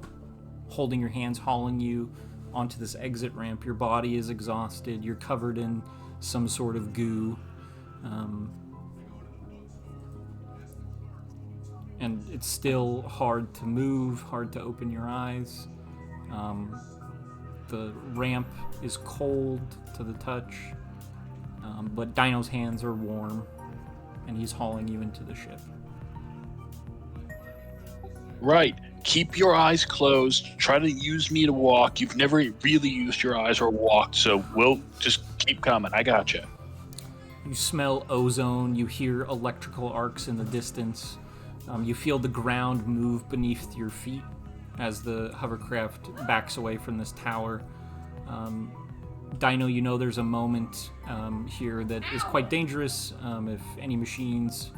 holding your hands, hauling you onto this exit ramp. Your body is exhausted. You're covered in some sort of goo. And it's still hard to move, hard to open your eyes. The ramp is cold to the touch, but Dino's hands are warm, and he's hauling you into the ship. Right. Keep your eyes closed. Try to use me to walk. You've never really used your eyes or walked, so we'll just keep coming. I gotcha. You smell ozone. You hear electrical arcs in the distance. You feel the ground move beneath your feet as the hovercraft backs away from this tower. Dino, you know there's a moment here that is quite dangerous. If any machines,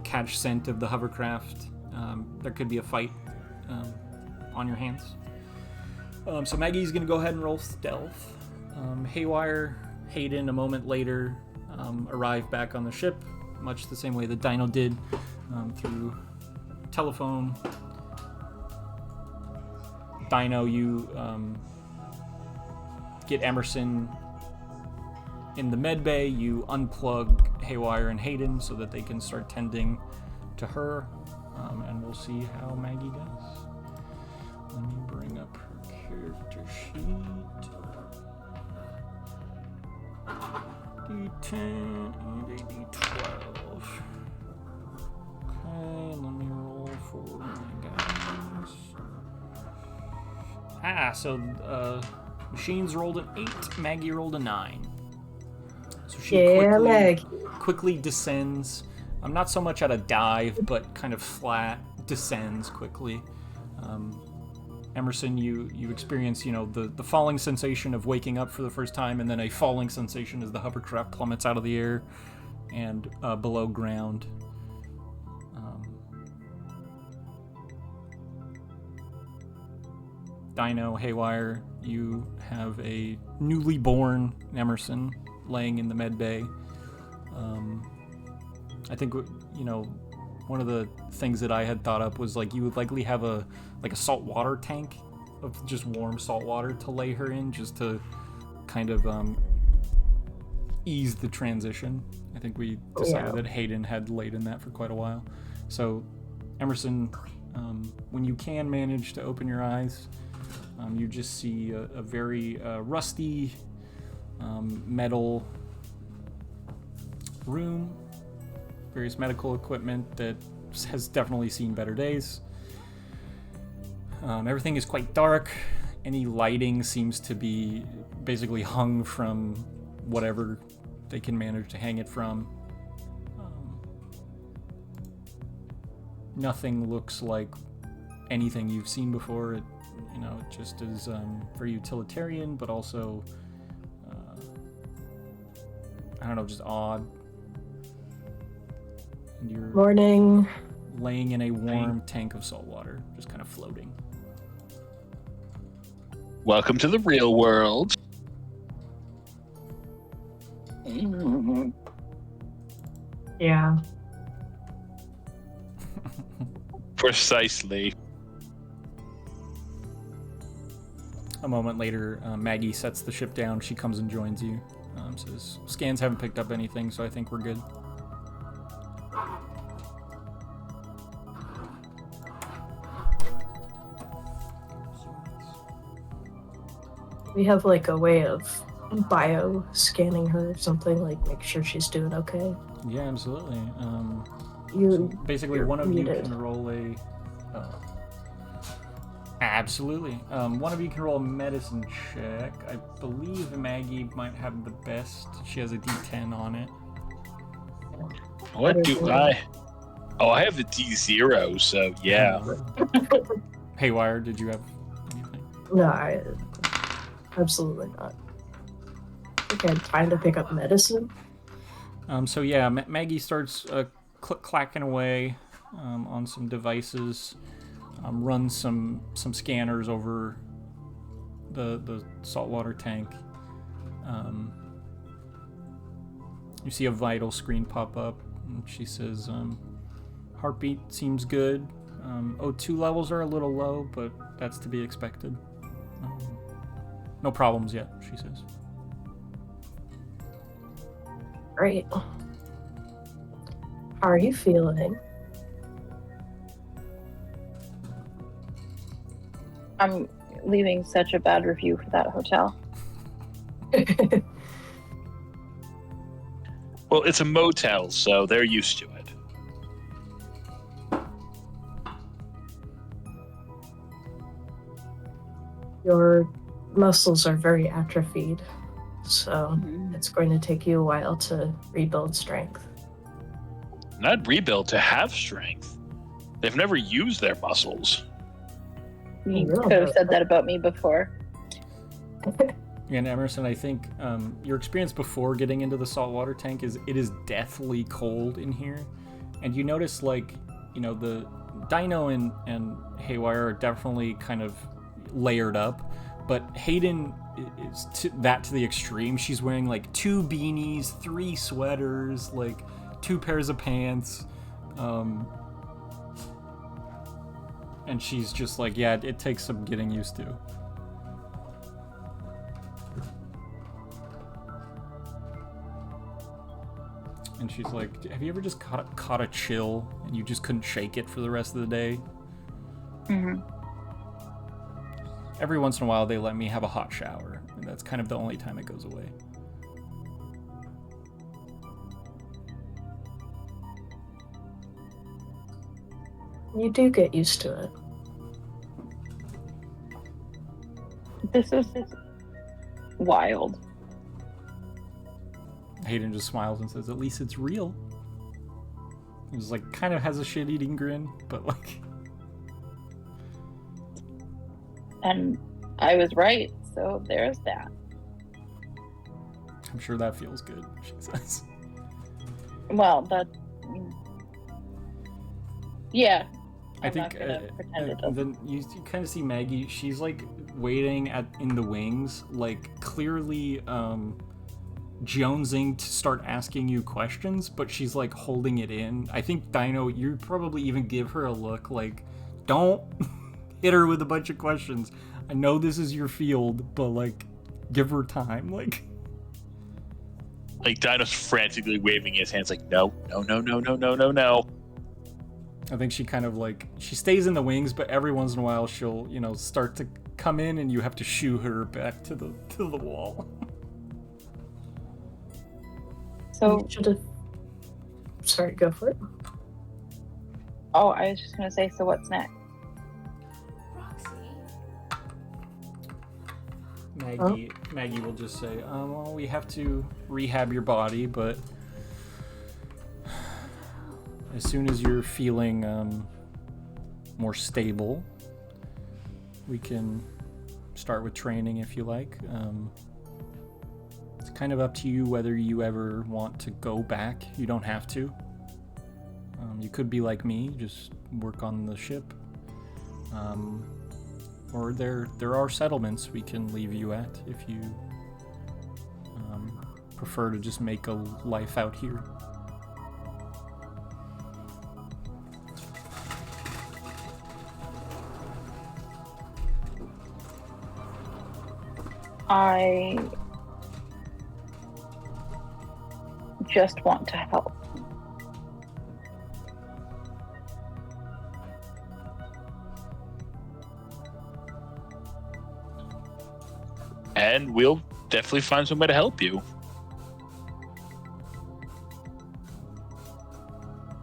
catch scent of the hovercraft, there could be a fight on your hands. So Maggie's going to go ahead and roll stealth. Haywire, Hayden, a moment later, arrive back on the ship, much the same way that Dino did, through telephone. Dino, you get Emerson in the med bay. You unplug Haywire and Hayden so that they can start tending to her, and we'll see how Maggie does. Let me bring up her character sheet. D10 and a D12. Okay, let me roll for my guys. So Machines rolled an 8, Maggie rolled a 9. So she Yeah, Maggie. quickly descends. Not so much at a dive, but kind of flat, descends quickly. Emerson, you experience, the falling sensation of waking up for the first time, and then a falling sensation as the hovercraft plummets out of the air and below ground. Dino, Haywire, you have a newly born Emerson laying in the med bay. I think, one of the things that I had thought up was like you would likely have a salt water tank of just warm salt water to lay her in, just to kind of ease the transition. I think we decided that Hayden had laid in that for quite a while. So, Emerson, when you can manage to open your eyes, you just see a very rusty metal room, various medical equipment that has definitely seen better days. Everything is quite dark. Any lighting seems to be basically hung from whatever they can manage to hang it from. Nothing looks like anything you've seen before. It just is very utilitarian, but also, just odd. And you're Morning. laying in a warm tank of salt water, just kind of floating. Welcome to the real world. Yeah. Precisely. A moment later, Maggie sets the ship down. She comes and joins you. Says, scans haven't picked up anything, so I think we're good. We have like a way of bio scanning her or something, like make sure she's doing okay. Yeah, absolutely. You So basically, you're one of you muted. can roll a... absolutely. One of you can roll a medicine check. I believe Maggie might have the best. She has a D10 on it. What do I? Oh, I have a D0, so yeah. Haywire, did you have anything? No, absolutely not. I think I had time to pick up medicine. So yeah, Maggie starts clacking away on some devices, runs some scanners over the saltwater tank. You see a vital screen pop up, and she says, heartbeat seems good. O2 levels are a little low, but that's to be expected. No problems yet, she says. Great. How are you feeling? I'm leaving such a bad review for that hotel. Well, it's a motel, so they're used to it. Your muscles are very atrophied, so it's going to take you a while to rebuild strength. Not rebuild, to have strength. They've never used their muscles. You really? could have said that about me before. And Emerson, I think your experience before getting into the saltwater tank is it is deathly cold in here, and you notice the Dino and Haywire are definitely kind of layered up, but Hayden is to the extreme. She's wearing like 2 beanies, 3 sweaters, like 2 pairs of pants, and she's just like, yeah, it takes some getting used to. And she's like, have you ever just caught a chill and you just couldn't shake it for the rest of the day? Mm-hmm. Every once in a while, they let me have a hot shower, and that's kind of the only time it goes away. You do get used to it. This is wild. Hayden just smiles and says, "At least it's real." He's like, kind of has a shit-eating grin, but like, And I was right, so there's that. I'm sure that feels good. She says. Well, yeah. I I'm think not gonna pretend it doesn't. then you kind of see Maggie. She's like waiting in the wings, like clearly jonesing to start asking you questions, but she's like holding it in. I think Dino, you probably even give her a look like, don't hit her with a bunch of questions. I know this is your field, but like, give her time. Like Dino's frantically waving his hands like, no, no, no, no, no, no, no, no. I think she kind of like, she stays in the wings, but every once in a while she'll, start to come in and you have to shoo her back to the wall. So, You should have. Sorry, go for it. oh, I was just gonna say, so what's next? Maggie will just say, well, we have to rehab your body, but as soon as you're feeling more stable, we can start with training if you like. It's kind of up to you whether you ever want to go back. You don't have to. You could be like me, just work on the ship. Or there are settlements we can leave you at if you prefer to just make a life out here. I just want to help. And we'll definitely find some way to help you.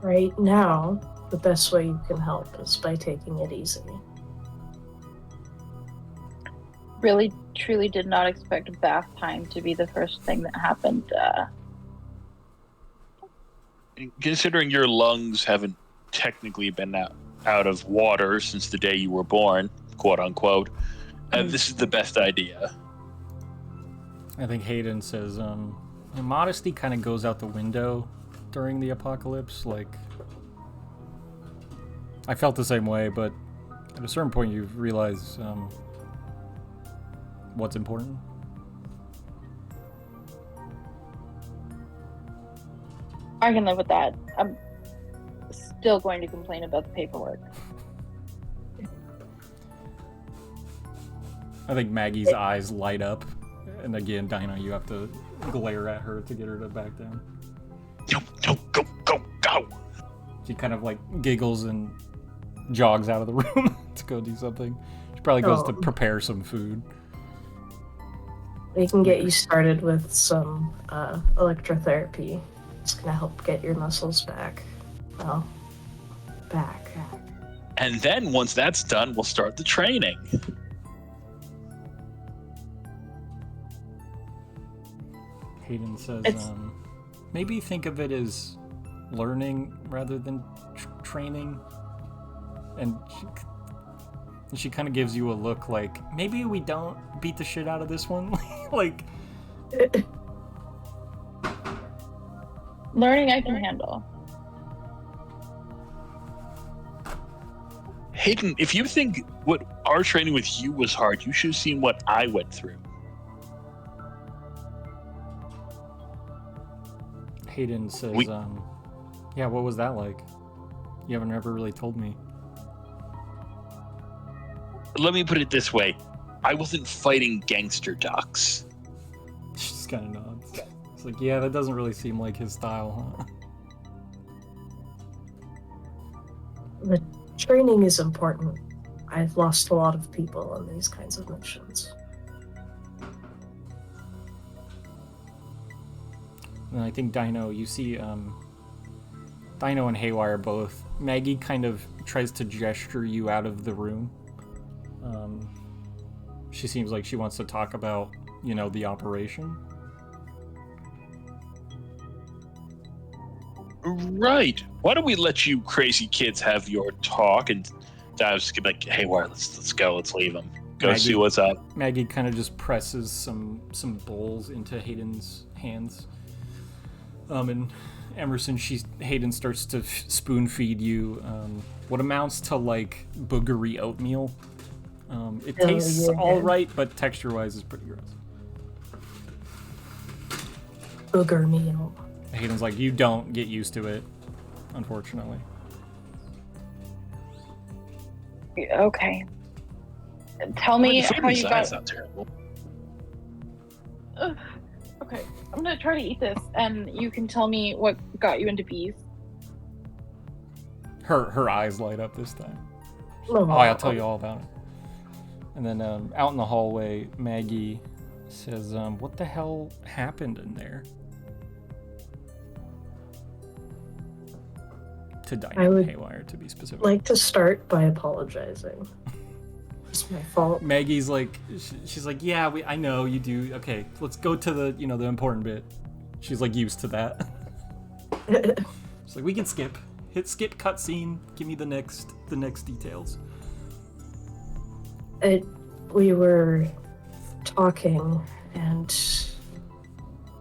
Right now, the best way you can help is by taking it easy. Really, truly did not expect bath time to be the first thing that happened. Considering your lungs haven't technically been out of water since the day you were born, quote unquote, this is the best idea. I think Hayden says, modesty kind of goes out the window during the apocalypse. Like, I felt the same way, but at a certain point you realize what's important. I can live with that. I'm still going to complain about the paperwork. I think Maggie's eyes light up, and again, Dino, you have to glare at her to get her to back down. No, go, go, go! She kind of like giggles and jogs out of the room to go do something. She probably goes to prepare some food. We can get you started with some electrotherapy. It's gonna help get your muscles back. Well, back. And then once that's done, we'll start the training. Hayden says, It's- maybe think of it as learning rather than training. And she kind of gives you a look like, maybe we don't beat the shit out of this one. Like, Learning I can handle. Hayden, if you think what our training with you was hard, you should have seen what I went through. Hayden says, yeah, what was that like? You haven't ever really told me. Let me put it this way. I wasn't fighting gangster ducks. She just kind of nods. It's like, yeah, that doesn't really seem like his style, huh? The training is important. I've lost a lot of people on these kinds of missions. And I think Dino, you see, Dino and Haywire both. Maggie kind of tries to gesture you out of the room. She seems like she wants to talk about, the operation. Right. Why don't we let you crazy kids have your talk? And I was just gonna be like, hey, Wire, let's go. Let's leave them. Go see what's up. Maggie kind of just presses some bowls into Hayden's hands. And Emerson, Hayden starts to spoon feed you what amounts to like boogery oatmeal. It tastes all right, but texture-wise is pretty gross. Booger meal. Hayden's like, you don't get used to it, unfortunately. Okay. Tell me how you got. That's not terrible. Okay, I'm gonna try to eat this, and you can tell me what got you into bees. Her eyes light up this time. Oh, I'll tell you all about it. And then out in the hallway, Maggie says, what the hell happened in there? To Dynamo Haywire, to be specific. Like to start by apologizing. It's my fault. Maggie's like, she's like, yeah, I know you do. Okay, let's go to the, the important bit. She's like used to that. She's like, we can skip. Hit skip cutscene. Give me the next details. We were talking, and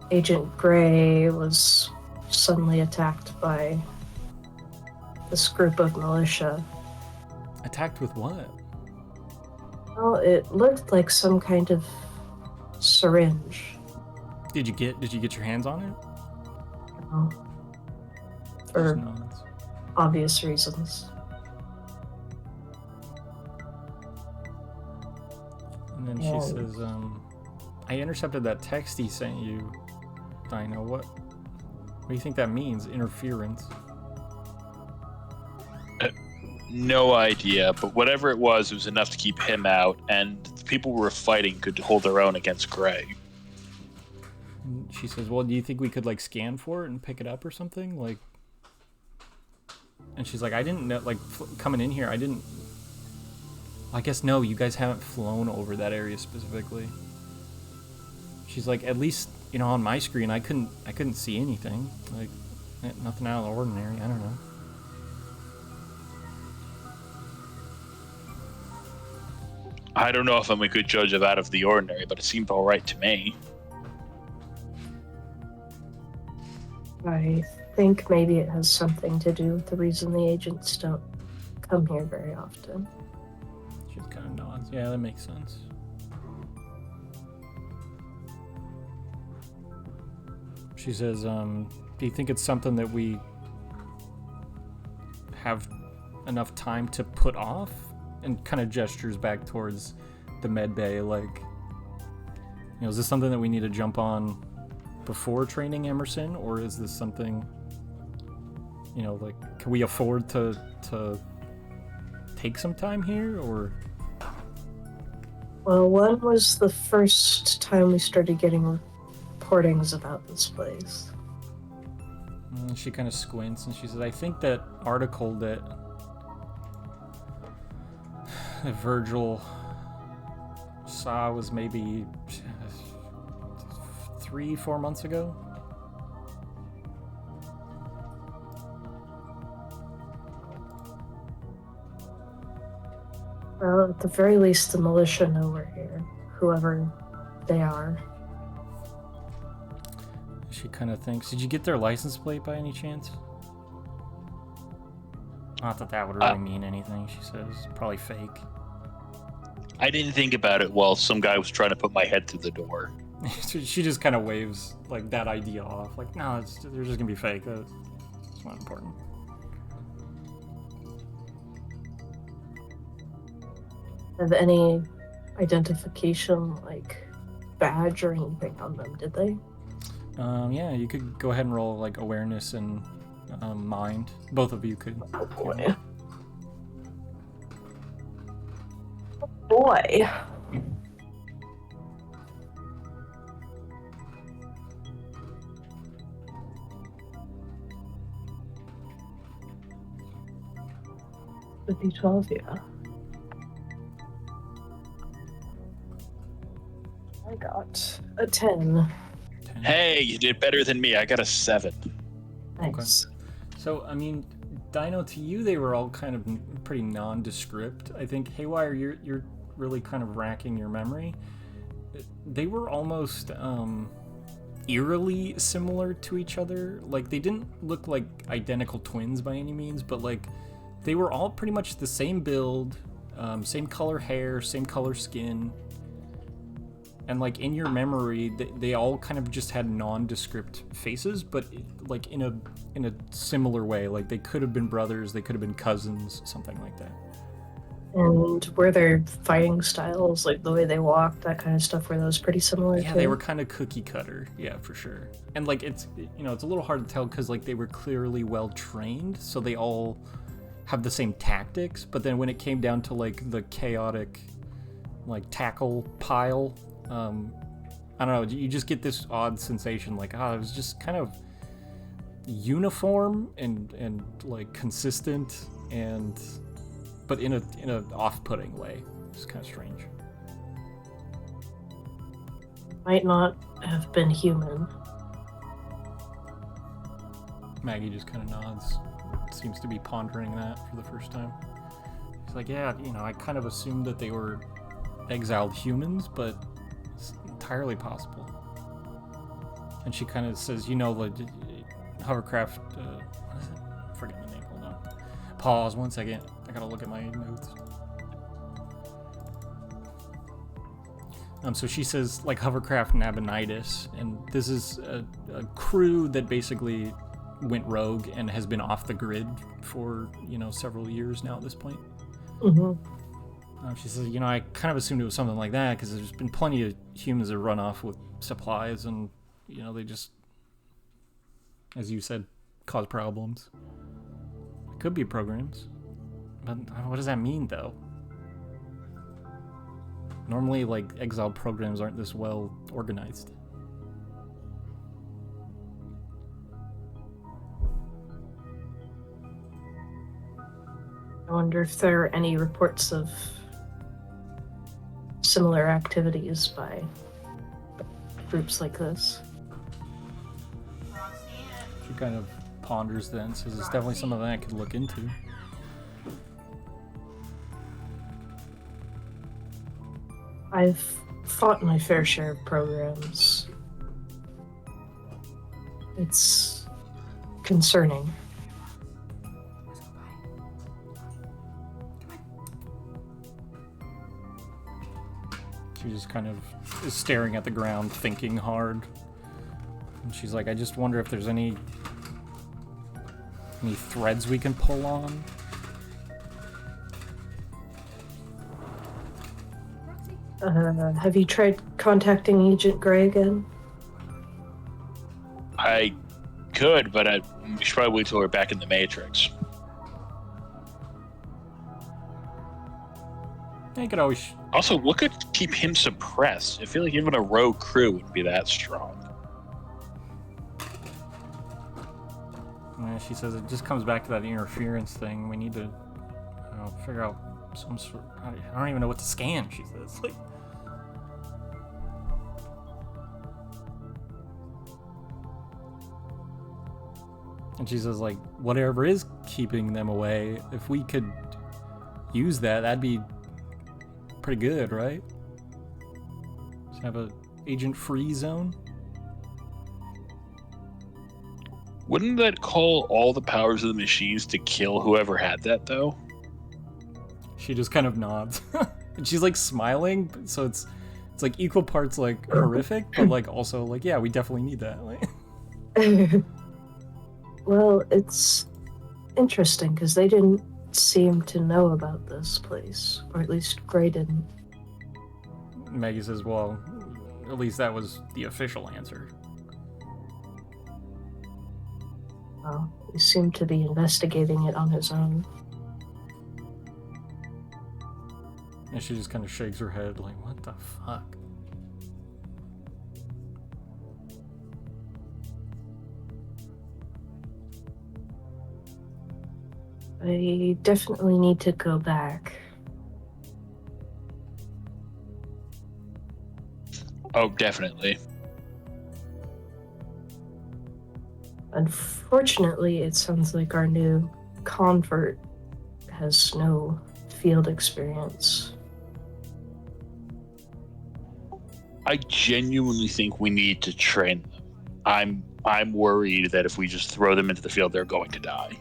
Agent Gray was suddenly attacked by this group of militia. Attacked with what? Well, it looked like some kind of syringe. Did you get your hands on it? No. For obvious reasons. And then she says, I intercepted that text he sent you, Dino. What do you think that means? Interference? No idea, but whatever it was enough to keep him out, and the people we were fighting could hold their own against Gray. And she says, well, do you think we could, like, scan for it and pick it up or something? Like, and she's like, I didn't know, like, coming in here, I didn't... I guess, no, you guys haven't flown over that area specifically. She's like, at least, on my screen, I couldn't see anything. Like, nothing out of the ordinary, I don't know. I don't know if I'm a good judge of out of the ordinary, but it seemed all right to me. I think maybe it has something to do with the reason the agents don't come here very often. She just kind of nods. Yeah, that makes sense. She says, do you think it's something that we have enough time to put off? And kind of gestures back towards the med bay, like, is this something that we need to jump on before training Emerson, or is this something, like, can we afford to take some time here, or? Well, one was the first time we started getting reportings about this place. And she kind of squints and she says, I think that article that Virgil saw was maybe 3-4 months ago. Well, at the very least, the militia know we're here, whoever they are. She kind of thinks, did you get their license plate by any chance? Not that that would really mean anything, she says. Probably fake. I didn't think about it while some guy was trying to put my head through the door. She just kind of waves like that idea off. Like, no, they're just gonna be fake. It's not important. Have any identification, like badge or anything on them, did they? Yeah, you could go ahead and roll like awareness and mind. Both of you could. Oh boy. Oh boy. The D12, yeah. got a 10. 10. Hey, you did better than me. I got a 7. Nice. So, I mean, Dino, to you, they were all kind of pretty nondescript. I think, Haywire, you're really kind of racking your memory. They were almost eerily similar to each other. Like, they didn't look like identical twins by any means, but, like, they were all pretty much the same build, same color hair, same color skin. And, like, in your memory, they all kind of just had nondescript faces, but, like, in a similar way. Like, they could have been brothers, they could have been cousins, something like that. And were their fighting styles, like the way they walked, that kind of stuff, were those pretty similar Yeah, too? they were kind of cookie cutter. Yeah, for sure. And, like, it's a little hard to tell because, like, they were clearly well trained, so they all have the same tactics. But then when it came down to, like, the chaotic, like, tackle pile, I don't know, you just get this odd sensation, like, it was just kind of uniform and like consistent, but in a off-putting way. It's kind of strange. Might not have been human. Maggie just kind of nods. Seems to be pondering that for the first time. She's like, yeah, I kind of assumed that they were exiled humans, but it's entirely possible. And she kind of says, like, hovercraft, what is it? I'm forgetting the name, hold on. Pause 1 second, I gotta look at my notes. So she says, like, hovercraft Nabonidus, and this is a crew that basically went rogue and has been off the grid for, several years now at this point. Mm-hmm. She says, I kind of assumed it was something like that because there's been plenty of humans that run off with supplies and, they just, as you said, cause problems. It could be programs. But what does that mean, though? Normally, like, exiled programs aren't this well organized. I wonder if there are any reports of similar activities by groups like this. She kind of ponders then, says it's definitely something that I could look into. I've fought my fair share of programs. It's concerning. She just kind of is staring at the ground, thinking hard. And she's like, I just wonder if there's any threads we can pull on. Have you tried contacting Agent Gray again? I could, but I should probably wait till we're back in the Matrix. You could always... Also, what could keep him suppressed? I feel like even a rogue crew wouldn't be that strong. She says it just comes back to that interference thing. We need to figure out some sort... I don't even know what to scan, she says. Like... And she says, like, whatever is keeping them away, if we could use that, that'd be pretty good, right? Just have a agent-free zone. Wouldn't that call all the powers of the machines to kill whoever had that, though? She just kind of nods. And she's, like, smiling, so it's like equal parts, like, horrific, but, like, also, like, yeah, we definitely need that. Like... Well, it's interesting, because they didn't seem to know about this place, or at least Gray didn't. Maggie says, well, at least that was the official answer. Well, he seemed to be investigating it on his own. And she just kind of shakes her head, like, what the fuck? I definitely need to go back. Oh, definitely. Unfortunately, it sounds like our new convert has no field experience. I genuinely think we need to train them. I'm worried that if we just throw them into the field, they're going to die.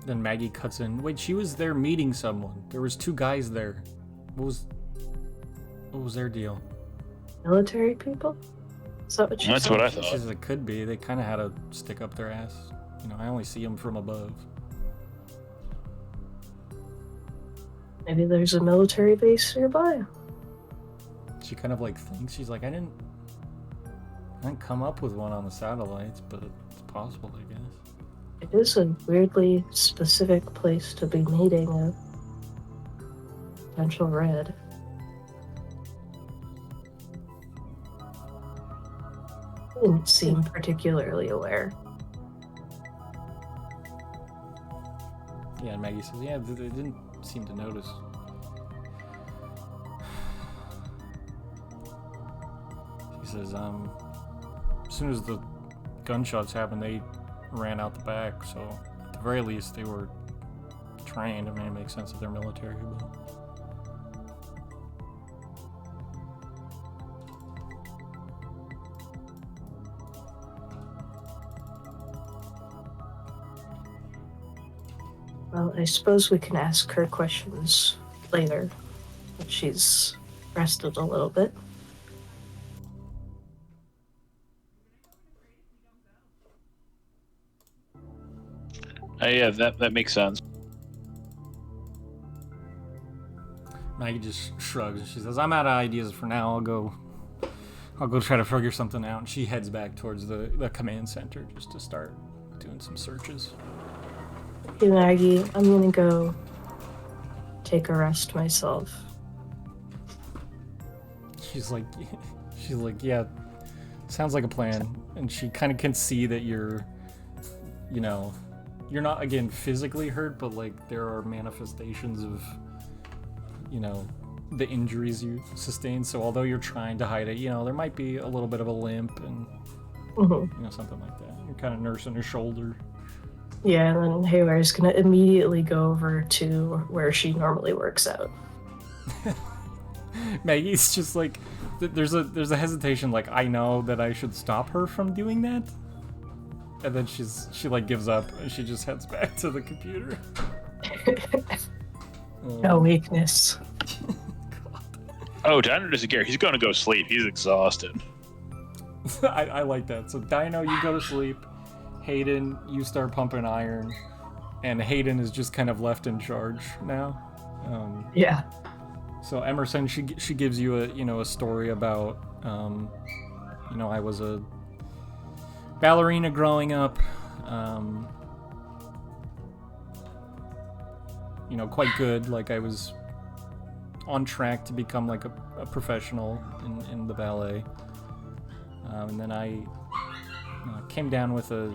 Then Maggie cuts in. Wait, she was there meeting someone. There was 2 guys there. What was their deal? Military people? Is that what you That's said? what I She thought. says it could be. They kind of had to stick up their ass. You know, I only see them from above. Maybe there's a military base nearby. She kind of like thinks. She's like, I didn't come up with one on the satellites, but it's possible, I guess. It is a weirdly specific place to be meeting a potential red. Didn't seem particularly aware. Yeah, and Maggie says, yeah, they didn't seem to notice. She says, as soon as the gunshots happened, they ran out the back, so at the very least they were trained. I mean, it makes sense if they're military, but... Well, I suppose we can ask her questions later, when she's rested a little bit. Yeah, that makes sense. Maggie just shrugs and she says, I'm out of ideas for now. I'll go try to figure something out. And she heads back towards the command center just to start doing some searches. Hey Maggie, I'm gonna go take a rest myself. She's like, yeah, sounds like a plan. And she kind of can see that you're not, again, physically hurt, but like there are manifestations of, the injuries you sustained. So although you're trying to hide it, there might be a little bit of a limp and, something like that. You're kind of nursing her shoulder. Yeah, and then Haywire's gonna immediately go over to where she normally works out. Maggie's just like, there's a hesitation, like, I know that I should stop her from doing that. And then she like gives up and she just heads back to the computer. No weakness. Oh, Dino doesn't care. He's going to go sleep. He's exhausted. I like that. So Dino, you go to sleep. Hayden, you start pumping iron. And Hayden is just kind of left in charge now. Yeah. So Emerson, she gives you a story about I was a ballerina growing up, quite good. Like, I was on track to become like a professional in the ballet, and then I came down with a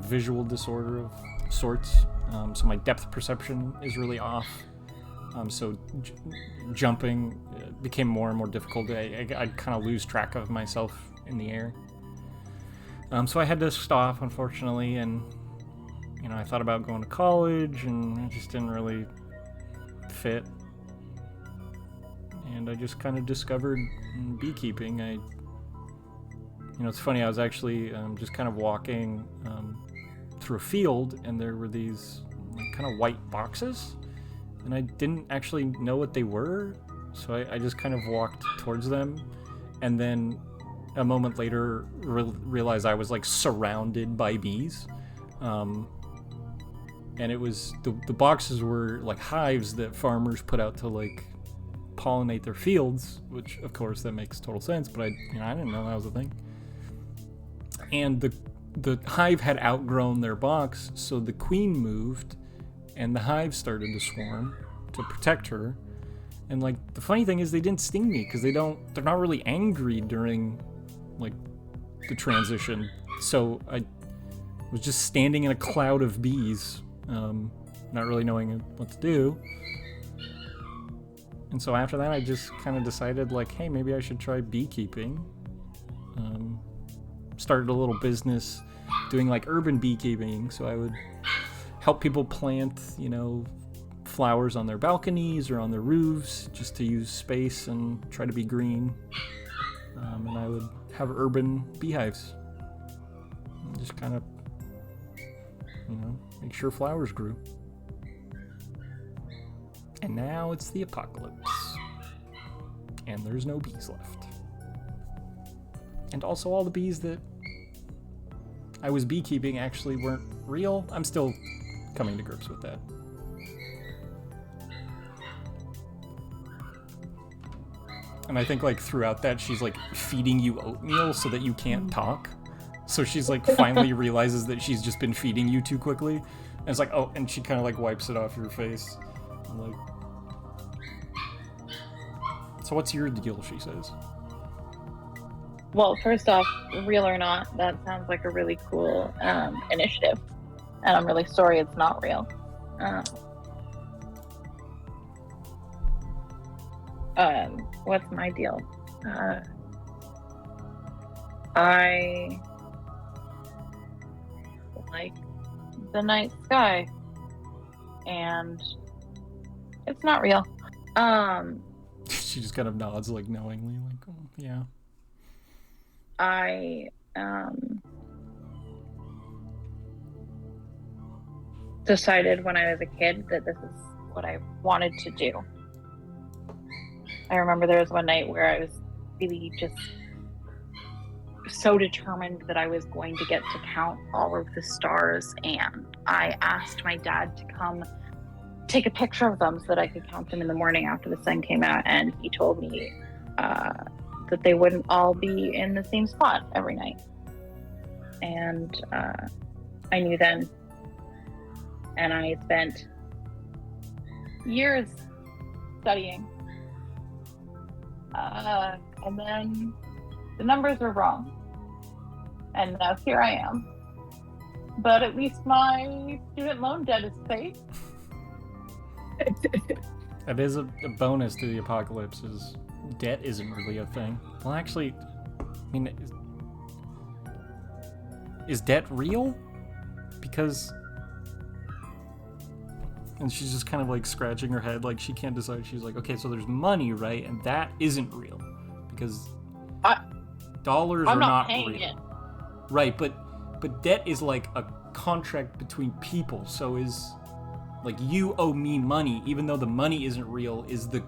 visual disorder of sorts. So my depth perception is really off. So jumping became more and more difficult. I'd kind of lose track of myself in the air. So I had to stop, unfortunately, and I thought about going to college, and it just didn't really fit. And I just kind of discovered beekeeping. It's funny. I was actually just kind of walking through a field, and there were these kind of white boxes, and I didn't actually know what they were, so I just kind of walked towards them, and then a moment later realized I was like surrounded by bees, and it was the boxes were like hives that farmers put out to like pollinate their fields, which of course that makes total sense, but I didn't know that was a thing. And the hive had outgrown their box, so the queen moved and the hive started to swarm to protect her. And like the funny thing is they didn't sting me because they're not really angry during like the transition. So I was just standing in a cloud of bees, not really knowing what to do. And so after that, I just kind of decided, like, hey, maybe I should try beekeeping. Started a little business doing, like, urban beekeeping, so I would help people plant, flowers on their balconies or on their roofs just to use space and try to be green. And I would have urban beehives. And just kind of, make sure flowers grew. And now it's the apocalypse. And there's no bees left. And also all the bees that I was beekeeping actually weren't real. I'm still coming to grips with that. And I think, like, throughout that, she's, like, feeding you oatmeal so that you can't talk. So she's, like, finally realizes that she's just been feeding you too quickly. And it's like, oh, and she kind of, like, wipes it off your face. And, like, so what's your deal, she says. Well, first off, real or not, that sounds like a really cool initiative. And I'm really sorry it's not real. What's my deal? I like the night sky, and it's not real. She just kind of nods, like, knowingly, like, oh, yeah. I decided when I was a kid that this is what I wanted to do. I remember there was one night where I was really just so determined that I was going to get to count all of the stars, and I asked my dad to come take a picture of them so that I could count them in the morning after the sun came out, and he told me that they wouldn't all be in the same spot every night. And I knew then, and I spent years studying. And then the numbers were wrong. And now here I am. But at least my student loan debt is paid. That is a bonus to the apocalypse, is debt isn't really a thing. Well, actually, I mean, is debt real? Because... And she's just kind of, like, scratching her head, like she can't decide. She's like, okay, so there's money, right? And that isn't real. Because dollars are not paying real. it. Right, but debt is like a contract between people. So is, like, you owe me money, even though the money isn't real. Is the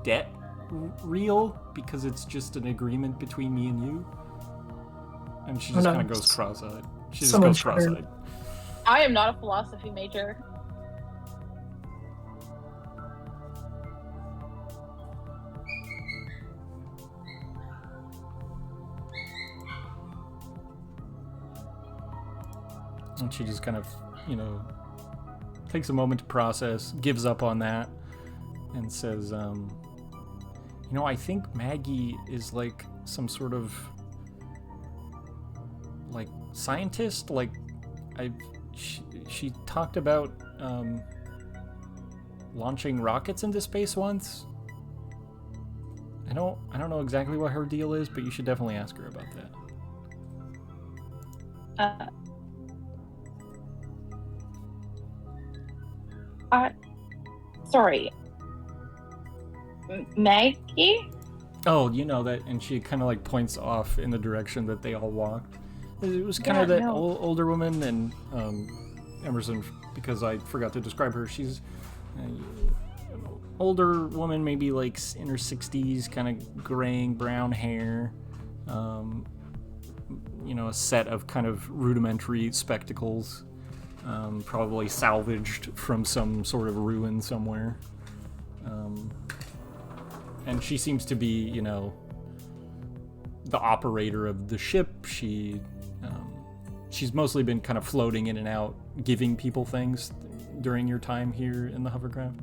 debt real because it's just an agreement between me and you? And she just kind of goes cross-eyed. She just goes cross-eyed. I am not a philosophy major. And she just kind of, takes a moment to process, gives up on that, and says, I think Maggie is, like, some sort of, like, scientist. Like, she talked about launching rockets into space once. I don't know exactly what her deal is, but you should definitely ask her about that. Sorry. Maggie? Oh, you know that, and she kind of, like, points off in the direction that they all walked. It was kind of that older woman, and Emerson, because I forgot to describe her, she's an older woman, maybe, like, in her 60s, kind of graying brown hair, a set of kind of rudimentary spectacles. Probably salvaged from some sort of ruin somewhere. And she seems to be, the operator of the ship. She's mostly been kind of floating in and out, giving people things during your time here in the hovercraft,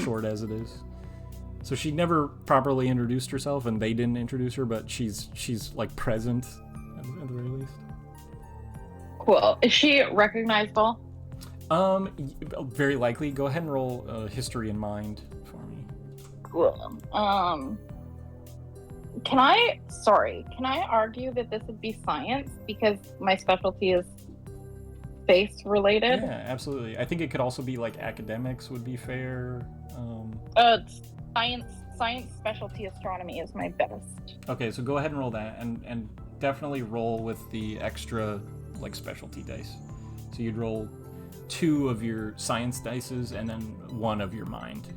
short as it is. So she never properly introduced herself, and they didn't introduce her, but she's like present at the very least. Cool. Is she recognizable? Very likely. Go ahead and roll history in mind for me. Can I argue that this would be science because my specialty is space related? Yeah, absolutely. I think it could also be like academics would be fair. Science specialty astronomy is my best. Okay, so go ahead and roll that, and definitely roll with the extra like specialty dice. So you'd roll 2 of your science dices and then 1 of your mind.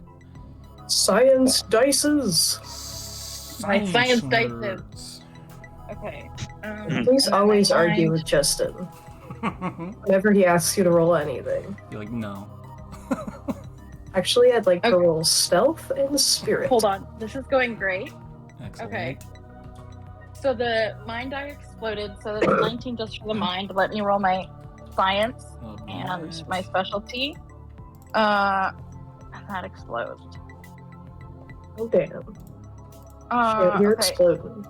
Science dices. My science dices. nerds. Okay. Please and then always my argue mind- with Justin whenever he asks you to roll anything. You're like, no. Actually, I'd like to Okay. roll stealth and spirit. Hold on. This is going great. Excellent. Okay. So the mind die exploded, so that's 19 just for the mind. Let me roll my science Well, and right. my specialty. And that explodes. Oh damn! Shit, you're Okay. exploding.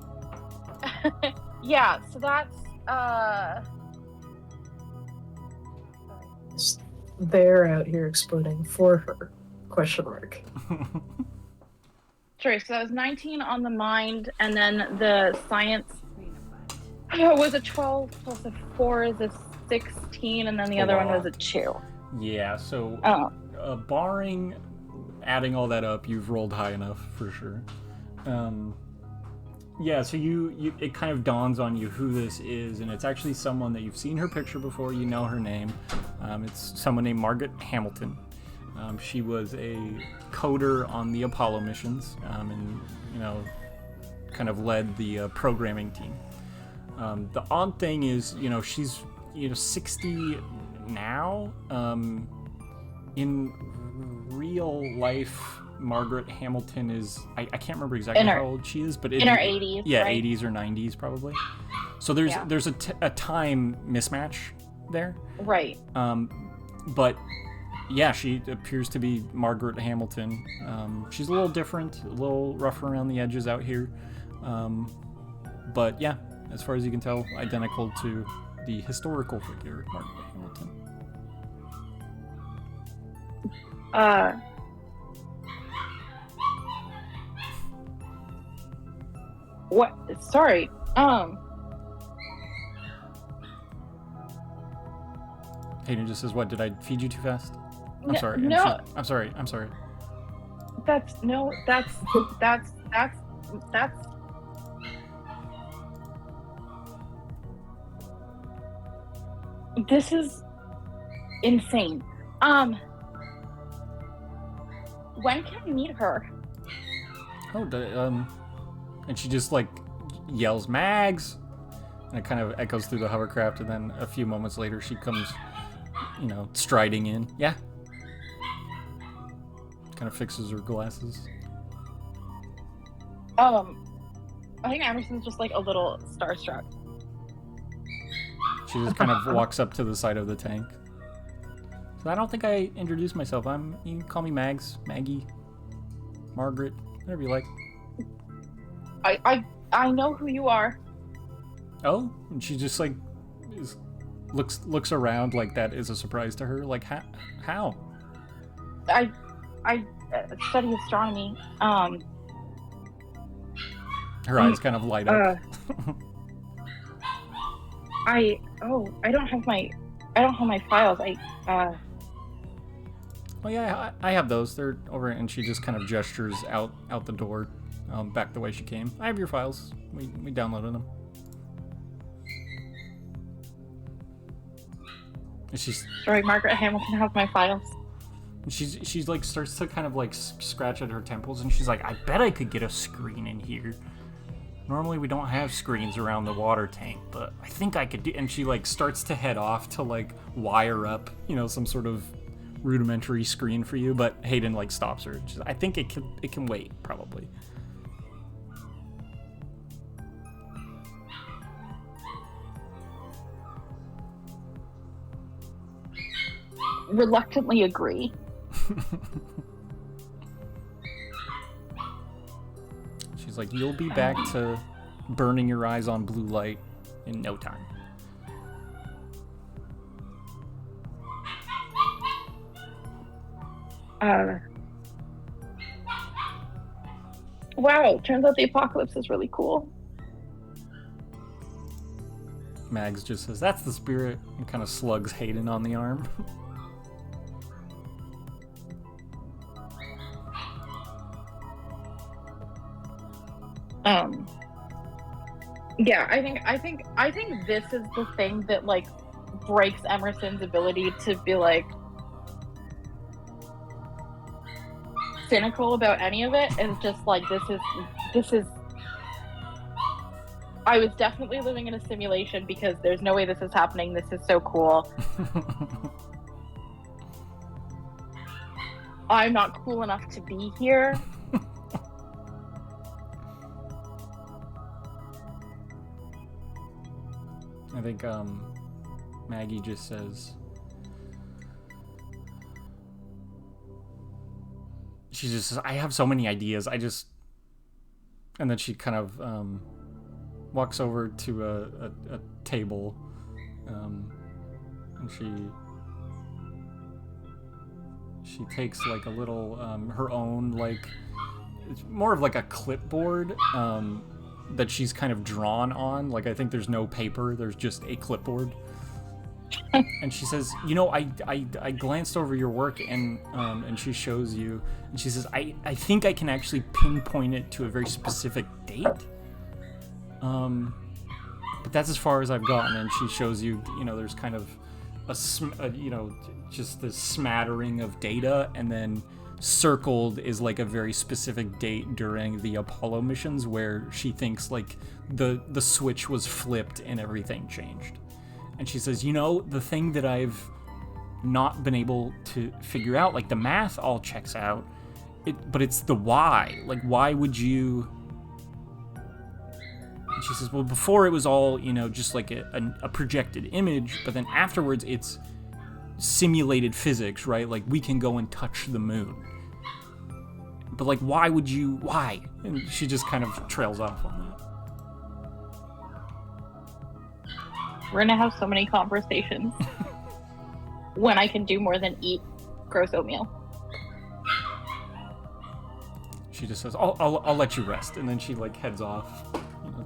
Yeah, so that's They're out here exploding for her? Question mark. sorry, so that was 19 on the mind, and then the science was a 12 plus a 4 is a 16, and then the other one was a 2. Yeah, so Oh. barring adding all that up, you've rolled high enough for sure. Yeah, so you it kind of dawns on you who this is, and it's actually someone that you've seen her picture before. You know her name. It's someone named Margaret Hamilton. She was a coder on the Apollo missions, and kind of led the programming team. The odd thing is, she's 60 now. In real life, Margaret Hamilton is I can't remember exactly In her- how old she is, but In her 80s. yeah, right? 80s or 90s probably. So there's a time mismatch there. Right. But yeah, she appears to be Margaret Hamilton. She's a little different, a little rough around the edges out here. But yeah, as far as you can tell, identical to the historical figure, Margaret Hamilton. What? Sorry. Hayden just says, "What, did I feed you too fast?" I'm No- sorry. And no. I'm sorry. I'm sorry. That's this is insane. When can I meet her? Oh, and she just like yells, "Mags!" And it kind of echoes through the hovercraft, and then a few moments later, she comes, striding in. Yeah. Kind of fixes her glasses. I think Emerson's just like a little starstruck. She just kind of walks up to the side of the tank. So I don't think I introduced myself. You can call me Mags, Maggie, Margaret, whatever you like. I know who you are. Oh, and she just like looks around like that is a surprise to her. Like how? I study astronomy. Her eyes kind of light up. I don't have my files. Oh yeah, I have those. They're over, and she just kind of gestures out the door, back the way she came. I have your files. We downloaded them. And Sorry, Margaret Hamilton has my files. she's like starts to kind of like scratch at her temples, and she's like, "I bet I could get a screen in here. Normally we don't have screens around the water tank, but I think I could do." And she like starts to head off to like wire up, some sort of rudimentary screen for you, but Hayden like stops her. She's, "I think it can wait, probably." Reluctantly agree. She's like, "You'll be back to burning your eyes on blue light in no time." Wow, turns out the apocalypse is really cool. Mags just says, "That's the spirit," and kind of slugs Hayden on the arm. Yeah, I think this is the thing that like breaks Emerson's ability to be like cynical about any of it, and just like this is I was definitely living in a simulation because there's no way this is happening. This is so cool. I'm not cool enough to be here. I think Maggie just says, she just says, "I have so many ideas. And then she kind of walks over to a table, and she takes like a little her own, like, it's more of like a clipboard that she's kind of drawn on. Like, I think there's no paper, there's just a clipboard. And she says, I glanced over your work, and she shows you, and she says, I think I can actually pinpoint it to a very specific date. But that's as far as I've gotten. And she shows you, there's kind of just this smattering of data, and then circled is like a very specific date during the Apollo missions where she thinks like the switch was flipped and everything changed. And she says, the thing that I've not been able to figure out, like the math all checks out, but it's the why. Like, why would you... And she says, well, before it was all, just like a projected image, but then afterwards it's simulated physics, right? Like, we can go and touch the moon. But, like, why? And she just kind of trails off on that. We're gonna have so many conversations when I can do more than eat gross oatmeal. She just says, I'll let you rest. And then she, like, heads off,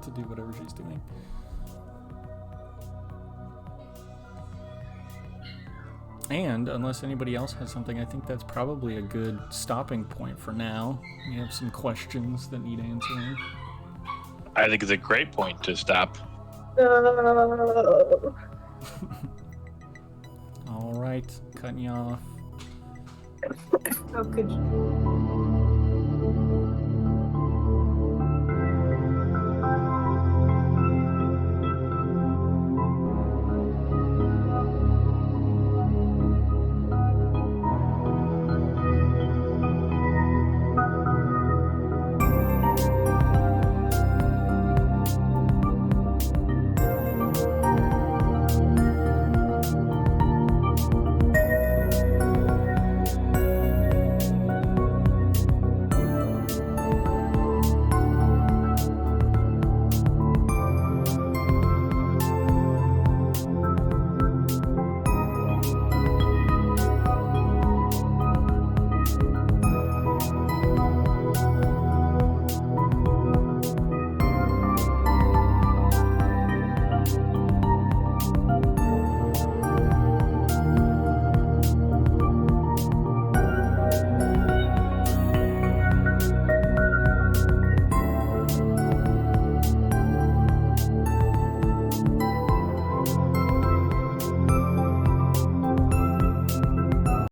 to do whatever she's doing. And unless anybody else has something, I think that's probably a good stopping point for now. We have some questions that need answering. I think it's a great point to stop. All right, cutting you off. How could you?